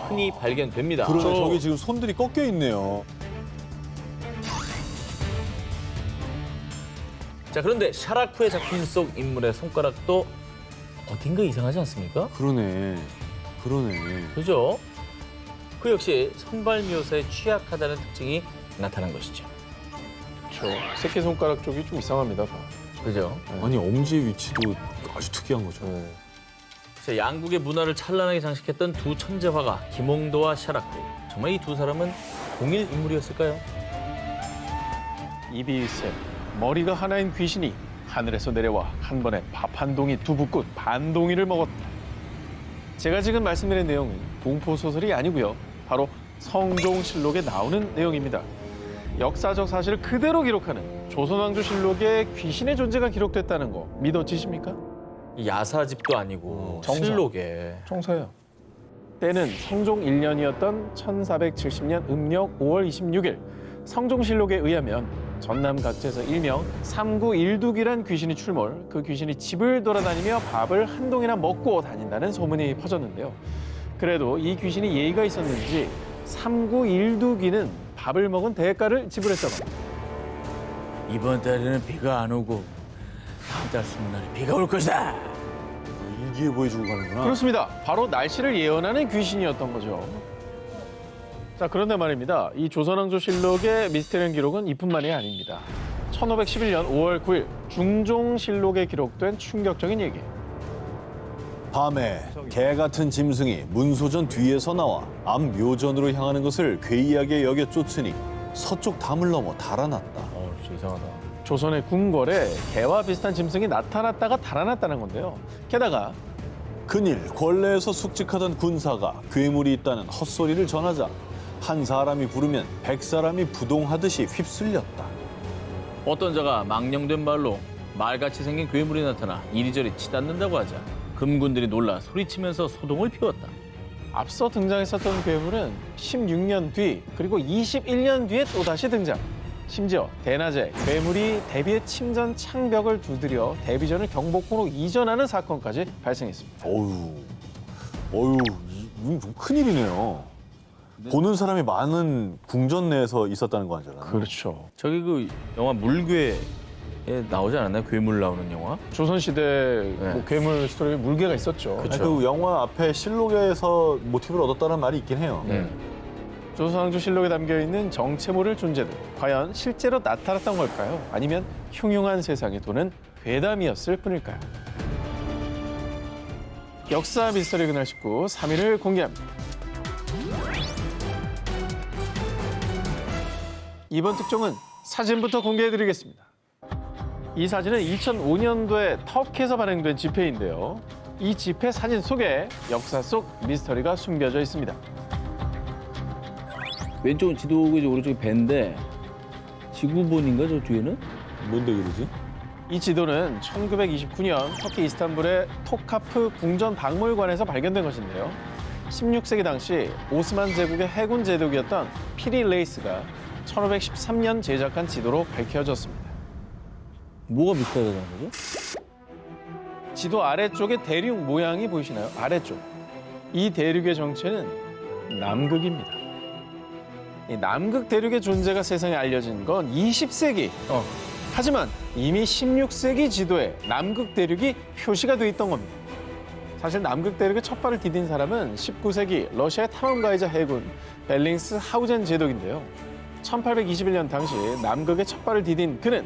흔히 발견됩니다. 그러네. 저기 지금 손들이 꺾여 있네요. 자, 그런데 샤라쿠의 작품 속 인물의 손가락도 어딘가 이상하지 않습니까? 그러네. 그러네. 그죠? 그 역시 선발 묘사에 취약하다는 특징이 나타난 것이죠. 그렇죠. 새끼손가락 쪽이 좀 이상합니다. 다. 그죠? 아니, 엄지의 위치도 아주 특이한 거죠. 자, 양국의 문화를 찬란하게 장식했던 두 천재 화가 김홍도와 샤라쿠. 정말 이 두 사람은 동일 인물이었을까요? 입이 일세, 머리가 하나인 귀신이 하늘에서 내려와 한 번에 밥 한 동이 두부꽃 반 동이를 먹었다. 제가 지금 말씀드린 내용은 공포 소설이 아니고요. 바로 성종실록에 나오는 내용입니다. 역사적 사실을 그대로 기록하는 조선왕조실록에 귀신의 존재가 기록됐다는 거 믿어지십니까? 야사집도 아니고 정사. 실록에. 정사예요. 때는 성종 1년이었던 1470년 음력 5월 26일 성종실록에 의하면 전남 각지에서 일명 삼구일둑이란 귀신이 출몰, 그 귀신이 집을 돌아다니며 밥을 한 동이나 먹고 다닌다는 소문이 퍼졌는데요. 그래도 이 귀신이 예의가 있었는지 삼구일둑이는 밥을 먹은 대가를 지불했다고 합니다. 이번 달에는 비가 안 오고 다음 달 스무 날에 비가 올 것이다. 일기에 보여주고 가는구나. 그렇습니다. 바로 날씨를 예언하는 귀신이었던 거죠. 자, 그런데 말입니다. 이 조선왕조실록의 미스테리한 기록은 이뿐만이 아닙니다. 1511년 5월 9일 중종실록에 기록된 충격적인 얘기. 밤에 개 같은 짐승이 문소전 뒤에서 나와 앞 묘전으로 향하는 것을 괴이하게 여겨 쫓으니 서쪽 담을 넘어 달아났다. 진짜 이상하다. 조선의 궁궐에 개와 비슷한 짐승이 나타났다가 달아났다는 건데요. 게다가 근일 권례에서 숙직하던 군사가 괴물이 있다는 헛소리를 전하자 한 사람이 부르면 100사람이 부동하듯이 휩쓸렸다. 어떤 자가 망령된 말로 말같이 생긴 괴물이 나타나 이리저리 치닫는다고 하자 금군들이 놀라 소리치면서 소동을 피웠다. 앞서 등장했었던 괴물은 16년 뒤 그리고 21년 뒤에 또다시 등장. 심지어 대낮에 괴물이 대비의 침전 창벽을 두드려 대비전을 경복궁으로 이전하는 사건까지 발생했습니다. 이건 좀 큰일이네요. 보는 사람이 많은 궁전 내에서 있었다는 거 아니잖아요. 그렇죠. 저기 그 영화 물괴에 나오지 않았나요? 괴물 나오는 영화? 조선시대 뭐 괴물 스토리에 물개가 있었죠. 아니, 그 영화 앞에 실록에서 모티브를 얻었다는 말이 있긴 해요. 조선왕조 실록에 담겨있는 정체모를 존재들. 과연 실제로 나타났던 걸까요? 아니면 흉흉한 세상에 도는 괴담이었을 뿐일까요? 역사 미스터리 그날 19 3위를 공개합니다. 이번 특종은 사진부터 공개해드리겠습니다. 이 사진은 2005년도에 터키에서 발행된 지폐인데요. 이 지폐 사진 속에 역사 속 미스터리가 숨겨져 있습니다. 왼쪽은 지도고 이제 오른쪽이 배인데 지구본인가 저 뒤에는? 뭔데 그러지? 이 지도는 1929년 터키 이스탄불의 토카프 궁전 박물관에서 발견된 것인데요. 16세기 당시 오스만 제국의 해군 제독이었던 피리 레이스가 1513년 제작한 지도로 밝혀졌습니다. 뭐가 비슷하다는 거죠? 지도 아래쪽에 대륙 모양이 보이시나요? 아래쪽. 이 대륙의 정체는 남극입니다. 이 남극 대륙의 존재가 세상에 알려진 건 20세기. 하지만 이미 16세기 지도에 남극 대륙이 표시가 돼 있던 겁니다. 사실 남극 대륙에 첫 발을 디딘 사람은 19세기 러시아의 탐험가이자 해군 벨링스 하우젠 제독인데요. 1821년 당시 남극에 첫 발을 디딘 그는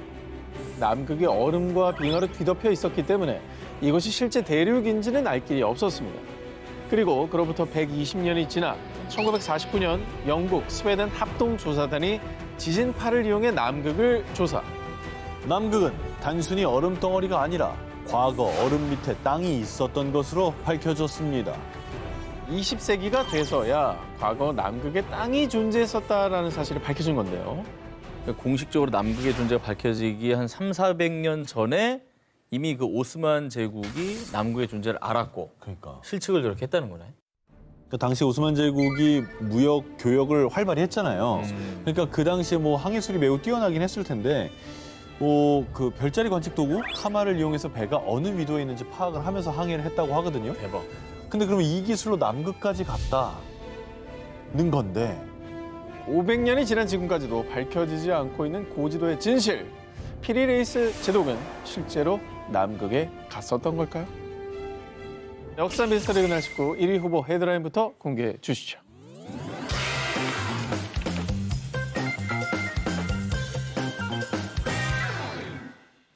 남극이 얼음과 빙하로 뒤덮여 있었기 때문에 이것이 실제 대륙인지는 알 길이 없었습니다. 그리고 그로부터 120년이 지나 1949년 영국, 스웨덴 합동조사단이 지진파를 이용해 남극을 조사. 남극은 단순히 얼음 덩어리가 아니라 과거 얼음 밑에 땅이 있었던 것으로 밝혀졌습니다. 20세기가 돼서야 과거 남극에 땅이 존재했었다라는 사실이 밝혀진 건데요. 공식적으로 남극의 존재가 밝혀지기 한 300~400년 전에 이미 그 오스만 제국이 남극의 존재를 알았고 그러니까 실측을 저렇게 했다는 거네. 그 당시 오스만 제국이 무역 교역을 활발히 했잖아요. 그러니까 그 당시에 뭐 항해술이 매우 뛰어나긴 했을 텐데 그 별자리 관측 도구 카마를 이용해서 배가 어느 위도에 있는지 파악을 하면서 항해를 했다고 하거든요. 대박. 근데 그러면 이 기술로 남극까지 갔다는 건데 500년이 지난 지금까지도 밝혀지지 않고 있는 고지도의 진실. 피리레이스 제독은 실제로 남극에 갔었던 걸까요? 역사 미스터리 그날 19 1위 후보 헤드라인부터 공개해 주시죠.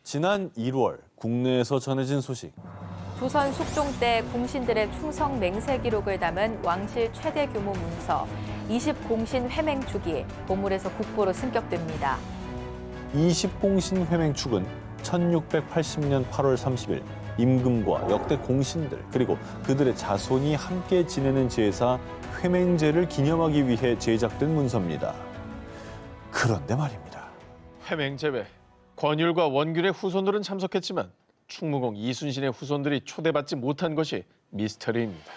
지난 1월 국내에서 전해진 소식. 조선 숙종 때 공신들의 충성 맹세 기록을 담은 왕실 최대 규모 문서 20공신 회맹축이 보물에서 국보로 승격됩니다. 20공신 회맹축은 1680년 8월 30일 임금과 역대 공신들 그리고 그들의 자손이 함께 지내는 제사 회맹제를 기념하기 위해 제작된 문서입니다. 그런데 말입니다. 회맹제회. 권율과 원균의 후손들은 참석했지만 충무공 이순신의 후손들이 초대받지 못한 것이 미스터리입니다.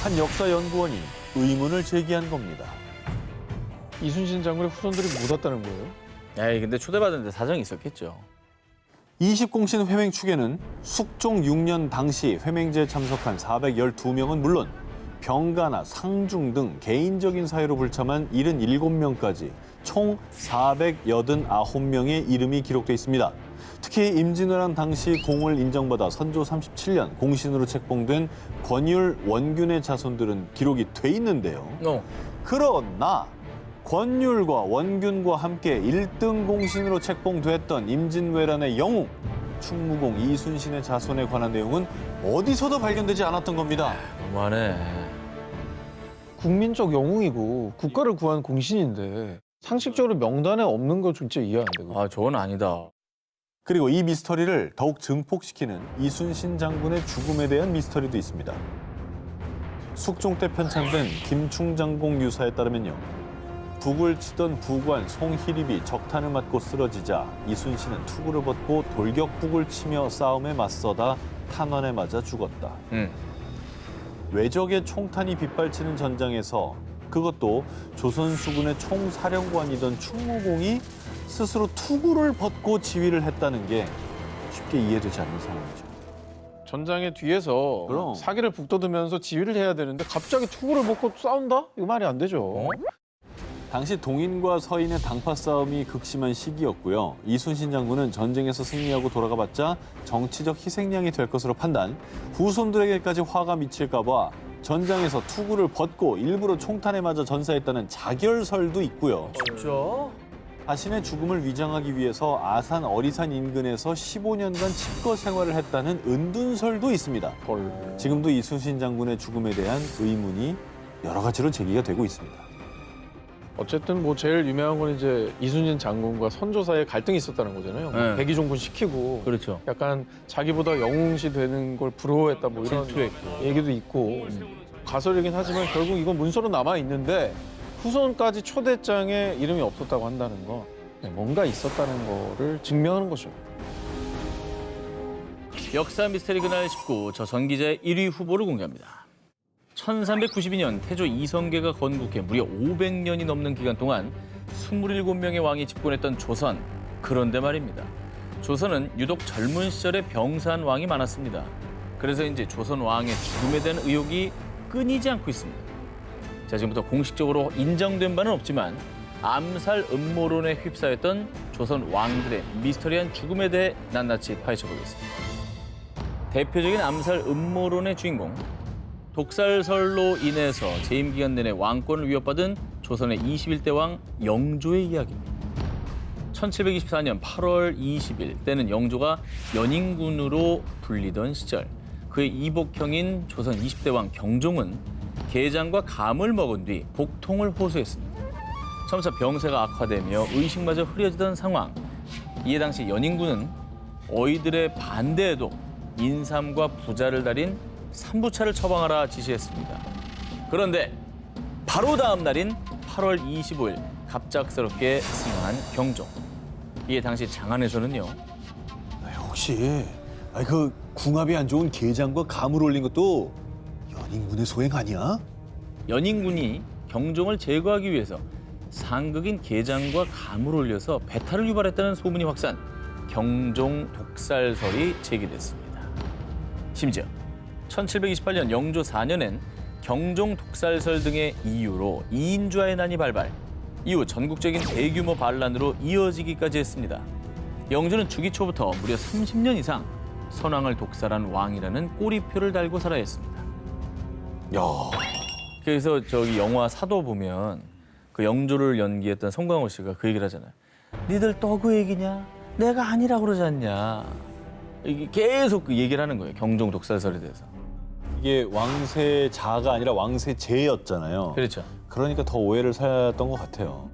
한 역사연구원이 의문을 제기한 겁니다. 이순신 장군의 후손들이 못 왔다는 거예요? 에이, 근데 초대받았는데 사정이 있었겠죠. 20공신 회맹축에는 숙종 6년 당시 회맹제에 참석한 412명은 물론 병가나 상중 등 개인적인 사유로 불참한 77명까지 총 489명의 이름이 기록돼 있습니다. 특히 임진왜란 당시 공을 인정받아 선조 37년 공신으로 책봉된 권율, 원균의 자손들은 기록이 돼 있는데요. 그러나 권율과 원균과 함께 1등 공신으로 책봉됐던 임진왜란의 영웅, 충무공 이순신의 자손에 관한 내용은 어디서도 발견되지 않았던 겁니다. 너무하네. 국민적 영웅이고 국가를 구한 공신인데 상식적으로 명단에 없는 거 진짜 이해 안 되고. 아, 저건 아니다. 그리고 이 미스터리를 더욱 증폭시키는 이순신 장군의 죽음에 대한 미스터리도 있습니다. 숙종 때 편찬된 김충장공 유사에 따르면요. 북을 치던 부관 송희립이 적탄을 맞고 쓰러지자 이순신은 투구를 벗고 돌격북을 치며 싸움에 맞서다 탄환에 맞아 죽었다. 외적의 총탄이 빗발치는 전장에서 그것도 조선 수군의 총사령관이던 충무공이 스스로 투구를 벗고 지휘를 했다는 게 쉽게 이해되지 않는 상황이죠. 전장의 뒤에서 그럼. 사기를 북돋으면서 지휘를 해야 되는데 갑자기 투구를 벗고 싸운다? 이거 말이 안 되죠. 당시 동인과 서인의 당파 싸움이 극심한 시기였고요. 이순신 장군은 전쟁에서 승리하고 돌아가봤자 정치적 희생양이 될 것으로 판단, 후손들에게까지 화가 미칠까 봐 전장에서 투구를 벗고 일부러 총탄에 맞아 전사했다는 자결설도 있고요. 진짜? 자신의 죽음을 위장하기 위해서 아산 어리산 인근에서 15년간 칩거 생활을 했다는 은둔설도 있습니다. 지금도 이순신 장군의 죽음에 대한 의문이 여러 가지로 제기가 되고 있습니다. 어쨌든 뭐 제일 유명한 건 이제 이순신 장군과 선조 사이에 갈등이 있었다는 거잖아요. 네. 백의종군 시키고 그렇죠. 약간 자기보다 영웅시 되는 걸 부러워했다 뭐 이런 질투했고. 얘기도 있고 가설이긴 하지만 결국 이건 문서로 남아 있는데 후손까지 초대장에 이름이 없었다고 한다는 거 뭔가 있었다는 거를 증명하는 거죠. 역사 미스터리 그날 19, 저 전 기자의 1위 후보를 공개합니다. 1392년 태조 이성계가 건국해 무려 500년이 넘는 기간 동안 27명의 왕이 집권했던 조선. 그런데 말입니다. 조선은 유독 젊은 시절에 병사한 왕이 많았습니다. 그래서 이제 조선 왕의 죽음에 대한 의혹이 끊이지 않고 있습니다. 자, 지금부터 공식적으로 인정된 바는 없지만 암살 음모론에 휩싸였던 조선 왕들의 미스터리한 죽음에 대해 낱낱이 파헤쳐보겠습니다. 대표적인 암살 음모론의 주인공, 독살설로 인해서 재임 기간 내내 왕권을 위협받은 조선의 21대 왕 영조의 이야기입니다. 1724년 8월 20일 때는 영조가 연인군으로 불리던 시절, 그의 이복형인 조선 20대 왕 경종은 게장과 감을 먹은 뒤 복통을 호소했습니다. 점차 병세가 악화되며 의식마저 흐려지던 상황. 이에 당시 연인군은 어이들의 반대에도 인삼과 부자를 달인 삼부차를 처방하라 지시했습니다. 그런데 바로 다음 날인 8월 25일 갑작스럽게 승한 경종. 이에 당시 장안에서는요. 혹시 그 궁합이 안 좋은 게장과 감을 올린 것도 연인군의 소행 아니야? 연인군이 경종을 제거하기 위해서 상극인 게장과 감을 올려서 배탈을 유발했다는 소문이 확산, 경종 독살설이 제기됐습니다. 심지어 1728년 영조 4년엔 경종 독살설 등의 이유로 이인좌의 난이 발발, 이후 전국적인 대규모 반란으로 이어지기까지 했습니다. 영조는 주기 초부터 무려 30년 이상 선왕을 독살한 왕이라는 꼬리표를 달고 살아야 했습니다. 야. 그래서 저기 영화 사도 보면 그 영조를 연기했던 송강호 씨가 그 얘기를 하잖아요. 니들 또 그 얘기냐? 내가 아니라고 그러지 않냐? 이게 계속 그 얘기를 하는 거예요. 경종 독살설에 대해서. 이게 왕세자가 아니라 왕세제였잖아요. 그렇죠. 그러니까 더 오해를 샀던 것 같아요.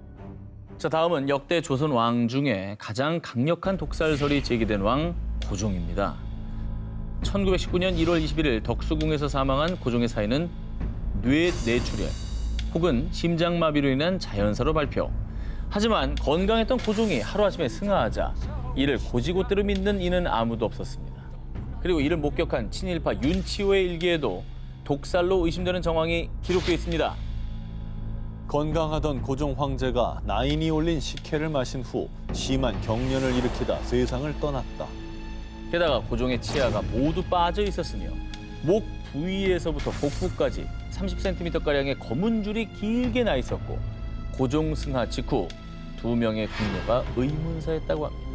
자, 다음은 역대 조선 왕 중에 가장 강력한 독살설이 제기된 왕 고종입니다. 1919년 1월 21일 덕수궁에서 사망한 고종의 사인은 뇌내출혈 혹은 심장마비로 인한 자연사로 발표. 하지만 건강했던 고종이 하루아침에 승하하자 이를 고지고대로 믿는 이는 아무도 없었습니다. 그리고 이를 목격한 친일파 윤치호의 일기에도 독살로 의심되는 정황이 기록되어 있습니다. 건강하던 고종 황제가 나인이 올린 식혜를 마신 후 심한 경련을 일으키다 세상을 떠났다. 게다가 고종의 치아가 모두 빠져 있었으며 목 부위에서부터 복부까지 30cm가량의 검은 줄이 길게 나 있었고 고종 승하 직후 2명의 궁녀가 의문사했다고 합니다.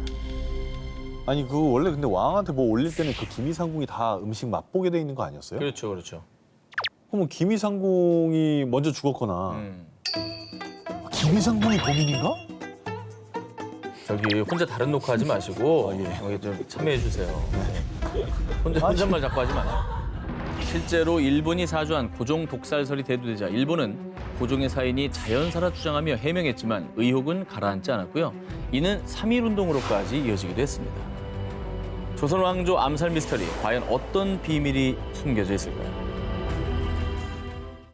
아니 원래 근데 왕한테 뭐 올릴 때는 그 기미상궁이 다 음식 맛보게 돼 있는 거 아니었어요? 그렇죠, 그렇죠. 그럼 기미상궁이 먼저 죽었거나 기미상궁이 범인인가? 저기 혼자 다른 녹화하지 마시고 여기 좀 참여해 주세요. 혼잣말 자꾸 하지 마세요. 실제로 일본이 사주한 고종 독살설이 대두되자 일본은 고종의 사인이 자연사라 주장하며 해명했지만 의혹은 가라앉지 않았고요. 이는 3.1운동으로까지 이어지기도 했습니다. 조선 왕조 암살 미스터리, 과연 어떤 비밀이 숨겨져 있을까요?